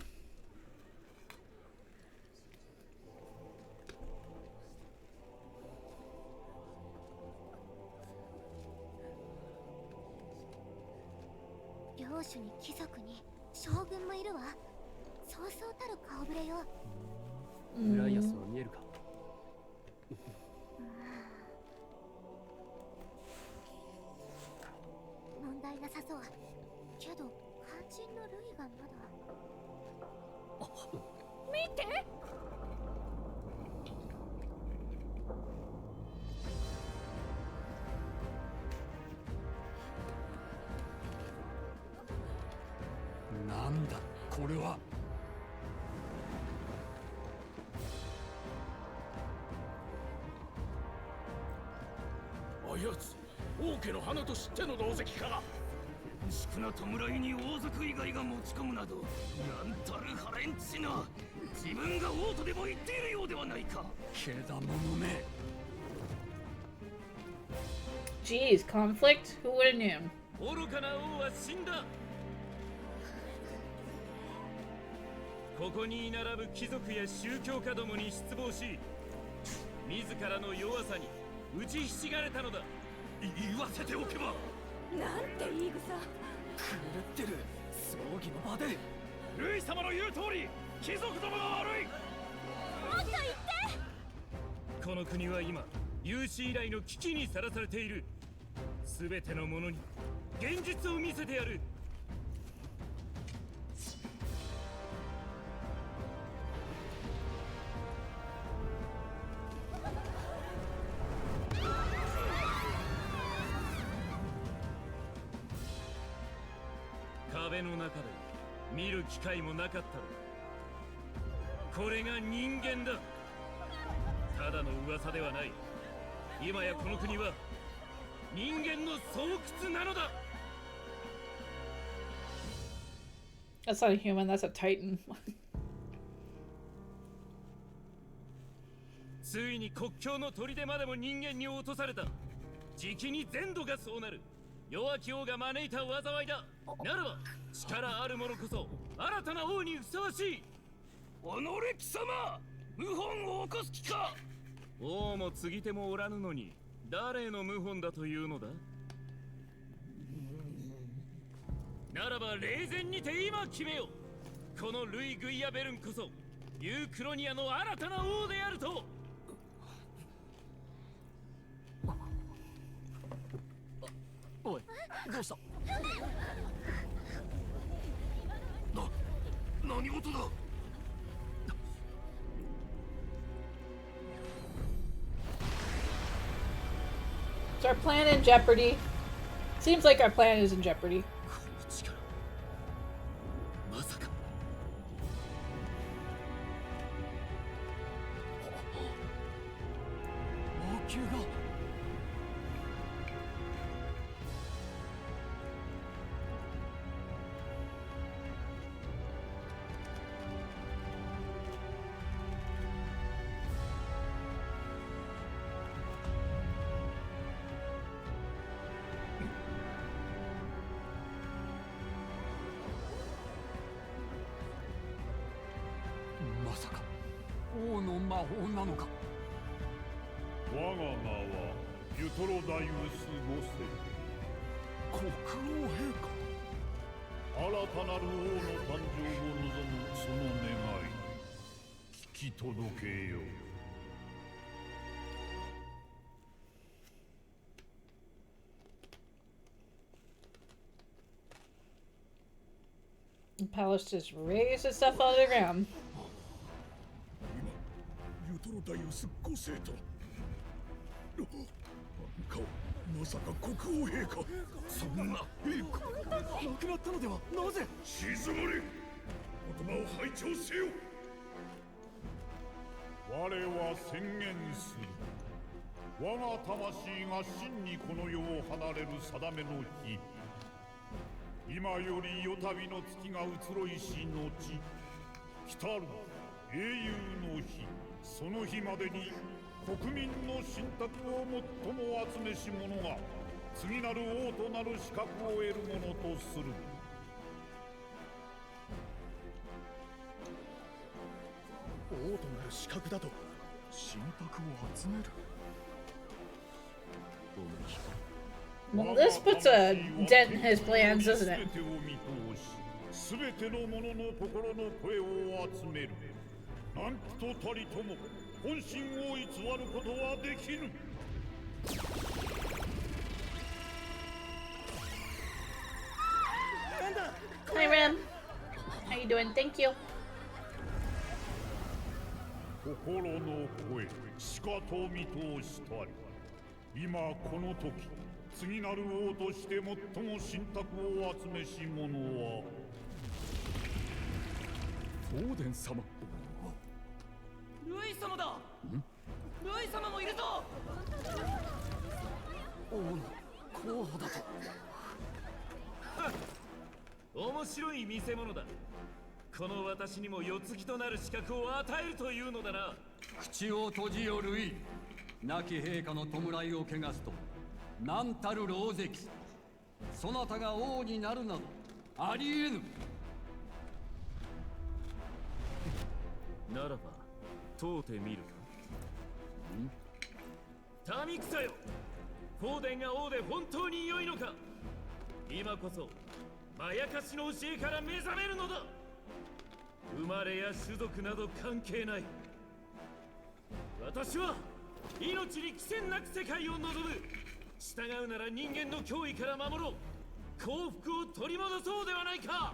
Speaker 4: なんだこれは。
Speaker 5: あやつ王家の花と知っての同席か。
Speaker 6: 宿儺弔いに王族以外が持ち込むなどなんたるハレンチな。自分が王とでも言っているようではないか。
Speaker 4: けだものめ。
Speaker 10: Jeez, conflict? Who would have known?
Speaker 13: 愚かな王は死んだ。ここに並ぶ貴族や宗教家どもに失望し、自らの弱さに打ちひしがれたのだ。
Speaker 6: 言わせておけば。
Speaker 14: なんて言い草。
Speaker 4: 狂ってる。葬儀の場で。
Speaker 5: ルイ様の言う通り、貴族どもが悪い。
Speaker 14: もっと言って。
Speaker 13: この国は今、有史以来の危機にさらされている。すべての者に現実を見せてやる。壁の中で見る機会もなかった。これが人間だ。ただの噂ではない。今やこの国は人間の巣窟なのだ。
Speaker 1: That's not a human, that's a titan.
Speaker 13: ついに国境の砦までも人間に落とされた。じきに全土がそうなる。弱き王が招いた災いだ。ならば力ある者こそ新たな王にふさわしい。
Speaker 6: 己貴様、謀反を起こす気か。
Speaker 13: 王も継ぎ手もおらぬのに誰の謀反だというのだ。ならば冷然にて今決めよ。このルイ・グイアベルンこそユークロニアの新たな王であると。
Speaker 4: おい、どうした。
Speaker 6: 何事だ。
Speaker 1: Is our plan in jeopardy? Seems like our plan is in jeopardy.
Speaker 6: まさか。
Speaker 4: 王宮が。 まさか王の魔法なのか。
Speaker 5: 我が名はユトロダイウス5世。
Speaker 4: 国王陛下。
Speaker 5: 新たなる王の誕生を望むその願い、聞き届けよう。
Speaker 1: And Palace just raised his stuff out of the ground.
Speaker 5: ユトロ大をすっこせた。まさか国王陛下。そんな陛下亡くなったのでは。なぜ。静まれ。言葉を拝聴せよ。我は宣言する。我が魂が真にこの世を離れる定めの日。今より夜旅の月が移ろいし後、来たる英雄の日。その日までに国民の信託を最も集めし者が次なる王となる資格を得るものとする。王となる資格だと信託を集める。
Speaker 1: Well, this puts a dent in his plans, doesn't it?
Speaker 5: すべての者の心の声を集める。なんとたりとも本心を偽ることはできぬ。
Speaker 1: Hi, Ram. How you doing? Thank you.
Speaker 5: 心の声、しかと見通したり。今この時、次なる王として最も信託を集めし者はフォーデン様。
Speaker 4: ルイ様だ。ルイ様もいるぞ。
Speaker 5: 王の候補だと。
Speaker 13: 面白い見せ物だ。この私にも世継ぎとなる資格を与えるというのだな。
Speaker 15: 口を閉じよルイ。亡き陛下の弔いを汚すと何たる狼藉。そなたが王になるなどありえぬ。
Speaker 13: ならば問うてみるか。民草よ、フォーデンが王で本当に良いのか。今こそまやかしの教えから目覚めるのだ。生まれや種族など関係ない。私は命に貴賤なく世界を望む。従うなら人間の脅威から守ろう。幸福を取り戻そうではないか。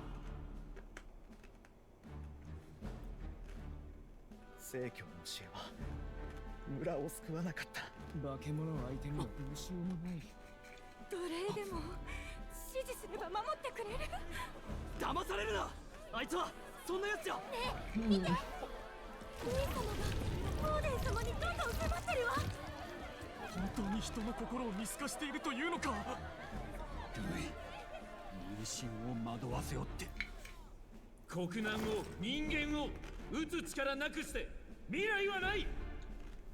Speaker 8: 聖教の教えは村を救わなかった。化け物相手にはどうしようもない。
Speaker 12: 奴隷でも指示すれば守ってくれる。
Speaker 4: 騙されるな。あいつはそんなやつよ。
Speaker 3: ねえ見て、ルイ様がフォーデン様にどんどん迫ってるわ。
Speaker 5: 本当に人の心を見透かしているというのか。
Speaker 15: ルイ、民心を惑わせよって。
Speaker 13: 国難を人間を打つ力なくして未来はない。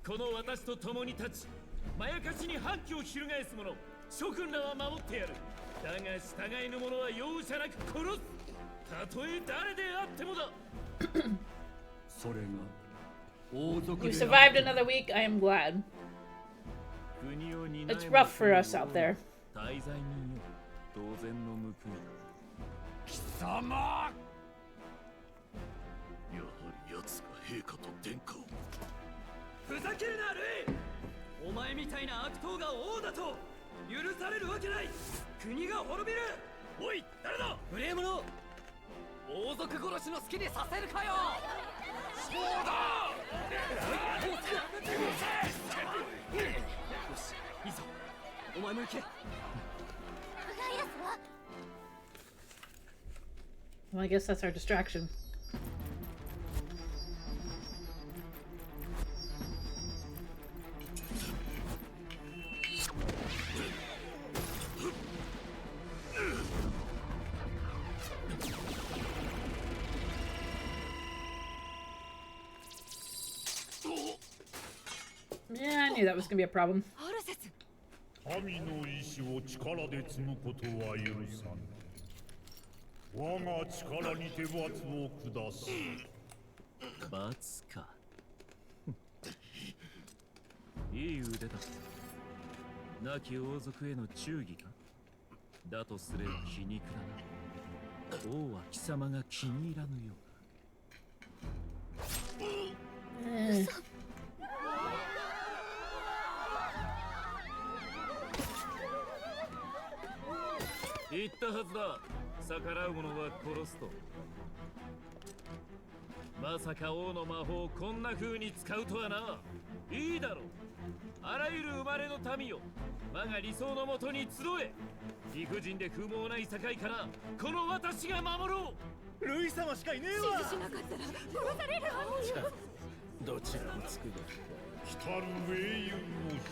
Speaker 13: この私と共に立ち、まやかしに反旗を翻す者、諸君らは守ってやる。だが従えぬ者は容赦なく殺す。たとえ誰であってもだ。
Speaker 15: それが王族
Speaker 1: You
Speaker 15: で
Speaker 1: survived another week. I am glad. It's rough for us out there.
Speaker 13: 滞在人よ、当然の報いだ。
Speaker 5: 貴様。
Speaker 6: やはり奴が陛下と殿下を。
Speaker 4: ふざけるなルイ。お前みたいな悪党が王だと許されるわけない。国が滅びる。おい誰だ。無礼者。王族殺しの好きにさせるかよ。
Speaker 5: そうだ。
Speaker 4: よし、いいぞ。お前も行け。
Speaker 3: ガイラスは
Speaker 1: Well, I guess that's our distraction. Yeah, I knew that was gonna be a problem.
Speaker 5: 神の意志を力で積むことは許さぬ。我が力にて罰を下す。
Speaker 13: 罰か。いい腕だ。亡き王族への忠義か。だとすれば皮肉だな。王は貴様が気に入らぬようだ。い
Speaker 6: 言ったはずだ。逆らう者は殺すと。まさか王の魔法をこんな風に使うとはな。いいだろう。あらゆる生まれの民よ、我が理想のもとに集え。理不尽で不毛な異世界からこの私が守ろう。
Speaker 8: ルイ様しかいねえわ。
Speaker 14: 指示しなかったら殺されるわよ。
Speaker 5: どちらもつくが来たる英雄の日、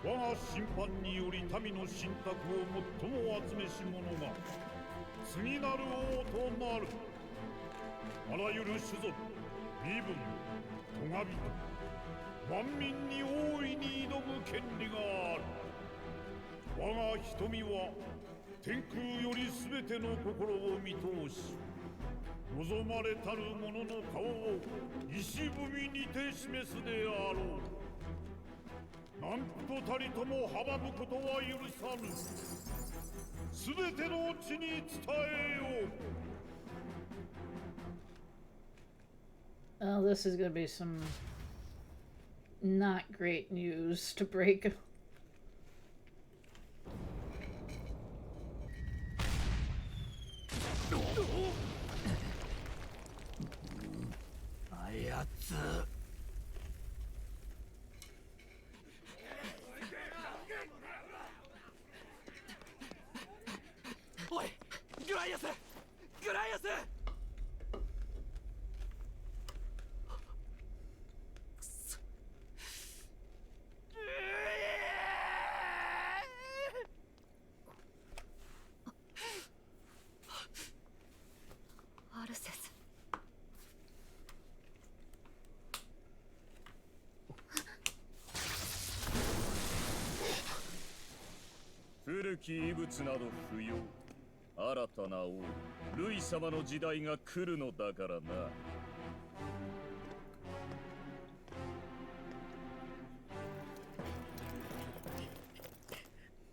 Speaker 5: 我が審判により民の信託を最も集めし者が次なる王となる。あらゆる種族、身分、咎人、万民に大いに挑む権利がある。我が瞳は天空より全ての心を見通し、望まれたる者の顔を石踏みにて示すであろう。何とたりとも阻むことは許さぬ。全ての地に伝えよう。
Speaker 1: Oh, this is gonna be some not great news to break.
Speaker 6: あやつ。
Speaker 4: おい、グライアス、グライアス。
Speaker 12: アルセス。
Speaker 6: 古き遺物など不要。新たな王、ルイ様の時代が来るのだからな。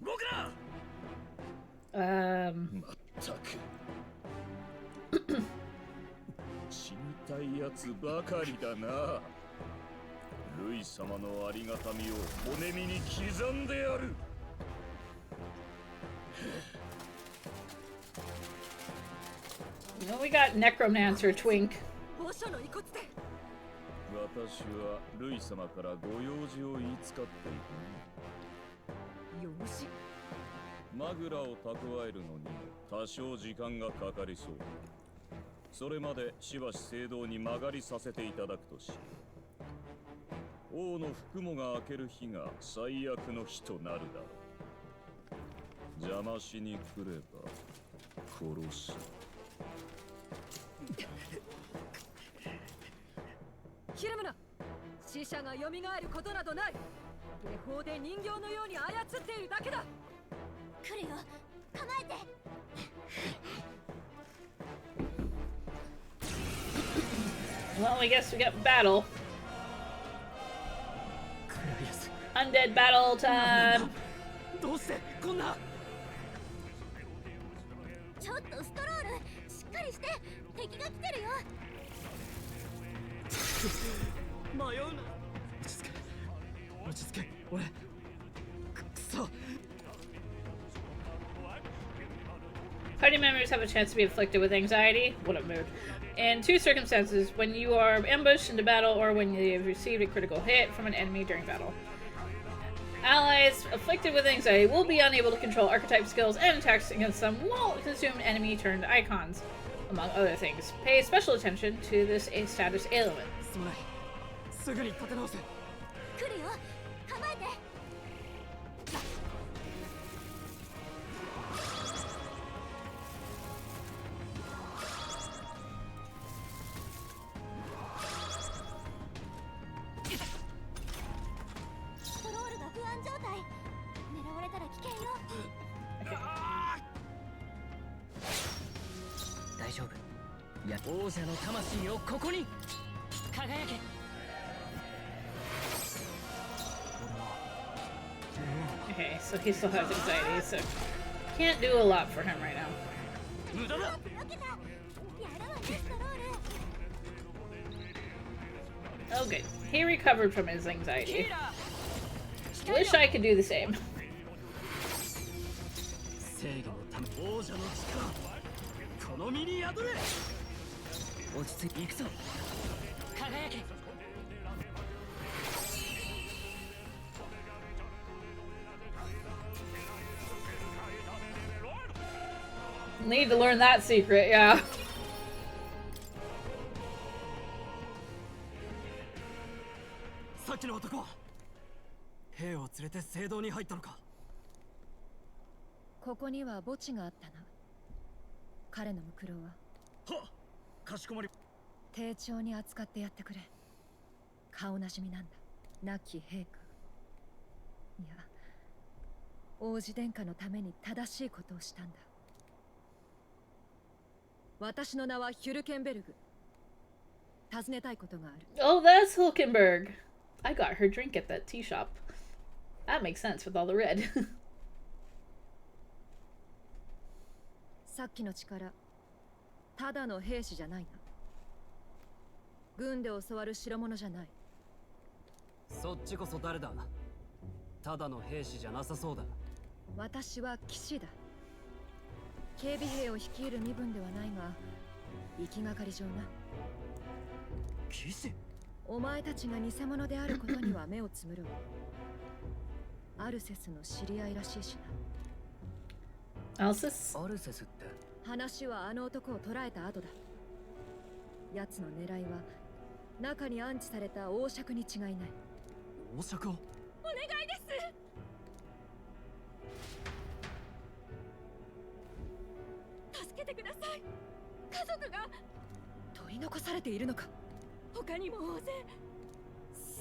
Speaker 6: 動くな。まったく死にたいやつばかりだな。ルイ様のありがたみを骨身に刻んでやる。
Speaker 1: Well, we got Necromancer Twink.
Speaker 14: 墓所の遺骨で。
Speaker 6: 私はルイ様からご用事を言いつかっている。
Speaker 14: 用事。
Speaker 6: マグラを蓄えるのに多少時間がかかりそう。それまでしばし聖堂に曲がりさせていただくとし、王の服もが開ける日が最悪の日となるだろう。邪魔しに来れば殺す。
Speaker 14: ひるむな。死者が蘇ることなどない。魔法で人形のように操っているだけだ。
Speaker 3: 来るよ、構えて。
Speaker 1: Well, I guess we got battle. Undead battle time.
Speaker 4: どうしてこんな。
Speaker 3: ちょっとストロール、しっかりして。敵が来てるよ。
Speaker 4: 迷うな。落ち着け俺。くそ。
Speaker 1: Party members have a chance to be afflicted with anxiety. What a mood. In two circumstances: when you are ambushed into battle or when you have received a critical hit from an enemy during battle. Allies afflicted with anxiety will be unable to control archetype skills and attacks against them while consume enemy turned icons, among other things. Pay special attention to this status ailment.
Speaker 4: すぐに立て直せ。
Speaker 3: 来るよ、構えて。ストロールが不安状態。狙われたら危険よ。
Speaker 4: 大丈夫。や王者の魂をここに輝け。
Speaker 1: Okay, so he still has anxiety, so can't do a lot for him right now. Oh good. He recovered from his anxiety. Wish I could do the same.
Speaker 4: 正義のため王者の力この身に宿れ。落ち着いていくぞ。輝け。
Speaker 1: Need to learn that secret, yeah.
Speaker 4: さっきの男は兵を連れて聖堂に入ったのか。
Speaker 12: ここには墓地があったな。彼のムクロは。
Speaker 4: はっ、かしこまり。
Speaker 12: 丁重に扱ってやってくれ。顔なじみなんだ、亡き陛下。いや、王子殿下のために正しいことをしたんだ。私の名はヒュルケンベルグ。尋ねたいことがある。
Speaker 1: Oh, that's Hulkenberg. I got her drink at that tea shop. That makes sense with all the red.
Speaker 12: さっきの力、ただの兵士じゃないな。軍で教わる代物じゃない。
Speaker 4: そっちこそ誰だ。ただの兵士じゃなさそうだ。
Speaker 12: 私は騎士だ。警備兵を率いる身分ではないが、行きがかり上な。
Speaker 4: 騎士？
Speaker 12: お前たちが偽物であることには目をつむろう。アルセスの知り合いらしいし
Speaker 1: な。アルセス？
Speaker 4: アルセスって？
Speaker 12: 話はあの男を捕らえた後だ。奴の狙いは中に安置された王爵に違いない。
Speaker 4: 王爵を？
Speaker 12: お願いです。助けてください。家族が取り残されているのか。他にも大勢。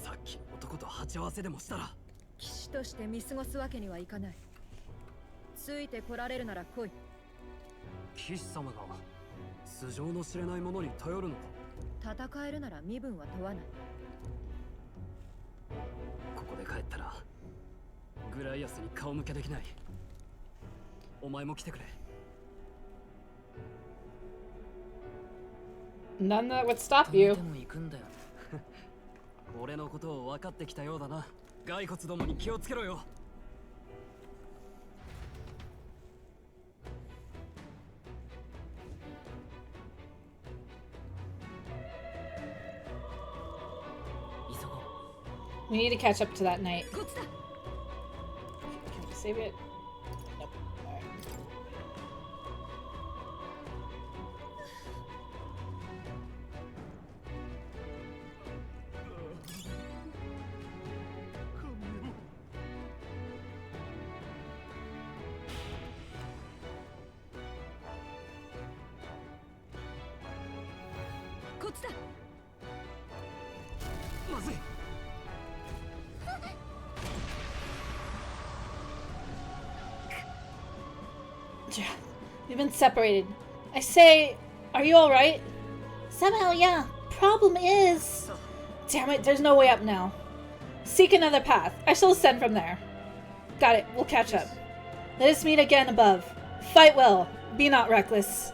Speaker 4: さっきの男と鉢合わせでもしたら。
Speaker 12: 騎士として見過ごすわけにはいかない。ついて来られるなら来い。
Speaker 4: 騎士様が素性の知れないものに頼るのか。
Speaker 12: 戦えるなら身分は問わない。
Speaker 4: ここで帰ったらグライアスに顔向けできない。お前も来てくれ。
Speaker 1: None that would stop you.
Speaker 4: でも行くんだよ。俺のことを分かってきたようだな。骸骨どもに気をつけろよ。
Speaker 1: We need to catch up to that night. Can we save it? Nope. Alright. We've been separated. I say, are you alright?
Speaker 10: Somehow, yeah. Problem is...
Speaker 1: Damn it, there's no way up now. Seek another path. I shall ascend from there. Got it, we'll catch up. Let us meet again above. Fight well. Be not reckless.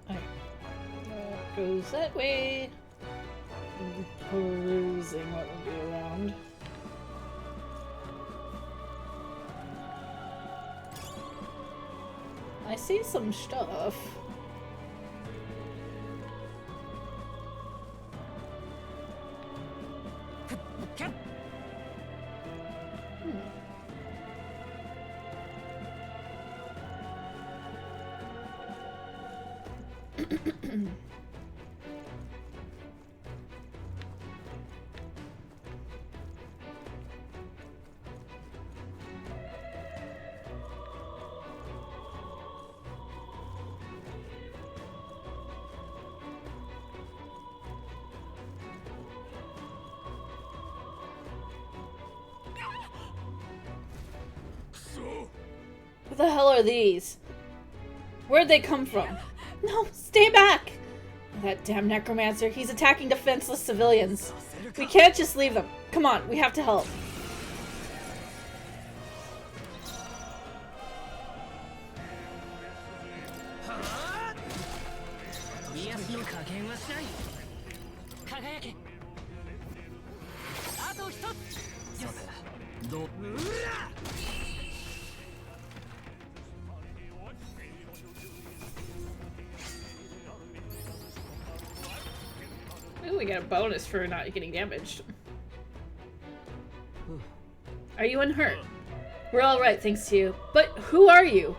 Speaker 1: はい。Goes that way. Perusing what would be around. I see some stuff.
Speaker 10: the hell are these? Where'd they come from? No, stay back! That damn necromancer, he's attacking defenseless civilians. We can't just leave them. Come on, we have to help. Ooh, we got a bonus for not getting damaged. Are you unhurt? We're alright, thanks to you. But who are you?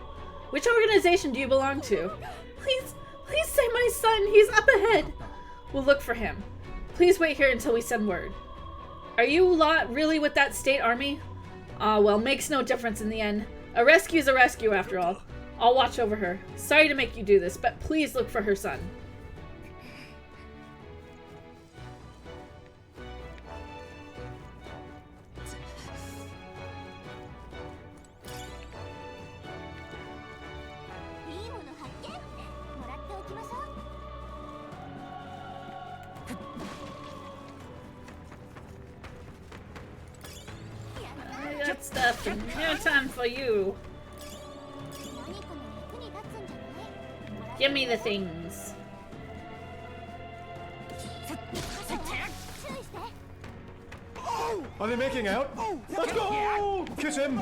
Speaker 10: Which organization do you belong to? Please save my son. He's up ahead. We'll look for him. Please wait here until we send word. Are you lot really with that state army? Well, makes no difference in the end. A rescue's a rescue after all. I'll watch over her. Sorry to make you do this, but please look for her son. I got stuff and no time for you. Give me the things.
Speaker 11: Are they making out? Let's go! Kiss him!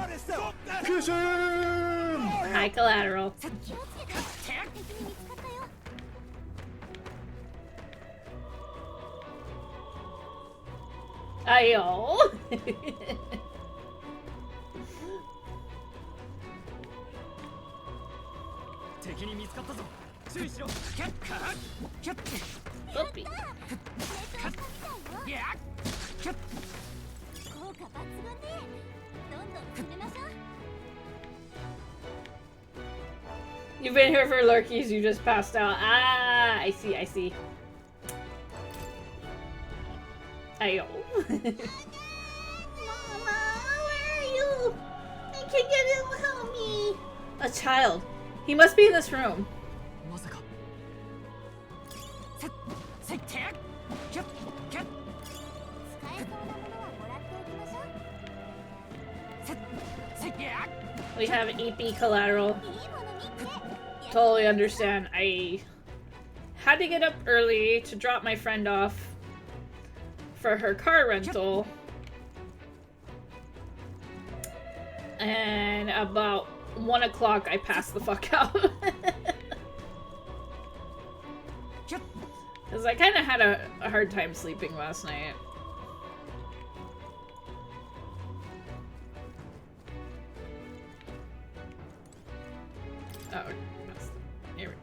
Speaker 11: Kiss him!
Speaker 10: High collateral. Ayo. Puppy. You've been here for lurkies, you just passed out. Ah, I see, I see. Ayo. Mama, where are you? I can't get in, help me. A child. He must be in this room. We have EP collateral. Totally understand. I had to get up early to drop my friend off for her car rental. And about 1 o'clock I passed the fuck out. Because I kind of had a hard time sleeping last night. Oh, here we go.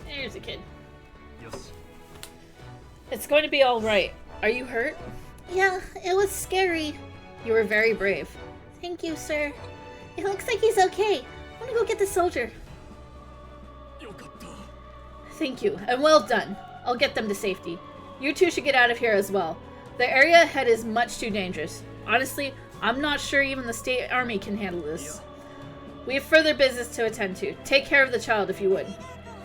Speaker 10: Here's a kid.
Speaker 11: Yes.
Speaker 10: It's going to be alright. Are you hurt? Yeah, it was scary. You were very brave. Thank you, sir. It looks like he's okay. I'm gonna go get the soldier. Thank you, and well done. I'll get them to safety. You two should get out of here as well. The area ahead is much too dangerous. Honestly, I'm not sure even the state army can handle this. We have further business to attend to. Take care of the child if you would.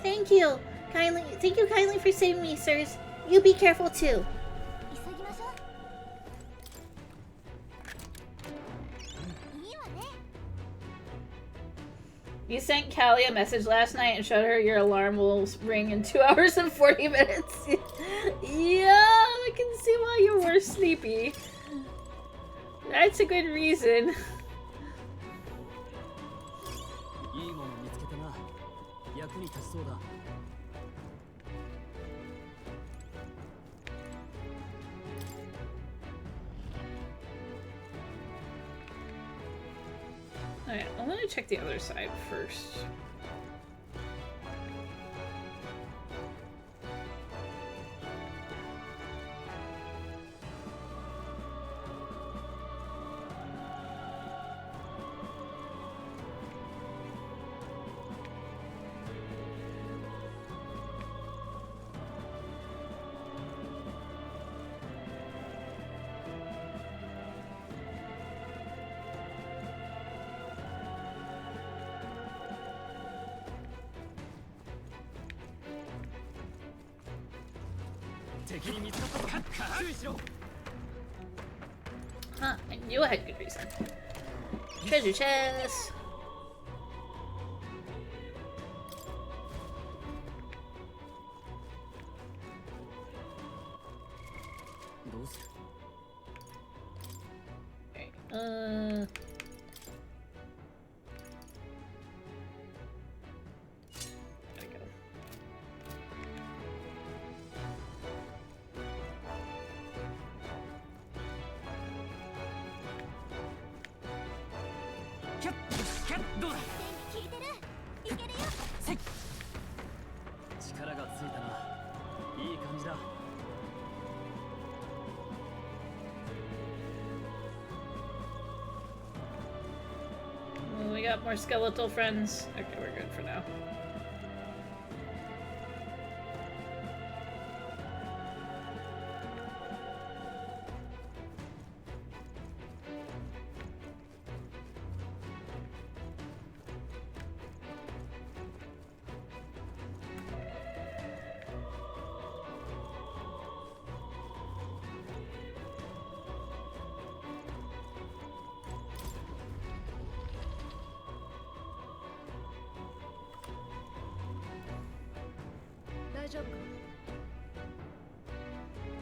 Speaker 10: Thank you. Thank you kindly for saving me, sirs. You be careful too. You sent Keelie a message last night and showed her your alarm will ring in 2 hours and 40 minutes. Yeah, I can see why you were sleepy. That's a good reason. Alright, I want to check the other side first. Huh, I knew I had good reason. Treasure chest. There we go. We got more skeletal friends. Okay, we're good for now.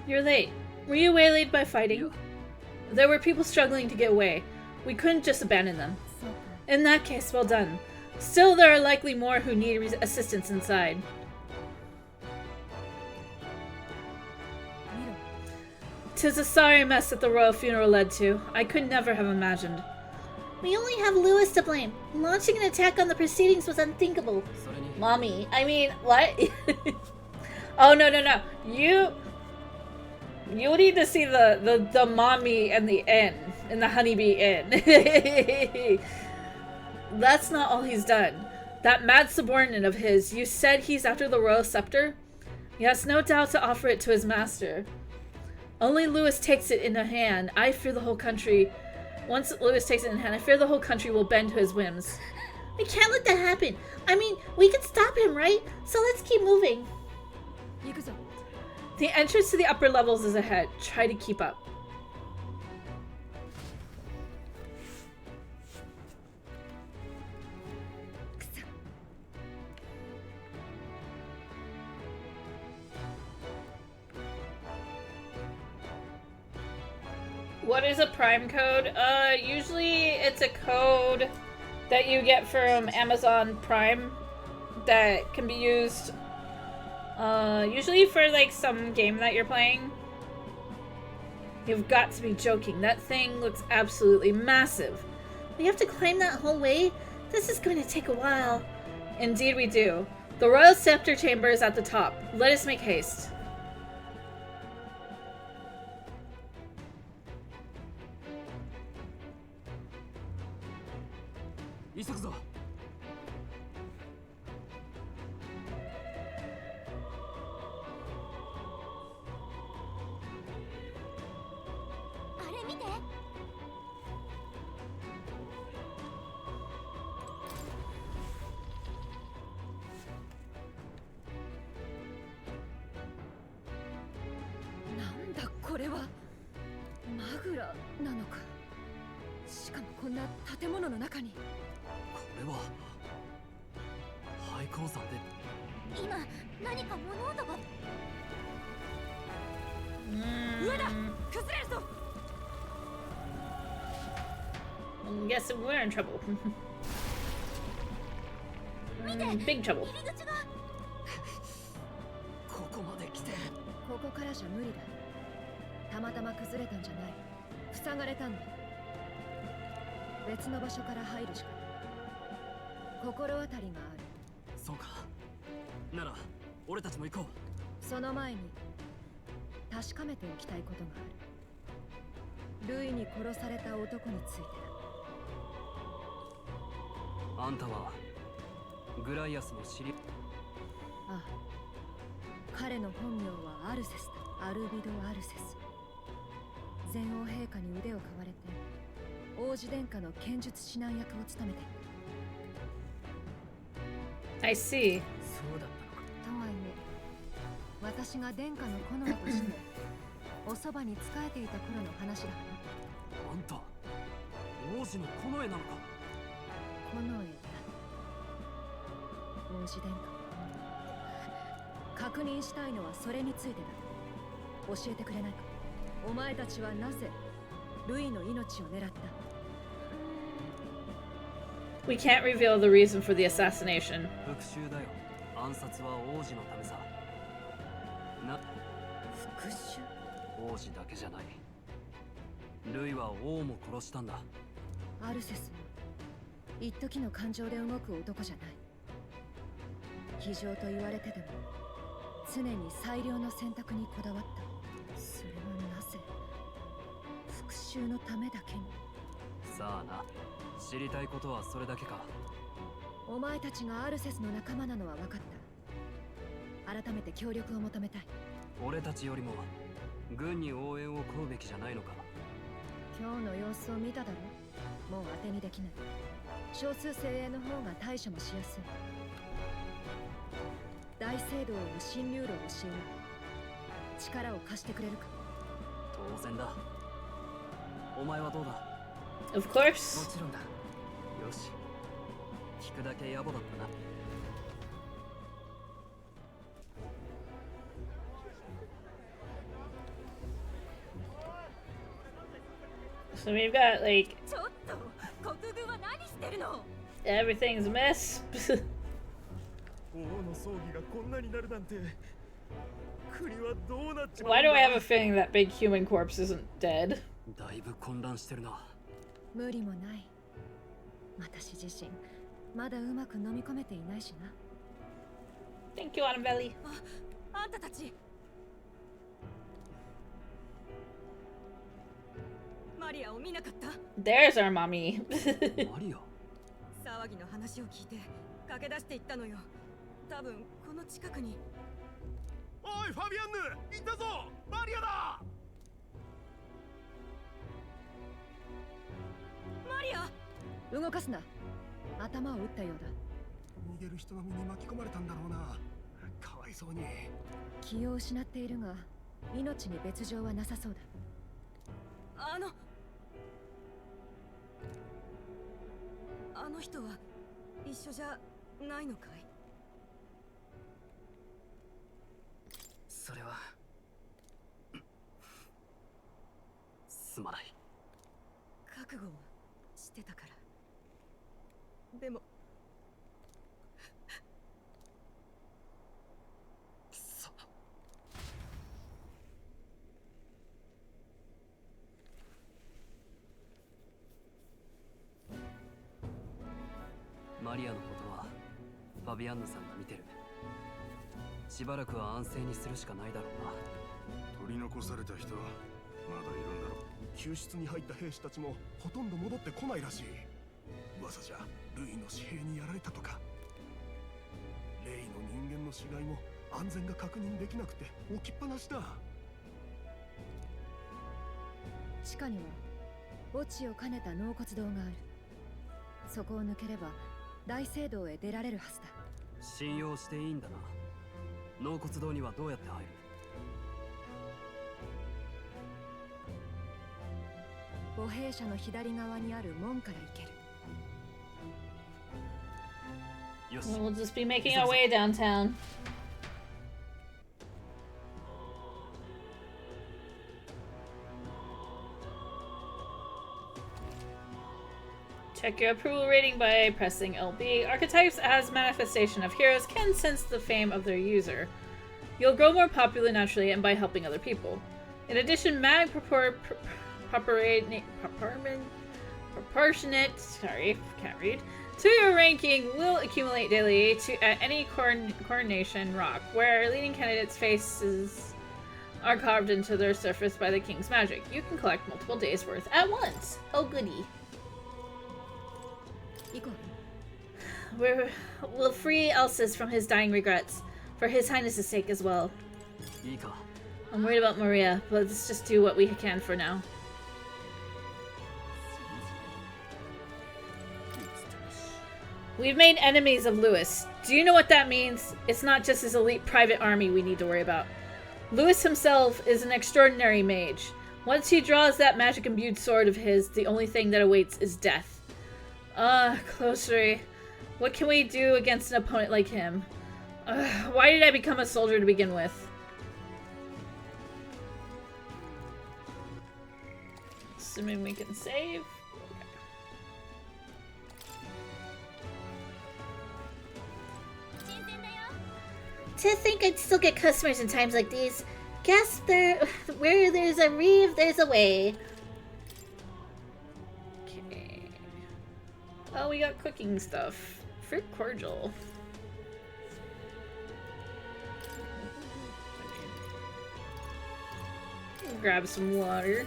Speaker 10: You're late. Were you waylaid by fighting? There were people struggling to get away. We couldn't just abandon them. In that case, well done. Still, there are likely more who need assistance inside. 'Tis a sorry mess that the royal funeral led to. I could never have imagined. We only have Lewis to blame. Launching an attack on the proceedings was unthinkable. Mommy, I mean, what? Oh, no. You need to see the mommy and the inn, in the honeybee inn. That's not all he's done. That mad subordinate of his, you said he's after the royal scepter? He has no doubt to offer it to his master. Only Lewis takes it in hand. I fear the whole country. Once Lewis takes it in hand, I fear the whole country will bend to his whims. We can't let that happen. I mean, we can stop him, right? So let's keep moving. The entrance to the upper levels is ahead. Try to keep up. What is a Prime code? Usually it's a code that you get from Amazon Prime that can be used usually for like some game that you're playing. You've got to be joking. That thing looks absolutely massive. We have to climb that whole way? This is going to take a while. Indeed we do. The Royal Scepter Chamber is at the top. Let us make haste. Yes, we're in trouble. Big trouble.
Speaker 12: ここからじゃ無理だ。たまたま崩れたんじゃない。塞がれたんだ。別の場所から入るしかない。心当たりがある。
Speaker 4: そうか。なら俺たちも行こう。
Speaker 12: その前に確かめておきたいことがある。ルイに殺された男についてだ。
Speaker 4: あんたはグライアスの知り。
Speaker 12: ああ。彼の本名はアルセスだ。アルビド・アルセス。前王陛下に腕を買われて王子殿下の剣術指南役を務めていた。
Speaker 10: I see.
Speaker 12: そうだったのか。とはいえ私が殿下の近衛としておそばに仕えていた頃の話だ。
Speaker 4: あんた王子の近衛なのか。
Speaker 12: 近衛だ。王子殿下、確認したいのはそれについてだ。教えてくれないか。お前たちはなぜルイの命を狙った？
Speaker 1: We can't reveal the reason for the assassination.
Speaker 4: 復讐だよ。暗殺は王子のためさ。な、
Speaker 12: 復讐？
Speaker 4: 王子だけじゃない。ルイは王も殺したんだ。
Speaker 12: アルセス、一時の感情で動く男じゃない。非情と言われてても常に最良の選択にこだわった。それはなぜ復讐のためだけに。
Speaker 4: さあな、知りたいことはそれだけか。
Speaker 12: お前たちがアルセスの仲間なのは分かった。改めて協力を求めたい。
Speaker 4: 俺たちよりも軍に応援を請うべきじゃないのか。
Speaker 12: 今日の様子を見ただろ。もう当てにできない。少数精鋭の方が対処もしやすい。大聖堂への侵入路を教える。力を貸してくれるか。
Speaker 4: 当然だ。お前はどうだ。
Speaker 1: Of course.
Speaker 4: もちろんだ。よし、聞くだけ野暮だったな。
Speaker 1: So we've got like
Speaker 14: ちょっと国軍は何してるの。
Speaker 1: everything's a mess.
Speaker 11: 王の葬儀がこんなになるなんて国はどうなっちまう
Speaker 1: Why
Speaker 11: んだ。
Speaker 1: do I have a feeling that big human corpse isn't dead?
Speaker 4: だいぶ混乱してるな。
Speaker 12: 無理もない。私自身まだうまく飲み込めていないしな。
Speaker 1: Thank you, Annabelle.
Speaker 14: あんたたちマリアを見なかった？
Speaker 1: There's our mommy.
Speaker 4: マリア。
Speaker 14: 騒ぎの話を聞いて駆け出していったのよ。多分この近くに。
Speaker 11: おいファビアンヌ、いたぞ。マリアだ。
Speaker 14: マリア。
Speaker 12: 動かすな。頭を打ったようだ。
Speaker 8: 逃げる人の身に巻き込まれたんだろうな。かわいそうに。
Speaker 12: 気を失っているが命に別状はなさそうだ。
Speaker 14: あの人は一緒じゃないのかい？
Speaker 4: それはすまない。
Speaker 14: 覚悟はしてたから。でも
Speaker 4: くそ。マリアのことはファビアンヌさんが見てる。しばらくは安静にするしかないだろうな。
Speaker 5: 取り残された人まだいるんだろう。
Speaker 8: 救出に入った兵士たちもほとんど戻ってこないらしい。噂じゃルイの私兵にやられたとか。レイの人間の死骸も安全が確認できなくて置きっぱなしだ。
Speaker 12: 地下には墓地を兼ねた納骨堂がある。そこを抜ければ大聖堂へ出られるはずだ。
Speaker 4: 信用していいんだな。納骨堂にはどうやって入る？
Speaker 12: 墓兵舎の左側にある門から行ける。
Speaker 4: よし。
Speaker 1: We'll just be making our way downtown. Check your approval rating by pressing LB. Archetypes as manifestation of heroes can sense the fame of their user. You'll grow more popular naturally and by helping other people. In addition, mag proportionate, sorry, can't read, to your ranking will accumulate daily at any coronation rock, where leading candidates' faces are carved into their surface by the king's magic. You can collect multiple days' worth at once. Oh goody. We'll free Elsis from his dying regrets, for his highness's sake as well. I'm worried about Maria, but let's just do what we can for now. We've made enemies of Lewis. Do you know what that means? It's not just his elite private army we need to worry about. Lewis himself is an extraordinary mage. Once he draws that magic-imbued sword of his, the only thing that awaits is death. Closery. What can we do against an opponent like him? Why did I become a soldier to begin with? Assuming we can save.
Speaker 10: To think I'd still get customers in times like these. Guess where there's a reeve, there's a way.
Speaker 1: Okay. Oh, we got cooking stuff. Fruit cordial. Grab some water.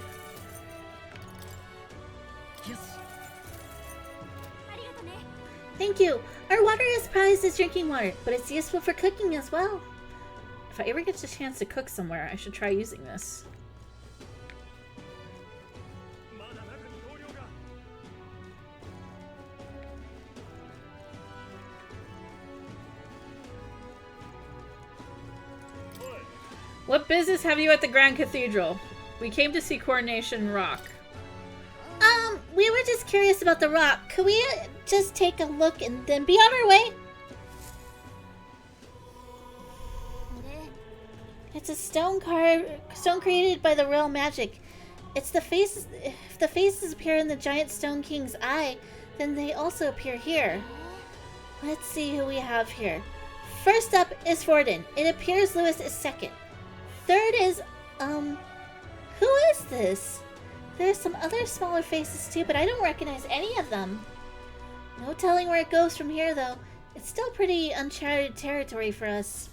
Speaker 10: Thank you. Our water is prized as drinking water, but it's useful for cooking as well.
Speaker 1: If I ever get the chance to cook somewhere, I should try using this. What business have you at the Grand Cathedral? We came to see Coronation Rock.
Speaker 10: We were just curious about the rock. Could we just take a look and then be on our way? It's a stone created by the real magic. It's the faces. If the faces appear in the giant stone king's eye, then they also appear here. Let's see who we have here. First up is Forden. It appears Lewis is second. Third is, who is this? There's some other smaller faces too, but I don't recognize any of them. No telling where it goes from here, though. It's still pretty uncharted territory for us.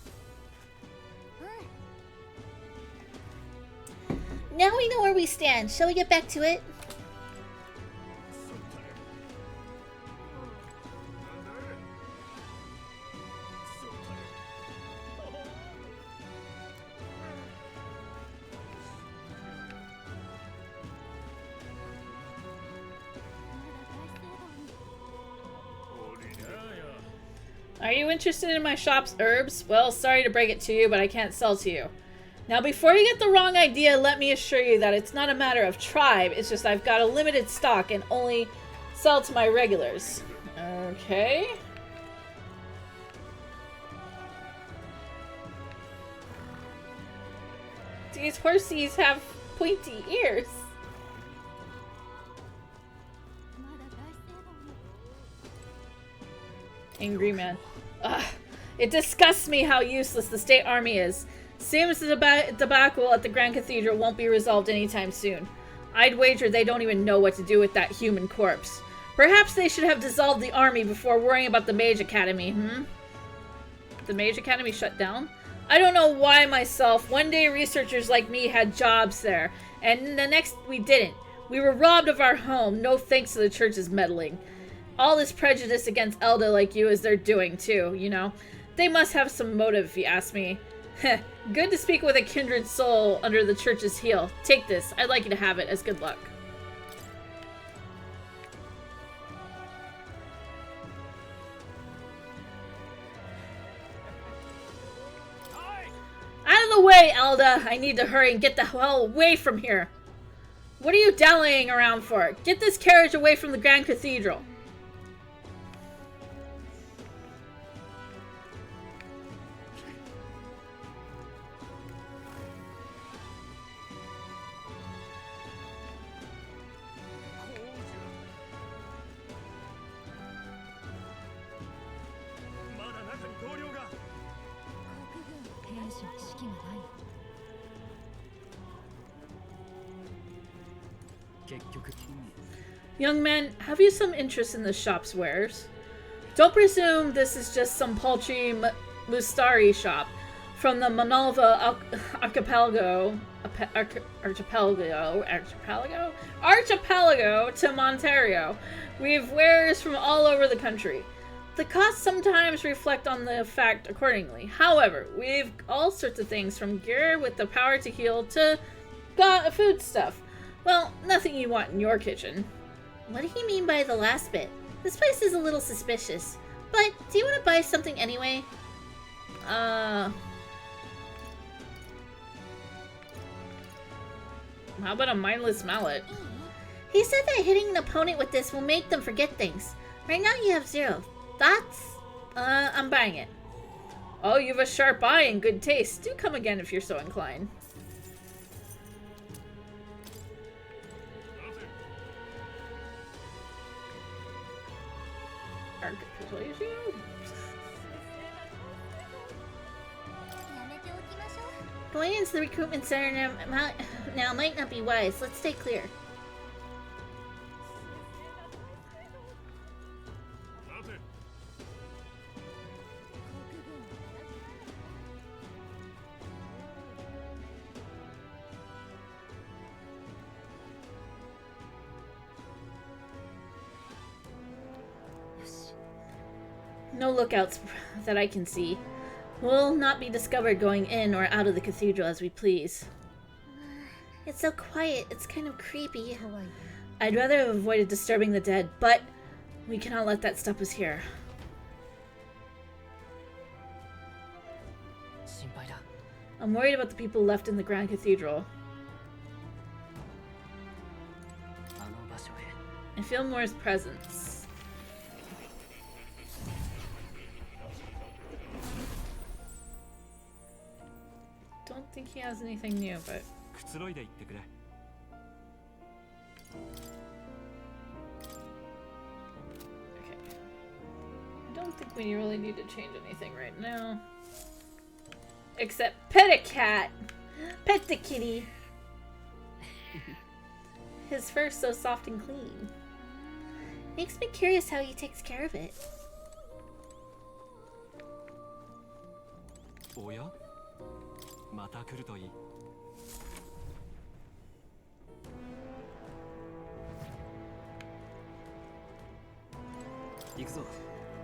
Speaker 10: Now we know where we stand. Shall we get back to it?
Speaker 1: Are you interested in my shop's herbs? Well, sorry to break it to you, but I can't sell to you. Now, before you get the wrong idea, let me assure you that it's not a matter of tribe. It's just I've got a limited stock and only sell to my regulars. Okay. These horsies have pointy ears. Angry man. Ugh. It disgusts me how useless the state army is. Seems the debacle at the Grand Cathedral won't be resolved anytime soon. I'd wager they don't even know what to do with that human corpse. Perhaps they should have dissolved the army before worrying about the Mage Academy, The Mage Academy shut down? I don't know why myself. One day researchers like me had jobs there, and the next we didn't. We were robbed of our home, no thanks to the church's meddling. All this prejudice against Elda like you is their doing too, you know? They must have some motive, if you ask me. Heh, good to speak with a kindred soul under the church's heel. Take this. I'd like you to have it as good luck. Out of the way, Elda! I need to hurry and get the hell away from here. What are you dallying around for? Get this carriage away from the Grand Cathedral. Young man, have you some interest in the shop's wares? Don't presume this is just some paltry Mustari shop from the Manalva archipelago to Montario. We have wares from all over the country. The costs sometimes reflect on the fact accordingly. However, we've all sorts of things from gear with the power to heal to food stuff. Well, nothing you want in your kitchen.
Speaker 10: What do you mean by the last bit? This place is a little suspicious. But, do you want to buy something anyway?
Speaker 1: How about a mindless mallet?
Speaker 10: He said that hitting an opponent with this will make them forget things. Right now you have 0. Thoughts?
Speaker 1: I'm buying it. Oh, you have a sharp eye and good taste. Do come again if you're so inclined. Arc persuasion?
Speaker 10: Going into the recruitment center now might not be wise. Let's stay clear.
Speaker 1: No lookouts that I can see. We'll not be discovered going in or out of the cathedral as we please.
Speaker 10: It's so quiet, it's kind of creepy.
Speaker 1: I'd rather have avoided disturbing the dead, but we cannot let that stop us here. I'm worried about the people left in the Grand Cathedral. I feel Moore's presence. Don't think he has anything new, but... Okay. I don't think we really need to change anything right now. Except pet a cat! Pet the kitty! His fur's so soft and clean.
Speaker 10: Makes me curious how he takes care of it.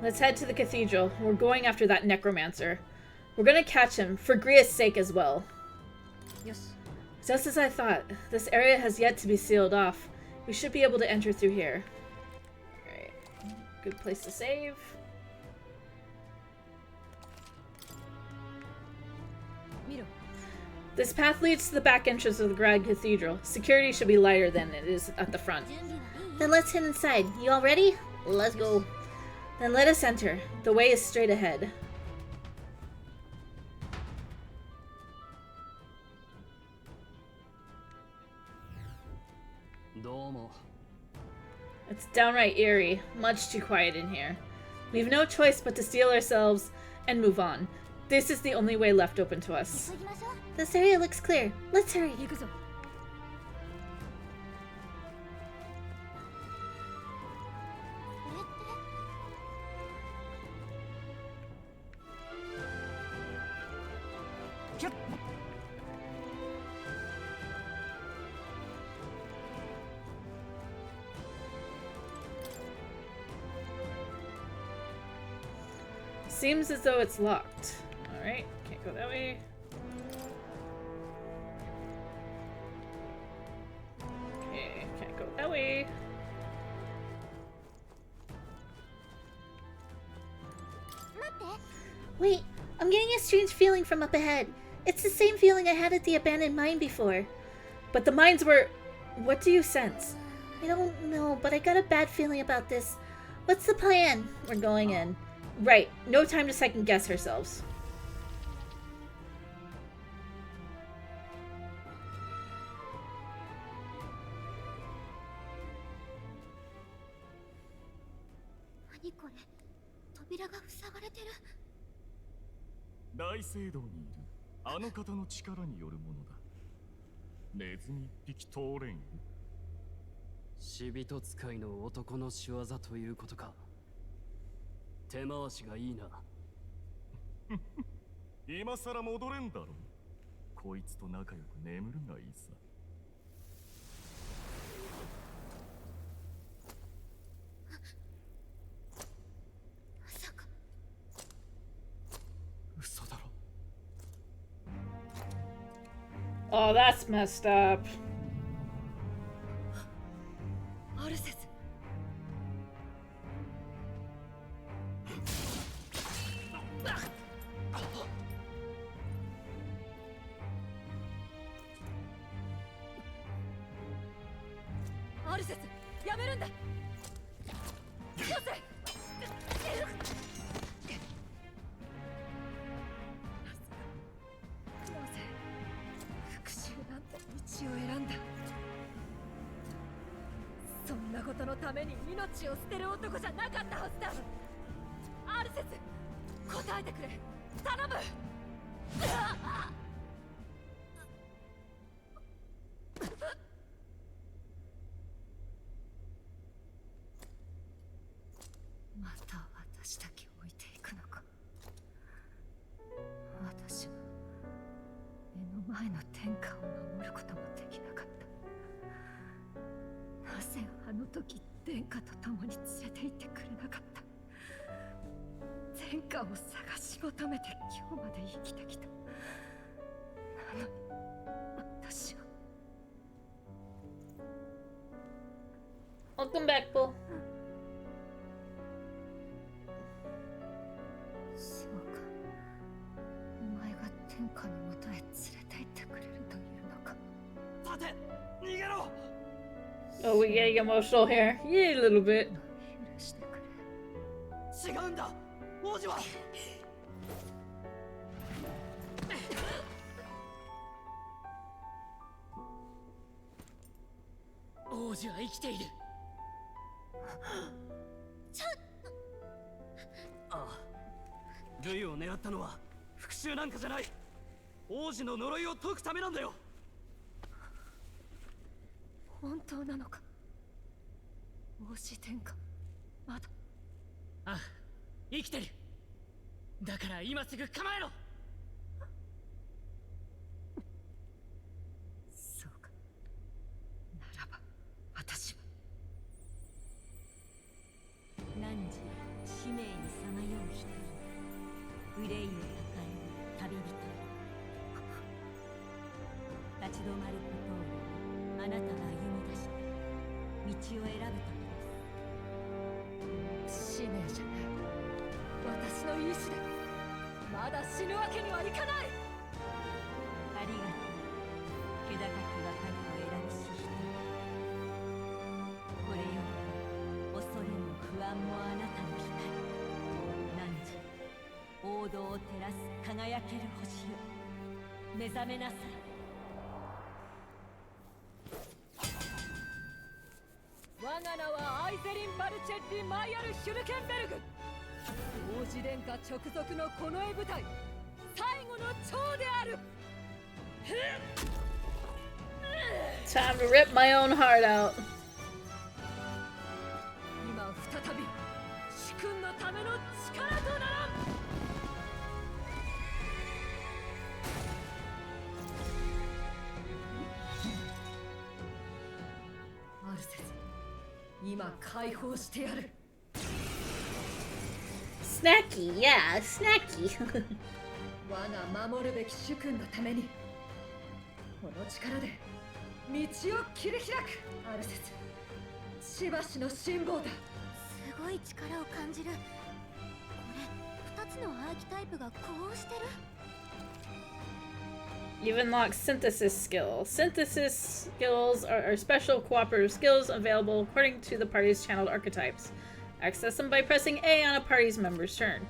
Speaker 1: Let's head to the cathedral. We're going after that necromancer. We're gonna catch him, for Gria's sake as well.
Speaker 12: Yes.
Speaker 1: Just as I thought, this area has yet to be sealed off. We should be able to enter through here. Alright, good place to save. This path leads to the back entrance of the Grand Cathedral. Security should be lighter than it is at the front.
Speaker 10: Then let's head inside. You all ready? Let's go.
Speaker 1: Then let us enter. The way is straight ahead. It's downright eerie. Much too quiet in here. We have no choice but to steel ourselves and move on. This is the only way left open to us.
Speaker 10: This area looks clear. Let's hurry.
Speaker 1: Seems as though it's locked. Alright, can't go that way. Okay, can't go that way.
Speaker 10: Wait, I'm getting a strange feeling from up ahead. It's the same feeling I had at the abandoned mine before.
Speaker 1: But the mines were... What do you sense?
Speaker 10: I don't know, but I got a bad feeling about this. What's the plan?
Speaker 1: We're going in. Right, no time to second guess ourselves. Oh, that's messed up.
Speaker 14: アルセスやめるんだ。よせ。なぜ復讐なんて道を選んだ。そんなことのために命を捨てる男じゃなかったはずだ。アルセス答えてくれ、頼む。また私だけ置いていくのか。私は目の前の天下を守ることもできなかった。なぜあの時殿下と共に連れて行ってくれなかった。天下を探し求めて今日まで生きてきた。なのに私は。
Speaker 1: Welcome back, Bull.
Speaker 14: そうか。お前が天下のもとへ連れて行ってくれるというのか。
Speaker 4: 立て、逃げろ。
Speaker 1: Oh, we getting emotional here. Yeah, a little bit.
Speaker 14: 許してくれ。
Speaker 4: 違うんだ、王子は。王子は生きている。ああ、ルイを狙ったのは復讐なんかじゃない。王子の呪いを解くためなんだよ。
Speaker 14: 本当なのか。王子殿下まだ。
Speaker 4: ああ、生きてる。だから今すぐ構えろ。
Speaker 14: そうか。ならば私は。
Speaker 7: 汝使命にさまよう一人、憂いを抱える旅人。立ち止まることをあなたが歩み出した道を選ぶためです。
Speaker 14: 使命じゃない。私の意志でまだ死ぬわけにはいかない。
Speaker 7: ありがとう、気高き別れを選びし人。これより恐れも不安もあなたの光。汝、王道を照らす輝ける星よ、目覚めなさい。
Speaker 14: 我が名はアイゼリン・バルチェッリ・マイヤル・ヒュルケンベルグ。王子殿下直属の近衛部隊最後の長である。
Speaker 1: Time to rip my own heart out.
Speaker 14: 今再び主君のための力とならん。アルセス、今解放してやる。
Speaker 1: Snacky, yeah, snacky.
Speaker 14: 我が守るべき主君のためにこの力で道を切り開く。アルセス、しばしの辛抱だ。
Speaker 3: すごい力を感じる。これ2つのアーキタイプが呼応してる。
Speaker 1: You've unlocked synthesis skill. Synthesis skills are special cooperative skills available according to the party's channeled archetypes. Access them by pressing A on a party's member's turn.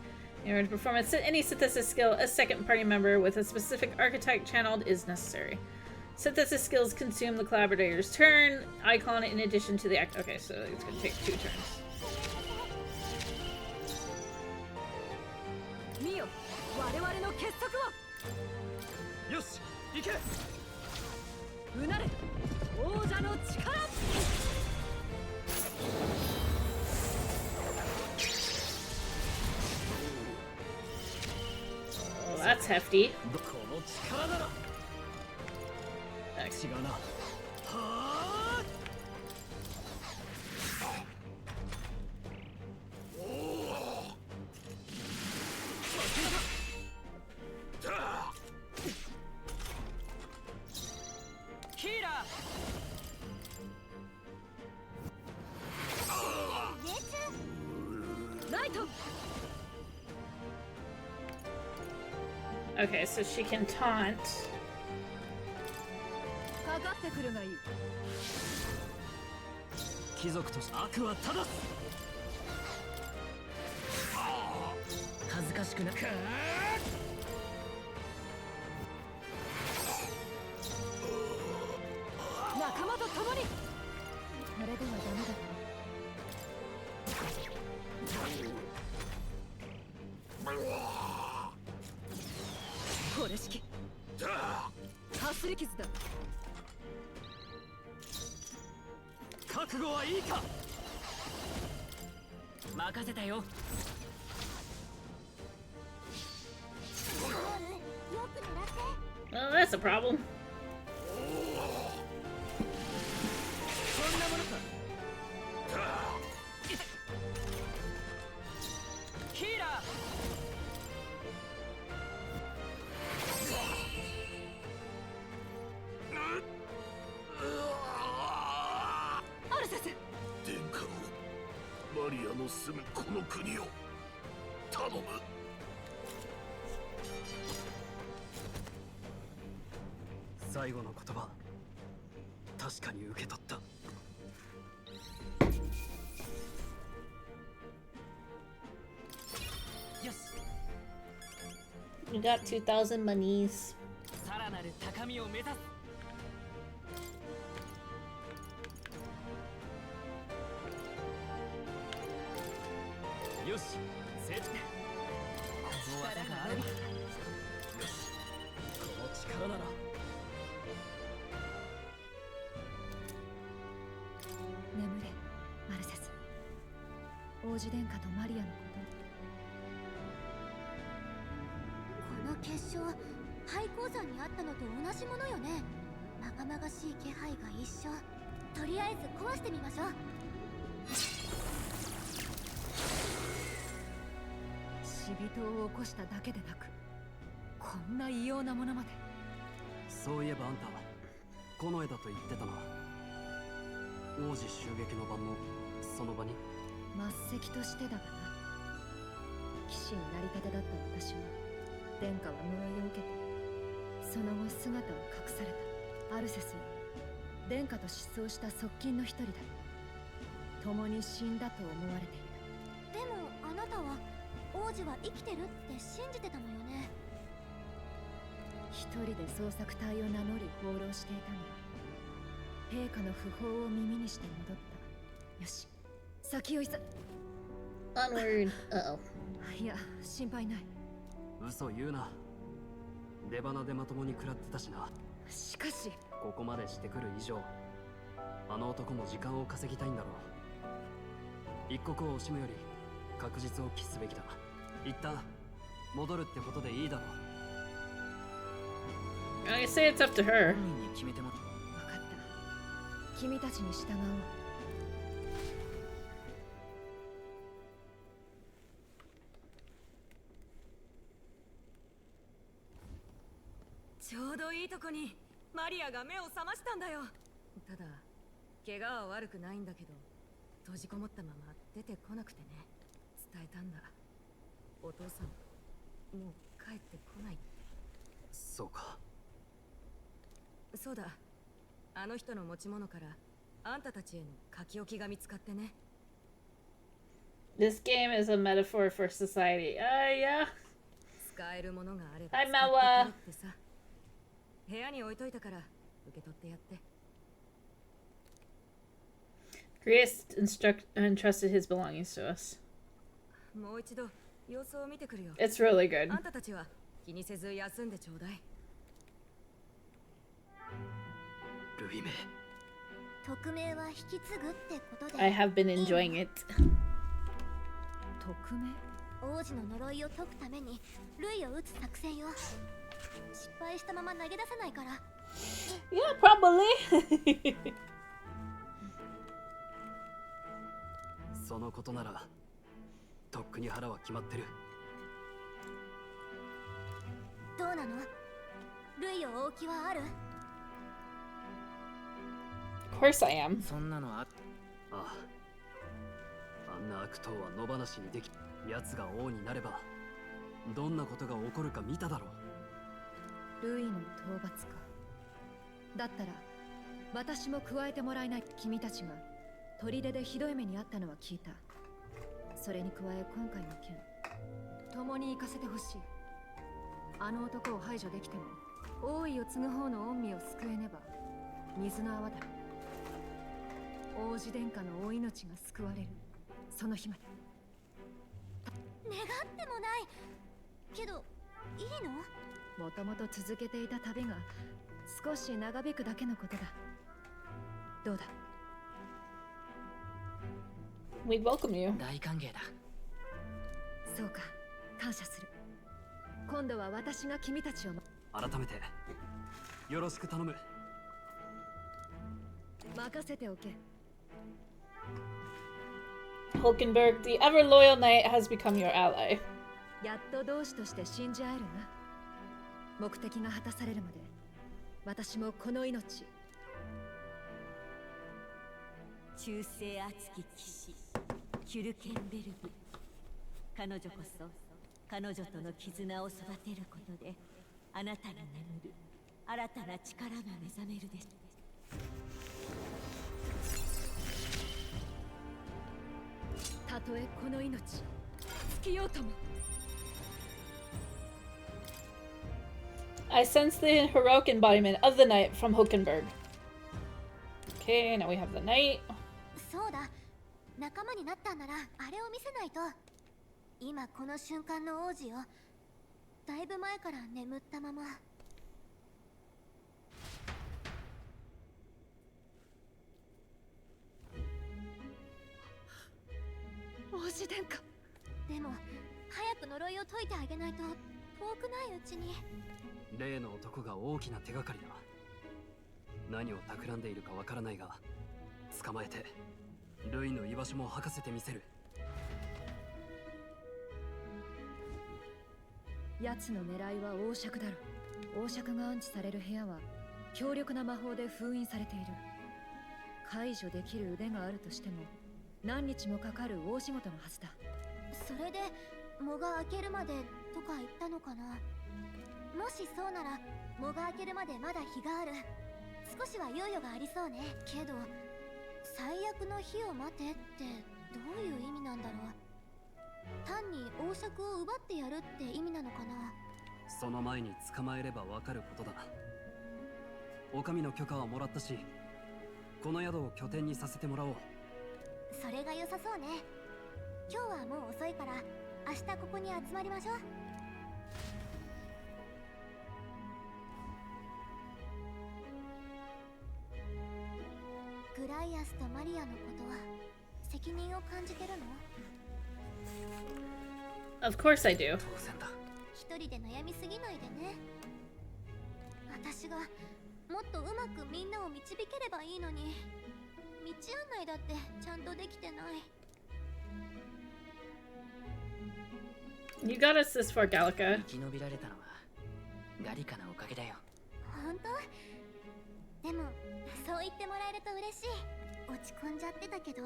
Speaker 1: In order to perform any synthesis skill, a second party member with a specific archetype channeled is necessary. Synthesis skills consume the collaborator's turn icon in addition to the act. Okay, so it's going to take 2 turns.
Speaker 14: 見よ、我々の結束を。
Speaker 4: よし、行け。
Speaker 14: うなれ、王者の力。
Speaker 1: Oh, that's hefty.
Speaker 4: この力なら。違うな。はあ。おお。キーラー。
Speaker 14: ライト。
Speaker 1: Okay, so she can taunt.
Speaker 14: かかってくるがいい。
Speaker 4: 貴族として悪は正す。恥ずかしくなく
Speaker 12: 仲間と共に。あれではダメだ。これ式かすり傷だ。
Speaker 4: 覚悟はいいか。任せたよ。
Speaker 3: よく狙って。
Speaker 1: Oh, that's a problem.
Speaker 4: そんなものか。ヒーラー。
Speaker 12: アルセス。
Speaker 6: 殿下をマリアの住むこの国を頼む。
Speaker 4: 最後の言葉、確かに受け取った。よし。
Speaker 10: You got 2,000 monies.
Speaker 4: さらなる高みを目指す。よし、せって技がある。よし、この力なら。
Speaker 12: 眠れ、アルセス。王子殿下とマリアのこと。
Speaker 3: この結晶、廃鉱山にあったのと同じものよね。まがまがしい気配が一緒。とりあえず壊してみましょう。
Speaker 12: 死人を起こしただけでなく、こんな異様なものまで。
Speaker 4: そういえばあんた、この絵だと言ってたな。王子襲撃の晩のその場に。
Speaker 12: 末席としてだがな。騎士になりたてだった私は、殿下は呪いを受けて、その後姿を隠された。アルセスは殿下と失踪した側近の一人だ。共に死んだと思われてい
Speaker 3: た。でもあなたは王子は生きてるって信じてたのよね。
Speaker 12: 一人で捜索隊を名乗り放浪していたのは、陛下の訃報を耳にして戻った。よし、先を急。
Speaker 10: Onward. Uh-oh.
Speaker 12: いや、心配ない。
Speaker 4: 嘘言うな。出花でまともに食らってたしな。
Speaker 12: しかし
Speaker 4: ここまでしてくる以上、あの男も時間を稼ぎたいんだろう。一刻を惜しむより確実を期すべきだ。一旦戻るってことでいいだろう。
Speaker 1: I say it's up to her.
Speaker 4: 本人に決めても。
Speaker 12: 分かった。君たちに従おう。
Speaker 7: ちょうどいいとこにマリアが目を覚ましたんだよ。ただ怪我は悪くないんだけど、閉じこもったまま出てこなくてね。伝えたんだ。お父さんもう帰ってこないって。
Speaker 4: そうか。
Speaker 7: そうだ、あの人の持ち物からあんたたちへの書き置きが見つかってね。
Speaker 1: This game is a metaphor for society. Yeah.
Speaker 7: 使えるものがあれば
Speaker 1: Hi,
Speaker 7: 使って
Speaker 1: Mawa.
Speaker 7: くれってさ。部屋に置いといたから受け取ってやって。
Speaker 1: Grace entrusted his belongings to us.
Speaker 7: もう一度様子を見てくるよ。
Speaker 1: It's really good.
Speaker 7: あんたたちは気にせず休んでちょうだい。
Speaker 4: ルイメ。
Speaker 3: 匿名は引き継ぐってことで。
Speaker 1: I have been enjoying it.
Speaker 12: 匿名？
Speaker 3: 王子の呪いを解くためにルイを撃つ作戦よ。失敗したまま投げ出せないから。
Speaker 1: Yeah, probably.
Speaker 4: そのことならとっくに腹は決まってる。
Speaker 3: どうなの？ルイを追う気はある？
Speaker 1: Of course I am.
Speaker 4: そんなのああ。あんな悪党は野放しにでき、奴が王になればどんなことが起こるか見ただろう。
Speaker 12: ルイの討伐か。だったら私も加えてもらえない。君たちが砦でひどい目にあったのは聞いた。それに加え今回の件、共に行かせてほしい。あの男を排除できても王位を継ぐ方の御身を救えねば水の泡だ。王子殿下のお命が救われるその日まで。
Speaker 3: 願ってもないけどいいの？
Speaker 12: もともと続けていた旅が少し長引くだけのことだ。どうだ？
Speaker 1: We welcome you.
Speaker 4: 大歓迎だ。
Speaker 12: そうか、感謝する。今度は私が君たちを
Speaker 4: 改めてよろしく頼む。
Speaker 12: 任せておけ。
Speaker 1: Hulkenberg, the ever loyal knight, has become your ally.
Speaker 12: やっと同志として信じ合えるな。目的が果たされるまで私もこの命。
Speaker 7: 忠誠熱き騎士キュルケンベルグ。彼女こそ彼女との絆を育てることであなたに眠る新たな力が目覚めるでしょ
Speaker 12: う。たとえこの命尽きようとも。
Speaker 1: I sense the heroic embodiment of the knight from Hulkenberg. Okay, now we have the knight.
Speaker 3: そうだ、仲間になったんならあれを見せないと。今この瞬間の王子よ、だいぶ前から眠ったまま。
Speaker 12: 王子殿下。
Speaker 3: でも早く呪いを解いてあげないと遠くないうちに。
Speaker 4: 例の男が大きな手がかりだ。何を企んでいるかわからないが捕まえてルイの居場所も吐かせてみせる。
Speaker 12: 奴の狙いは王爵だろう。王爵が安置される部屋は強力な魔法で封印されている。解除できる腕があるとしても何日もかかる大仕事のはずだ。
Speaker 3: それで藻が開けるまでとか言ったのかな。もしそうなら藻が開けるまでまだ日がある。少しは猶予がありそうね。けど最悪の日を待てってどういう意味なんだろう。単に王爵を奪ってやるって意味なのかな。
Speaker 4: その前に捕まえればわかることだ。お上の許可はもらったし、この宿を拠点にさせてもらおう。
Speaker 3: それが良さそうね。今日はもう遅いから明日ここに集まりましょう。グライアスとマリアのことは責任を感じてるの？
Speaker 1: Of course I do.
Speaker 3: 一人で悩みすぎないでね。私がもっとうまくみんなを導ければいいのに、道案内だってちゃんとできてない。
Speaker 1: You got us this far, Gallica.
Speaker 16: 生き延びられたのはガリカのおかげだよ。
Speaker 3: 本当？でもそう言ってもらえると嬉しい。落ち込んじゃってたけど、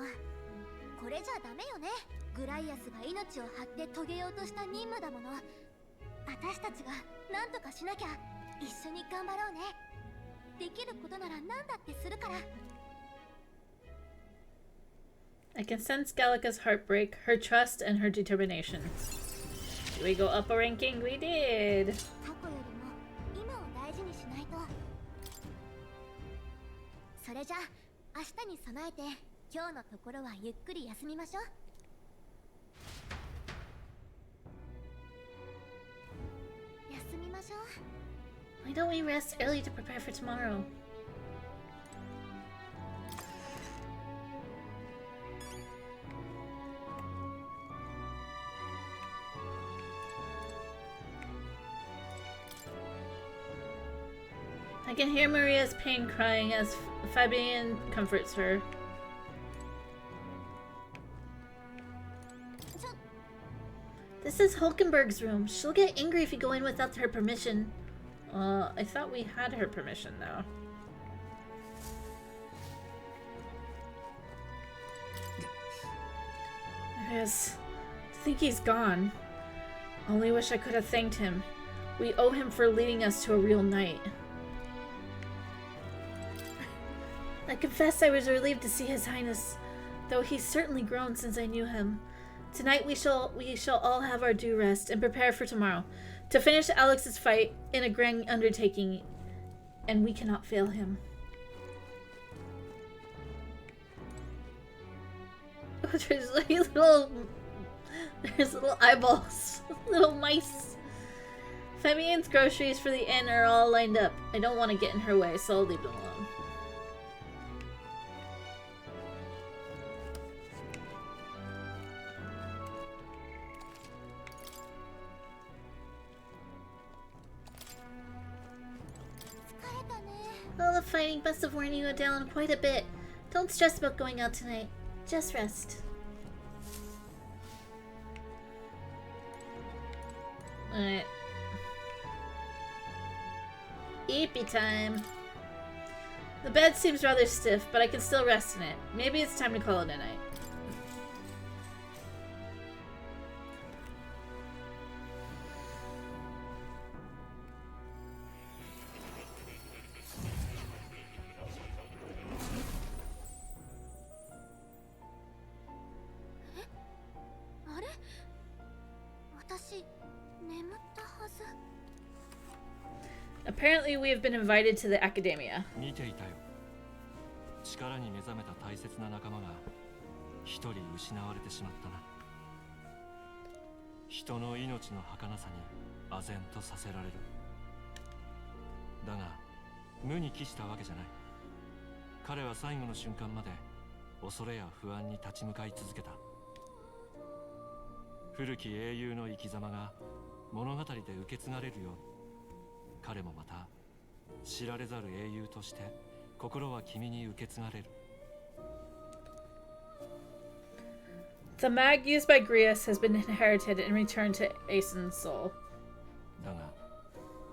Speaker 3: これじゃダメよね。グライアスが命を張って遂げようとした任務だもの。私たちが何とかしなきゃ。一緒に頑張ろうね。できることなら何だってするから。
Speaker 1: I can sense Gallica's heartbreak, her trust, and her determination. Did we go up a ranking? We did!
Speaker 3: 過去よりも今を大事にしないと。それじゃ明日に備えて今日のところはゆっくり休みましょう。休みましょう。
Speaker 10: Why don't we rest early to prepare for tomorrow? I can hear Maria's pain crying as Fabian comforts her. This is Hulkenberg's room. She'll get angry if you go in without her permission. I thought we had her permission, though. Yes, I think he's gone. Only wish I could have thanked him. We owe him for leading us to a real knight. I confess I was relieved to see His Highness. though he's certainly grown since I knew him. Tonight we shall all have our due rest and prepare for tomorrow, to finish Alex's fight in a grand undertaking, and we cannot fail him. There's like little eyeballs, little mice. Fabienne's groceries for the inn are all lined up. I don't want to get in her way, so I'll leave them alone. All the fighting must have worn you down quite a bit. Don't stress about going out tonight. Just rest. Alright. Eepy time. The bed seems rather stiff, but I can still rest in it. Maybe it's time to call it a night. Apparently, we have been invited to the academia.
Speaker 13: 見ていたよ。力に目覚めた大切な仲間が一人失われてしまったな。人の命の儚さに唖然とさせられる。だが無に帰したわけじゃない。彼は最後の瞬間まで恐れや不安に立ち向かい続けた。古き英雄の生き様が物語で受け継がれるように、彼もまた知られざる英雄として心は君に受け継がれる。
Speaker 1: The mag used by Grius has been inherited and returned to Aeson's soul.
Speaker 13: だが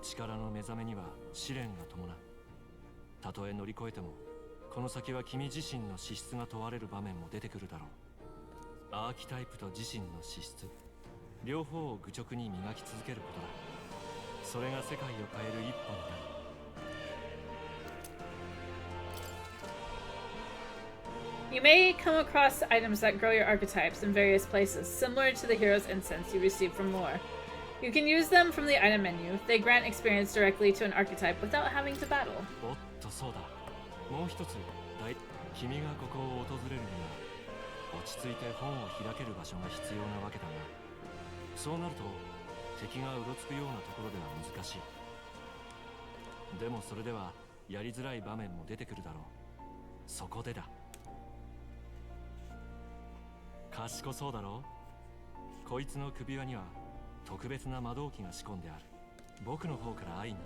Speaker 13: 力の目覚めには試練が伴う。たとえ乗り越えてもこの先は君自身の資質が問われる場面も出てくるだろう。アーキタイプと自身の資質、両方を愚直に磨き続けることだ。それが世界を変える一歩になる。
Speaker 1: You may come across items that grow your archetypes in various places, similar to the hero's incense you receive from lore. You can use them from the item menu. They grant experience directly to an archetype without having to battle.
Speaker 13: おっとそうだ。もう一つ、君がここを訪れるには落ち着いて本を開ける場所が必要なわけだが、そうなると敵がうろつくようなところでは難しい。でもそれではやりづらい場面も出てくるだろう。そこでだ。賢そうだろう。こいつの首輪には特別な魔導機が仕込んである。僕の方から会いに行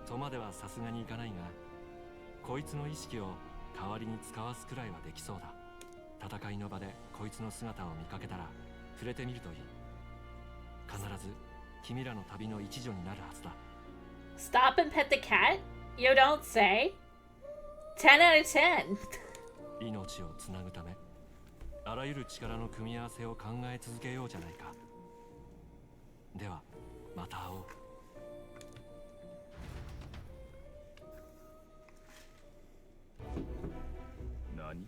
Speaker 13: くとまではさすがにいかないが、こいつの意識を代わりに使わすくらいはできそうだ。戦いの場でこいつの姿を見かけたら触れてみるといい。必ず君らの旅の一助になるはずだ。
Speaker 1: Stop and pet the cat? You don't say? 10 out of 10.
Speaker 13: 命をつなぐためあらゆる力の組み合わせを考え続けようじゃないか。ではまた会おう。
Speaker 1: 何？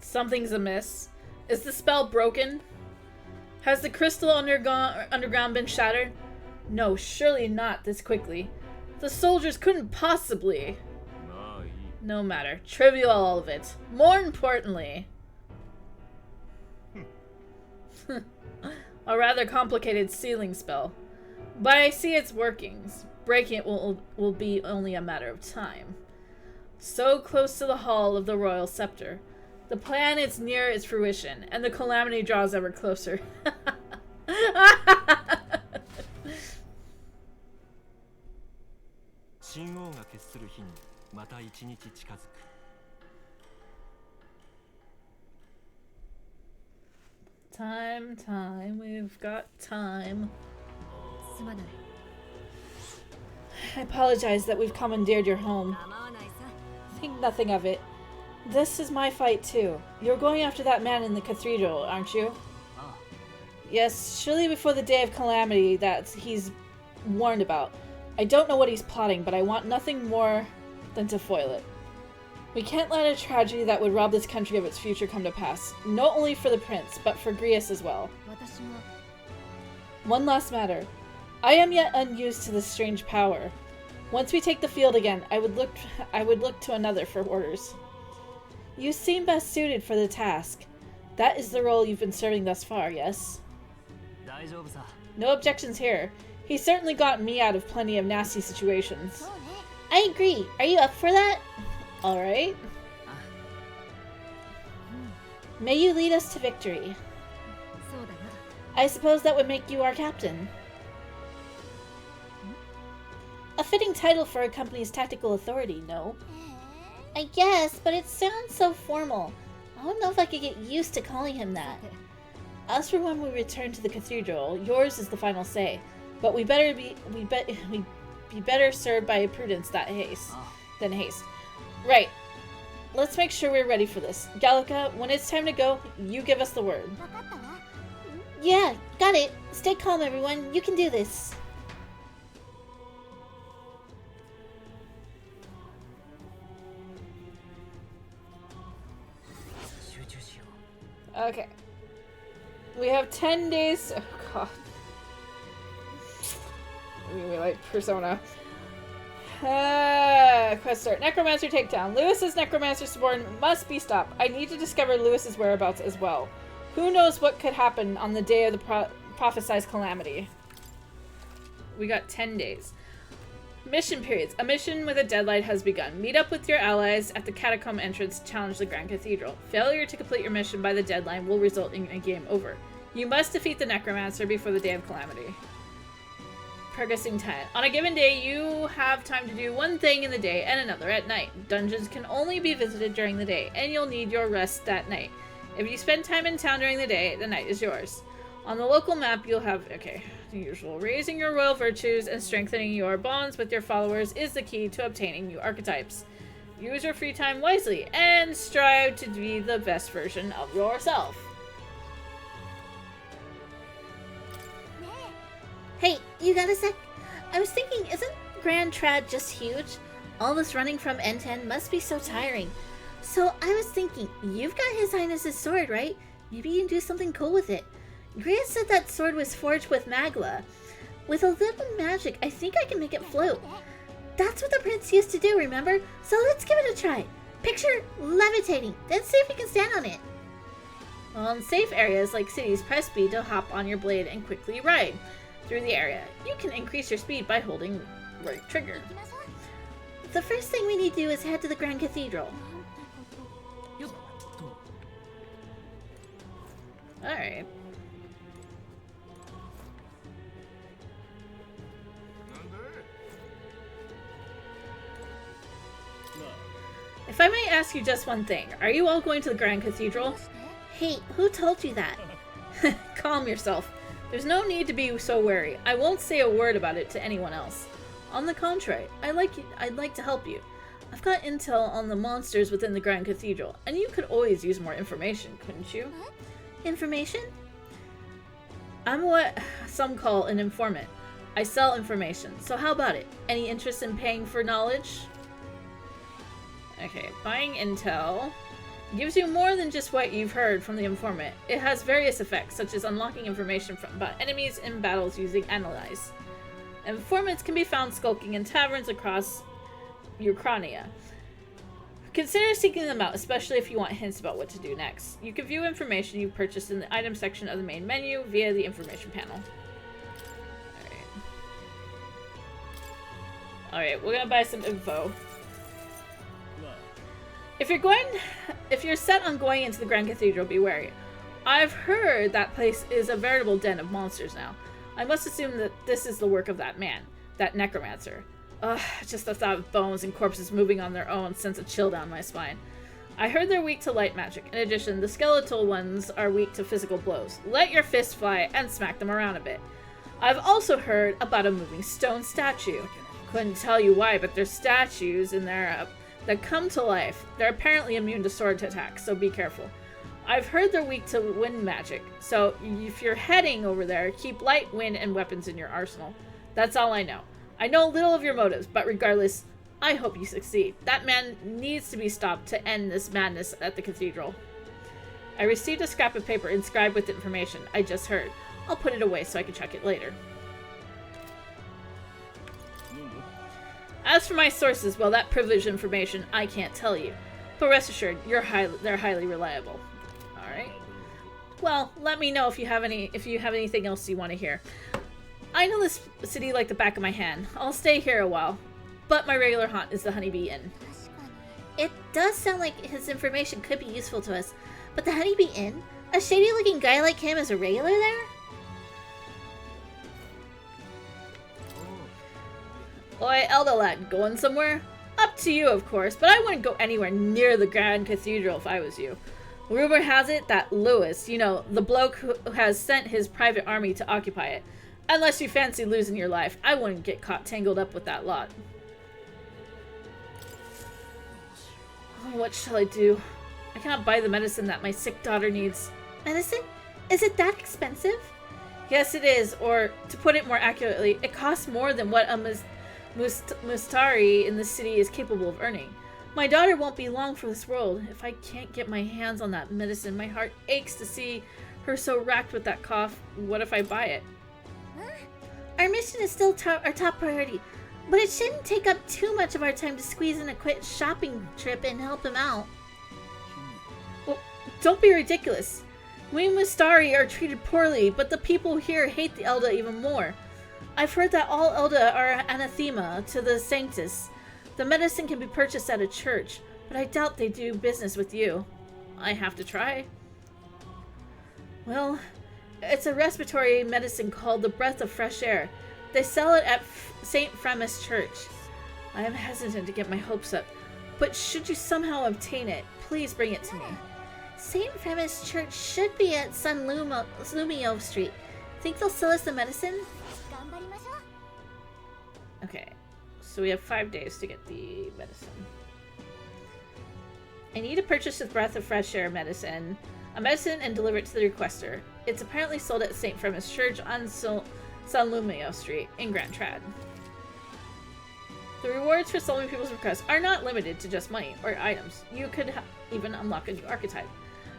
Speaker 1: Something's amiss. Is the spell broken? Has the crystal underground been shattered? No, surely not this quickly. The soldiers couldn't possibly. No matter. Trivial all of it. More importantly, a rather complicated sealing spell. But I see its workings. Breaking it will be only a matter of time. So close to the hall of the royal scepter. The plan is near its fruition, and the calamity draws ever closer.
Speaker 13: 信号が決する日にまた一日近づく。
Speaker 1: Time, we've got time.
Speaker 12: すまない。
Speaker 1: I apologize that we've commandeered your home. Think nothing of it. This is my fight too. You're going after that man in the cathedral, aren't you? Yes, surely before the day of calamity that he's warned about. I don't know what he's plotting, but I want nothing more than to foil it. We can't let a tragedy that would rob this country of its future come to pass. Not only for the prince, but for Grius as well. One last matter. I am yet unused to this strange power. Once we take the field again, I would look to another for orders. You seem best suited for the task. That is the role you've been serving thus far, yes? No objections here. He certainly got me out of plenty of nasty situations.
Speaker 10: I agree. Are you up for that?
Speaker 1: Alright.
Speaker 10: May you lead us to victory. I suppose that would make you our captain. A fitting title for a company's tactical authority, no? I guess, but it sounds so formal. I don't know if I could get used to calling him that. As for when we return to the cathedral, yours is the final say. But we be better served by prudence than haste. Right. Let's make sure we're ready for this. Gallica, when it's time to go, you give us the word. Yeah, got it. Stay calm, everyone. You can do this.
Speaker 1: Okay. We have 10 days. Oh, God. We like Persona. Quest start. Necromancer takedown. Lewis's necromancer subordinate must be stopped. I need to discover Lewis's whereabouts as well. Who knows what could happen on the day of the prophesized calamity. We got 10 days. Mission periods. A mission with a deadline has begun. Meet up with your allies at the catacomb entrance to challenge the Grand Cathedral. Failure to complete your mission by the deadline will result in a game over. You must defeat the Necromancer before the day of calamity. Progressing time. On a given day, you have time to do one thing in the day and another at night. Dungeons can only be visited during the day, and you'll need your rest that night. If you spend time in town during the day, the night is yours. On the local map, you'll have, the usual. Raising your royal virtues and strengthening your bonds with your followers is the key to obtaining new archetypes. Use your free time wisely and strive to be the best version of yourself.
Speaker 10: Hey, you got a sec? I was thinking, isn't Grand Trad just huge? All this running from end to end must be so tiring. So I was thinking, you've got His Highness's sword, right? Maybe you can do something cool with it. Grius said that sword was forged with magla. With a little magic, I think I can make it float. That's what the prince used to do, remember? So let's give it a try. Picture levitating, then see if you can stand on it. Well, in safe areas like cities, press B to hop on your blade and quickly ride through the area. You can increase your speed by holding right trigger. The first thing we need to do is head to the Grand Cathedral.
Speaker 1: Alright. If I might ask you just one thing, are you all going to the Grand Cathedral?
Speaker 10: Hey, who told you that?
Speaker 1: Calm yourself. There's no need to be so wary. I won't say a word about it to anyone else. On the contrary, I'd like to help you. I've got intel on the monsters within the Grand Cathedral, and you could always use more information, couldn't you?
Speaker 10: Information?
Speaker 1: I'm what some call an informant. I sell information, so how about it? Any interest in paying for knowledge? Okay, buying intel gives you more than just what you've heard from the informant. It has various effects, such as unlocking information about enemies in battles using Analyze. Informants can be found skulking in taverns across Ukrania. Consider seeking them out, especially if you want hints about what to do next. You can view information you've purchased in the item section of the main menu via the information panel. Alright, we're gonna buy some info. If you're set on going into the Grand Cathedral, be wary. I've heard that place is a veritable den of monsters now. I must assume that this is the work of that man, that necromancer. Ugh, just the thought of bones and corpses moving on their own sends a chill down my spine. I heard they're weak to light magic. In addition, the skeletal ones are weak to physical blows. Let your fist fly and smack them around a bit. I've also heard about a moving stone statue. Couldn't tell you why, but there's statues in there that come to life. They're apparently immune to sword attacks, so be careful. I've heard they're weak to wind magic, so if you're heading over there, keep light, wind, and weapons in your arsenal. That's all I know. I know little of your motives, but regardless, I hope you succeed. That man needs to be stopped to end this madness at the cathedral. I received a scrap of paper inscribed with information I just heard. I'll put it away so I can check it later. As for my sources, well, that privileged information I can't tell you. But rest assured, they're highly reliable. Alright. Well, let me know if you have anything else you want to hear. I know this city like the back of my hand. I'll stay here a while. But my regular haunt is the Honeybee Inn.
Speaker 10: It does sound like his information could be useful to us. But the Honeybee Inn? A shady-looking guy like him is a regular there?
Speaker 1: Oi, Elder lad, going somewhere? Up to you, of course, but I wouldn't go anywhere near the Grand Cathedral if I was you. Rumor has it that Lewis, you know, the bloke who has sent his private army to occupy it. Unless you fancy losing your life, I wouldn't get caught tangled up with that lot. Oh, what shall I do? I cannot buy the medicine that my sick daughter needs.
Speaker 10: Medicine? Is it that expensive?
Speaker 1: Yes, it is, or to put it more accurately, it costs more than what a Mustari in the city is capable of earning. My daughter won't be long for this world. If I can't get my hands on that medicine, my heart aches to see her so racked with that cough. What if I buy it?
Speaker 10: Our mission is still our top priority, but it shouldn't take up too much of our time to squeeze in a quick shopping trip and help him out.
Speaker 1: Well, don't be ridiculous. We Mustari are treated poorly, but the people here hate the Elda even more. I've heard that all Elda are anathema to the Sanctus. The medicine can be purchased at a church, but I doubt they do business with you. I have to try. Well, it's a respiratory medicine called the Breath of Fresh Air. They sell it at St. Fremis Church. I am hesitant to get my hopes up, but should you somehow obtain it, please bring it to me.
Speaker 10: St. Fremis Church should be at San Lumio Street. Think they'll sell us the medicine?
Speaker 1: Okay, so we have 5 days to get the medicine. I need to purchase the Breath of Fresh Air medicine, and deliver it to the requester. It's apparently sold at St. Fremis Church on San Lumio Street in Grand Trad. The rewards for solving people's requests are not limited to just money or items. You could even unlock a new archetype.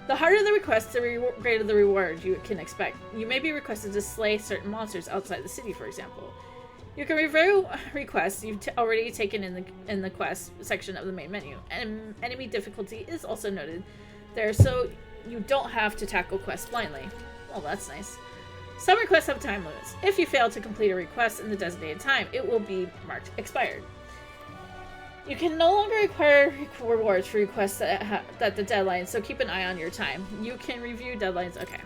Speaker 1: The harder the request, the greater the reward you can expect. You may be requested to slay certain monsters outside the city, for example. You can review requests you've already taken in the quest section of the main menu, and enemy difficulty is also noted there, so you don't have to tackle quests blindly. Well, that's nice. Some requests have time limits. If you fail to complete a request in the designated time, it will be marked expired. You can no longer require rewards for requests at the deadline, so keep an eye on your time. You can review deadlines. Okay.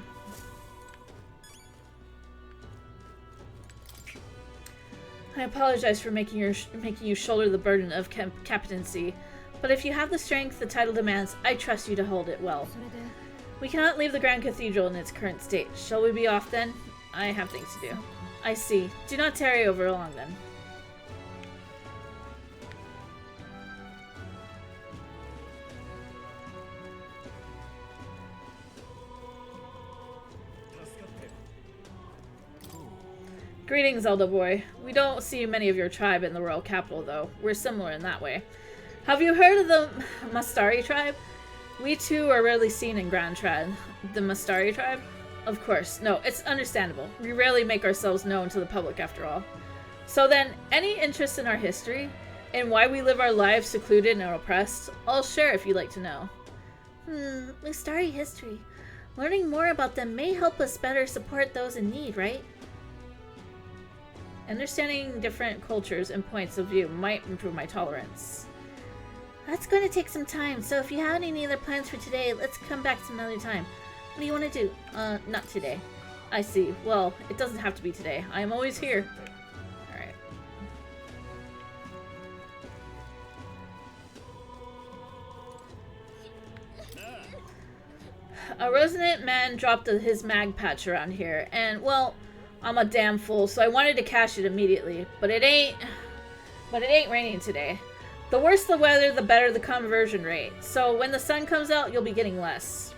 Speaker 1: I apologize for making you shoulder the burden of captaincy, but if you have the strength the title demands, I trust you to hold it well. We cannot leave the Grand Cathedral in its current state. Shall we be off then? I have things to do. I see. Do not tarry over long then. Greetings, Zelda boy. We don't see many of your tribe in the royal capital, though. We're similar in that way. Have you heard of the Mustari tribe? We too are rarely seen in Grand Trad. The Mustari tribe? Of course. No, it's understandable. We rarely make ourselves known to the public, after all. So then, any interest in our history? In why we live our lives secluded and oppressed? I'll share if you'd like to know.
Speaker 10: Mustari history. Learning more about them may help us better support those in need, right?
Speaker 1: Understanding different cultures and points of view might improve my tolerance.
Speaker 10: That's going to take some time, so if you have any other plans for today, let's come back some other time. What do you want to do?
Speaker 1: Not today. I see. Well, it doesn't have to be today. I am always here. Alright. A resonant man dropped his mag patch around here, and, well, I'm a damn fool, so I wanted to cash it immediately, but it ain't raining today. The worse the weather, the better the conversion rate. So when the sun comes out, you'll be getting less.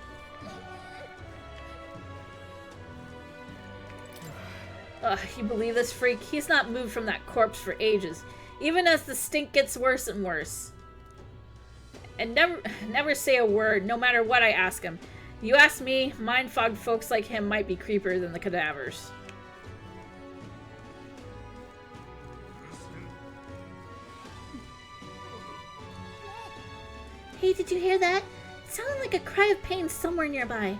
Speaker 1: Ugh, you believe this freak? He's not moved from that corpse for ages. even as the stink gets worse and worse. And never say a word, no matter what I ask him. You ask me, mind-fogged folks like him might be creepier than the cadavers.
Speaker 10: Hey, did you hear that? It sounded like a cry of pain somewhere nearby.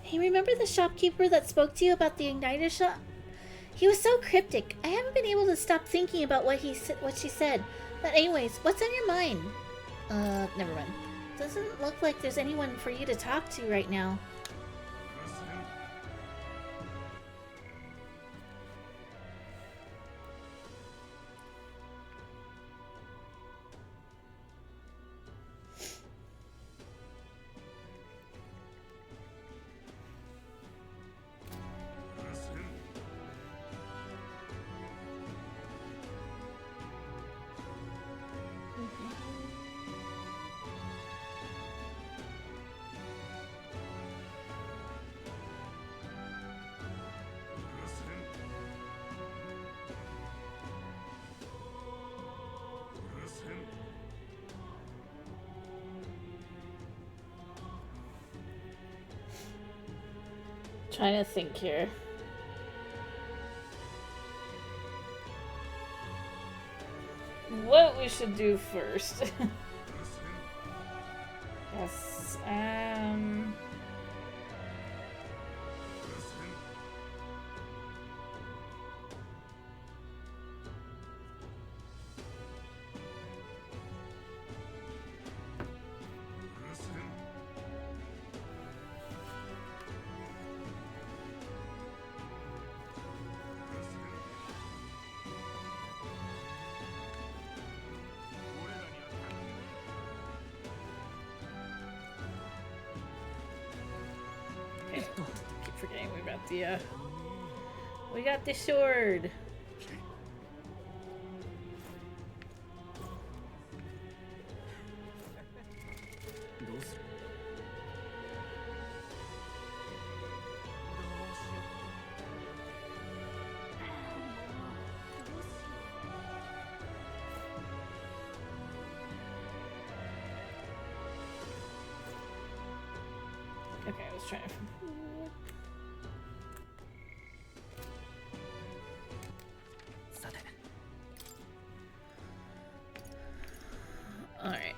Speaker 10: Hey, remember the shopkeeper that spoke to you about the igniter shop? He was so cryptic. I haven't been able to stop thinking about what she said. But anyways, what's on your mind? Never mind. Doesn't look like there's anyone for you to talk to right now.
Speaker 1: Trying to think here. What we should do first. Yes, keep forgetting we got the sword. Okay, I was trying to... Alright,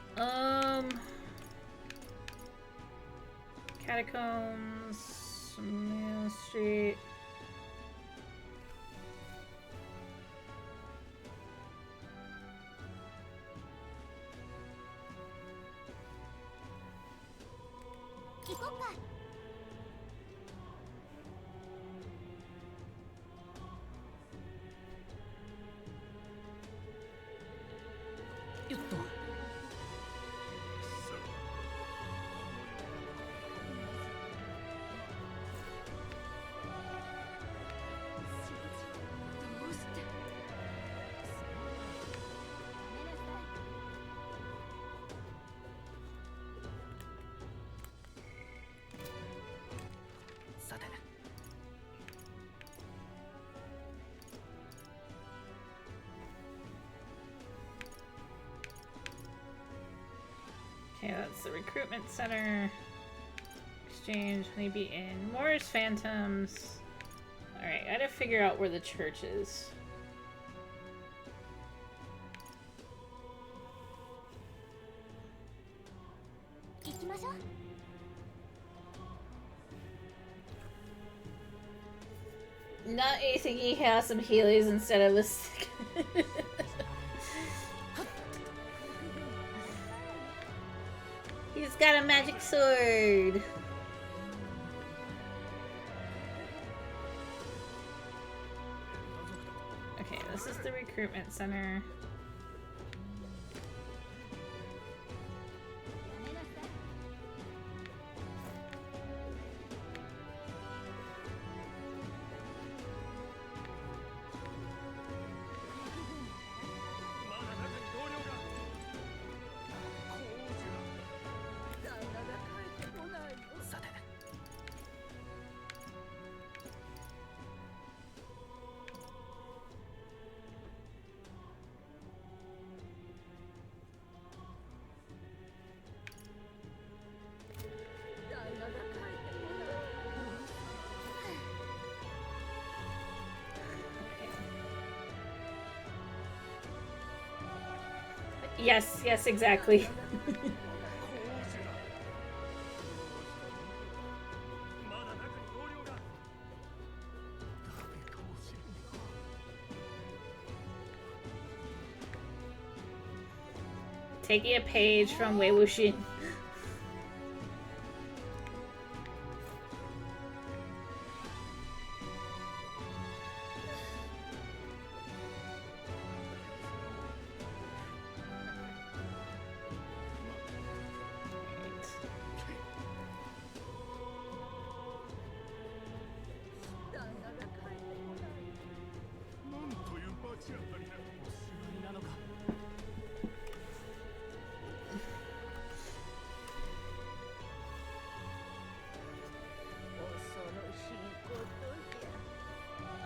Speaker 1: Catacombs, Main Street. Okay, that's the recruitment center. Exchange, Honeybee Inn. Moore's Phantoms. Alright, I gotta figure out where the church is. Not anything, he has some Heelys instead of a stick. He's got a magic sword. Okay, this is the recruitment center. Yes, yes, exactly. Taking a page from Wei Wuxin.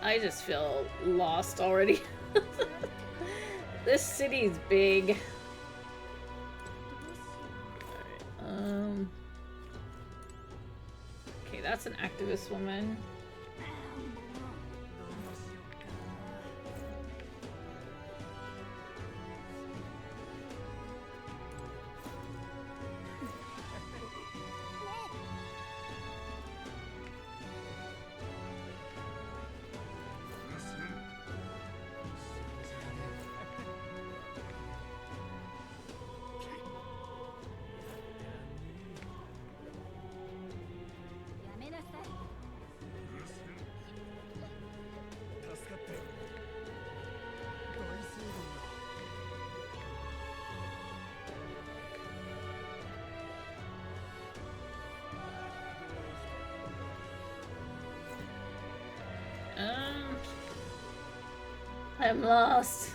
Speaker 1: I just feel lost already. This city's big. Alright, okay, that's an activist woman. I'm lost.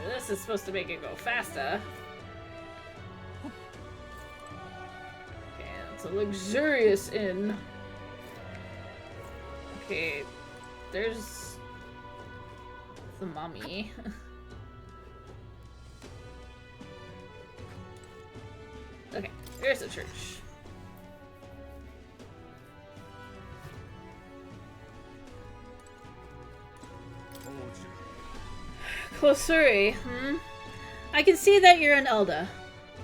Speaker 1: This is supposed to make it go faster. Okay, it's a luxurious inn. Okay, there's the mummy. Okay, here's the church. Closuri, I can see that you're an Elda.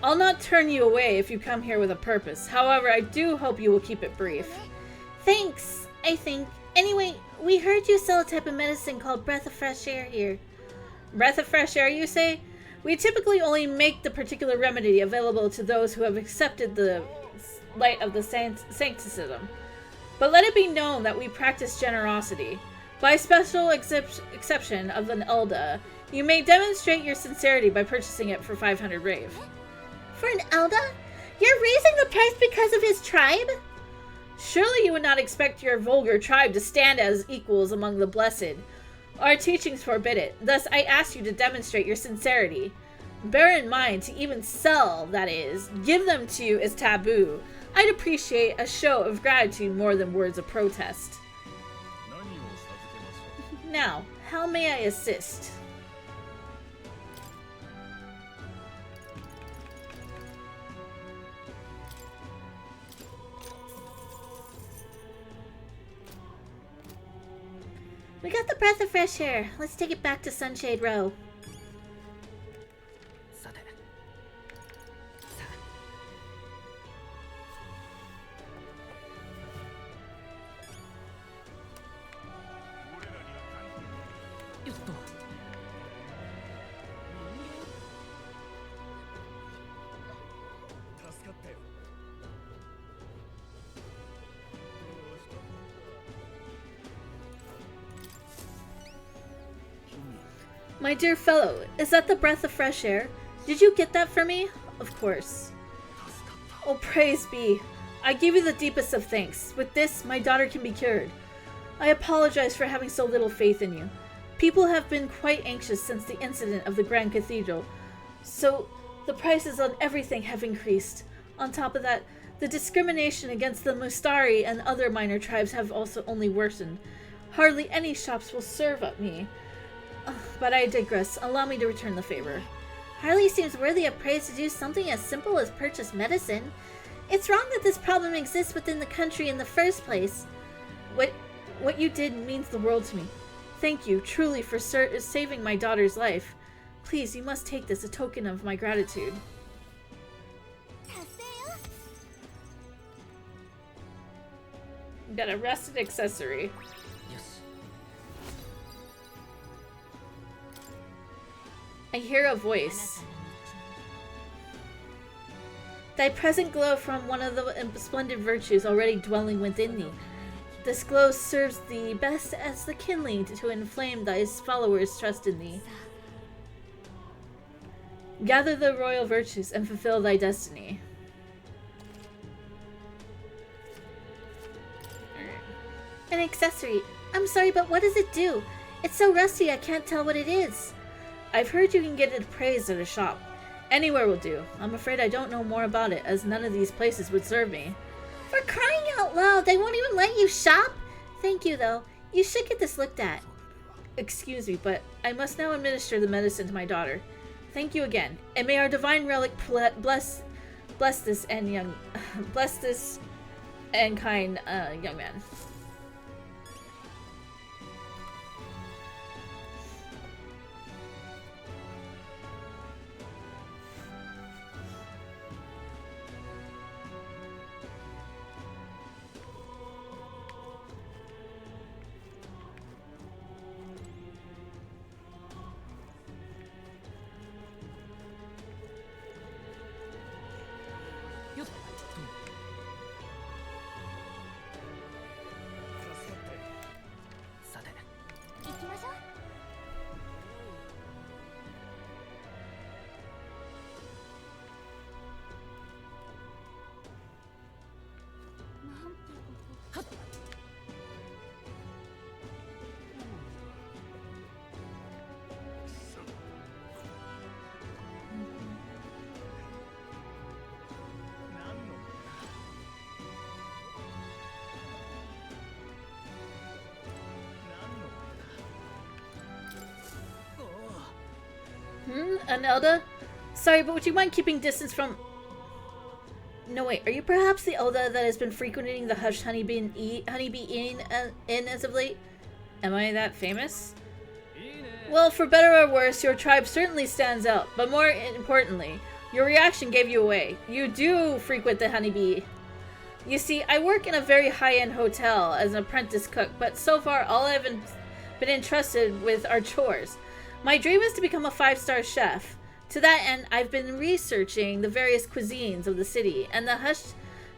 Speaker 1: I'll not turn you away if you come here with a purpose. However, I do hope you will keep it brief.
Speaker 10: Thanks, I think. Anyway, we heard you sell a type of medicine called Breath of Fresh Air here.
Speaker 1: Breath of fresh air, you say? We typically only make the particular remedy available to those who have accepted the light of the sancticism. But let it be known that we practice generosity. By special exception of an Elda, you may demonstrate your sincerity by purchasing it for 500 rave.
Speaker 10: For an Elda? You're raising the price because of his tribe?
Speaker 1: Surely you would not expect your vulgar tribe to stand as equals among the blessed. Our teachings forbid it. Thus, I ask you to demonstrate your sincerity. Bear in mind, to even sell, that is, give them to you is taboo. I'd appreciate a show of gratitude more than words of protest. Now, how may I assist?
Speaker 10: We got the breath of fresh air. Let's take it back to Sunshade Row.
Speaker 1: My dear fellow, is that the breath of fresh air? Did you get that for me? Of course.
Speaker 10: Oh, praise be. I give you the deepest of thanks. With this, my daughter can be cured. I apologize for having so little faith in you. People have been quite anxious since the incident of the Grand Cathedral, so the prices on everything have increased. On top of that, the discrimination against the Mustari and other minor tribes have also only worsened. Hardly any shops will serve up me. But I digress. Allow me to return the favor.
Speaker 17: Harley seems worthy of praise to do something as simple as purchase medicine. It's wrong that this problem exists within the country in the first place.
Speaker 10: What you did means the world to me. Thank you, truly, for saving my daughter's life. Please, you must take this, a token of my gratitude. Got a rusted accessory.
Speaker 16: Yes.
Speaker 10: I hear a voice. Thy present glow from one of the splendid virtues already dwelling within thee. This glow serves thee best as the kindling to inflame thy followers' trust in thee. Gather the royal virtues and fulfill thy destiny.
Speaker 17: An accessory. I'm sorry, but what does it do? It's so rusty I can't tell what it is.
Speaker 10: I've heard you can get it appraised at a shop. Anywhere will do. I'm afraid I don't know more about it, as none of these places would serve me.
Speaker 17: For crying out loud, they won't even let you shop? Thank you, though. You should get this looked at.
Speaker 10: Excuse me, but I must now administer the medicine to my daughter. Thank you again, and may our divine relic bless this and kind young man. An Elda? Sorry, but would you mind keeping distance from... No, wait, are you perhaps the Elda that has been frequenting the Hushed Honeybee Inn as of late? Am I that famous? Well, for better or worse, your tribe certainly stands out, but more importantly, your reaction gave you away. You do frequent the Honeybee. You see, I work in a very high-end hotel as an apprentice cook, but so far all I've been entrusted with are chores. My dream is to become a 5-star chef. To that end, I've been researching the various cuisines of the city, and the Hushed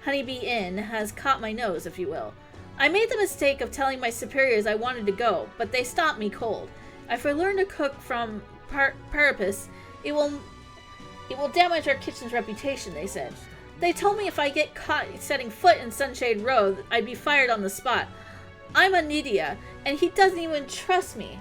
Speaker 10: Honeybee Inn has caught my nose, if you will. I made the mistake of telling my superiors I wanted to go, but they stopped me cold. If I learn to cook from purpose, it will damage our kitchen's reputation, they said. They told me if I get caught setting foot in Sunshade Road, I'd be fired on the spot. I'm a Nidia, and he doesn't even trust me.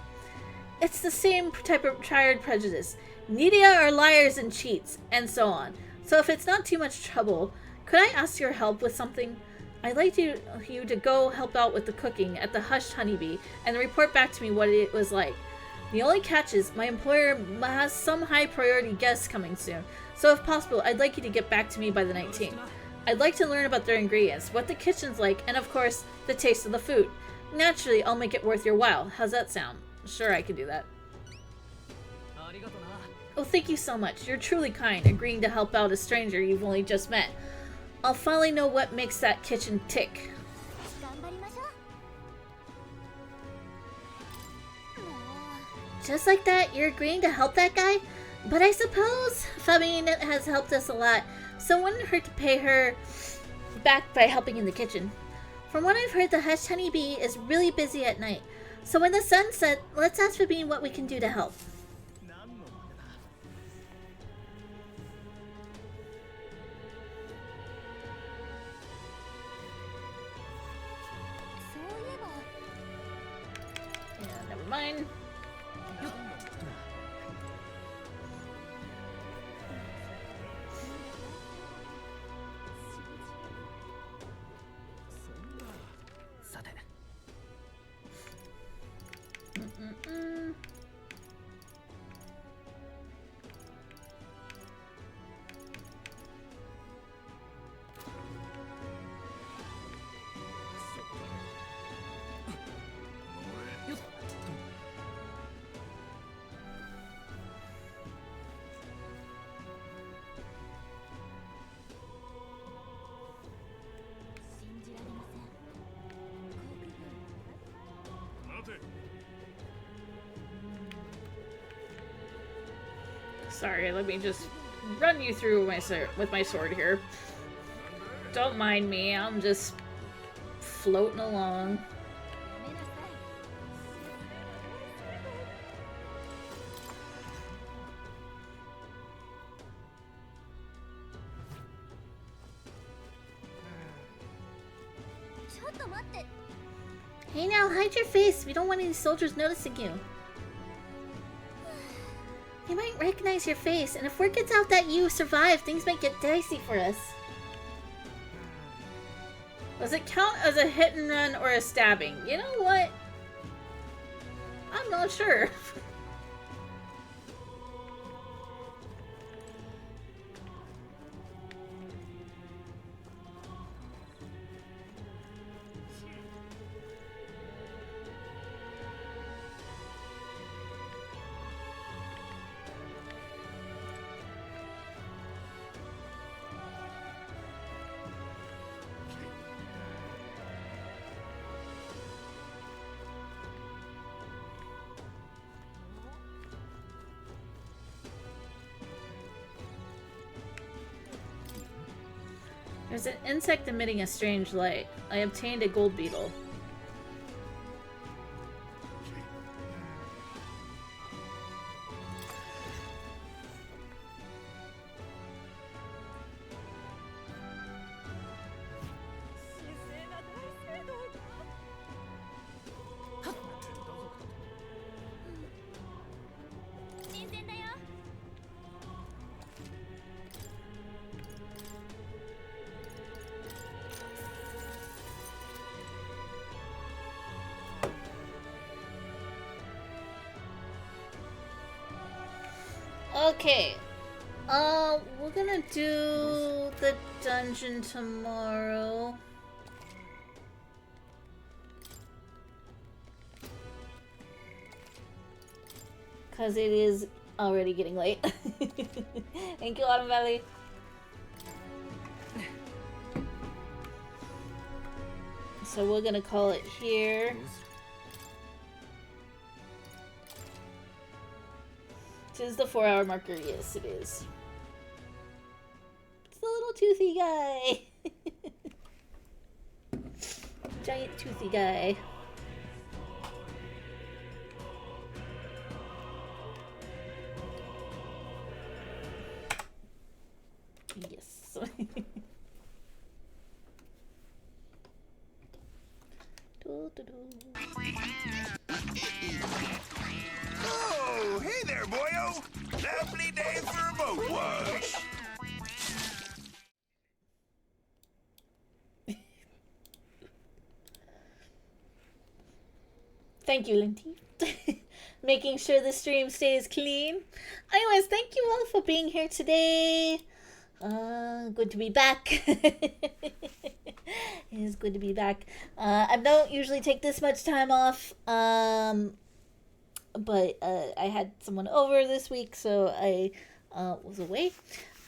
Speaker 10: It's the same type of triad prejudice. Nidia are liars and cheats, and so on. So if it's not too much trouble, could I ask your help with something? I'd like you to go help out with the cooking at the Hushed Honeybee and report back to me what it was like. The only catch is my employer has some high priority guests coming soon, so if possible, I'd like you to get back to me by the 19th. I'd like to learn about their ingredients, what the kitchen's like, and of course, the taste of the food. Naturally, I'll make it worth your while. How's that sound? Sure, I can do that. Oh, thank you so much. You're truly kind, agreeing to help out a stranger you've only just met. I'll finally know what makes that kitchen tick.
Speaker 17: Just like that, you're agreeing to help that guy? But I suppose Fabienne has helped us a lot, so it wouldn't hurt to pay her back by helping in the kitchen. From what I've heard, the Hushed Honeybee is really busy at night. So when the sun sets, let's ask Fabienne what we can do to help.
Speaker 1: Sorry, let me just run you through with my sword here. Don't mind me, I'm just floating along.
Speaker 17: Hey now, hide your face. We don't want any soldiers noticing you. They might recognize your face, and if word gets out that you survived, things might get dicey for us.
Speaker 1: Does it count as a hit and run or a stabbing? You know what? I'm not sure. There's an insect emitting a strange light. I obtained a gold beetle. Okay. We're gonna do the dungeon tomorrow. Because it is already getting late. Thank you, Autumn Valley. So we're gonna call it here. Is the 4-hour marker? Yes, it is. It's the little toothy guy. Giant toothy guy. Yes.
Speaker 18: Oh, hey there, boyo! Lovely day for a boat wash!
Speaker 1: Thank you, Linty. Making sure the stream stays clean. Anyways, thank you all for being here today. Good to be back. It is good to be back. I don't usually take this much time off. But I had someone over this week, so I was away.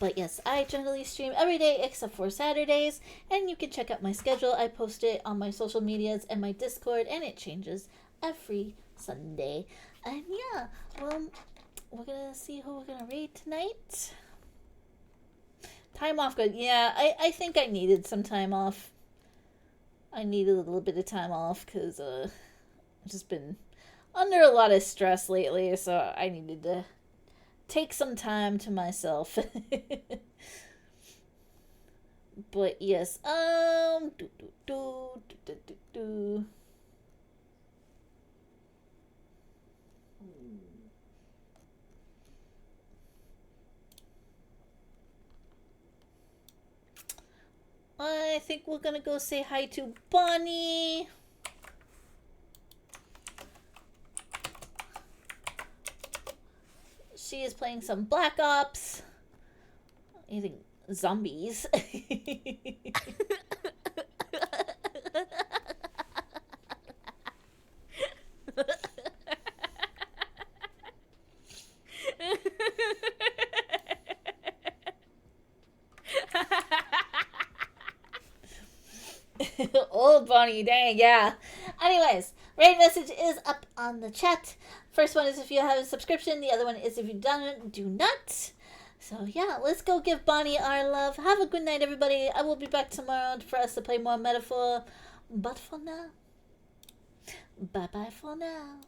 Speaker 1: But yes, I generally stream every day except for Saturdays, and you can check out my schedule. I post it on my social medias and my Discord, and it changes every Sunday. And yeah, well, we're gonna see who we're gonna raid tonight. Time off, good. Yeah, I think I needed some time off. I needed a little bit of time off because I've just been under a lot of stress lately, so I needed to take some time to myself. But yes, I think we're gonna go say hi to Bonnie. She is playing some Black Ops. I think zombies. Old Bonnie, dang, yeah. Anyways, raid message is up on the chat.
Speaker 10: First one is if you have a subscription. The other one is if you don't, do not. So yeah, let's go give Bonnie our love. Have a good night, everybody. I will be back tomorrow for us to play more Metaphor. But for now, bye-bye for now.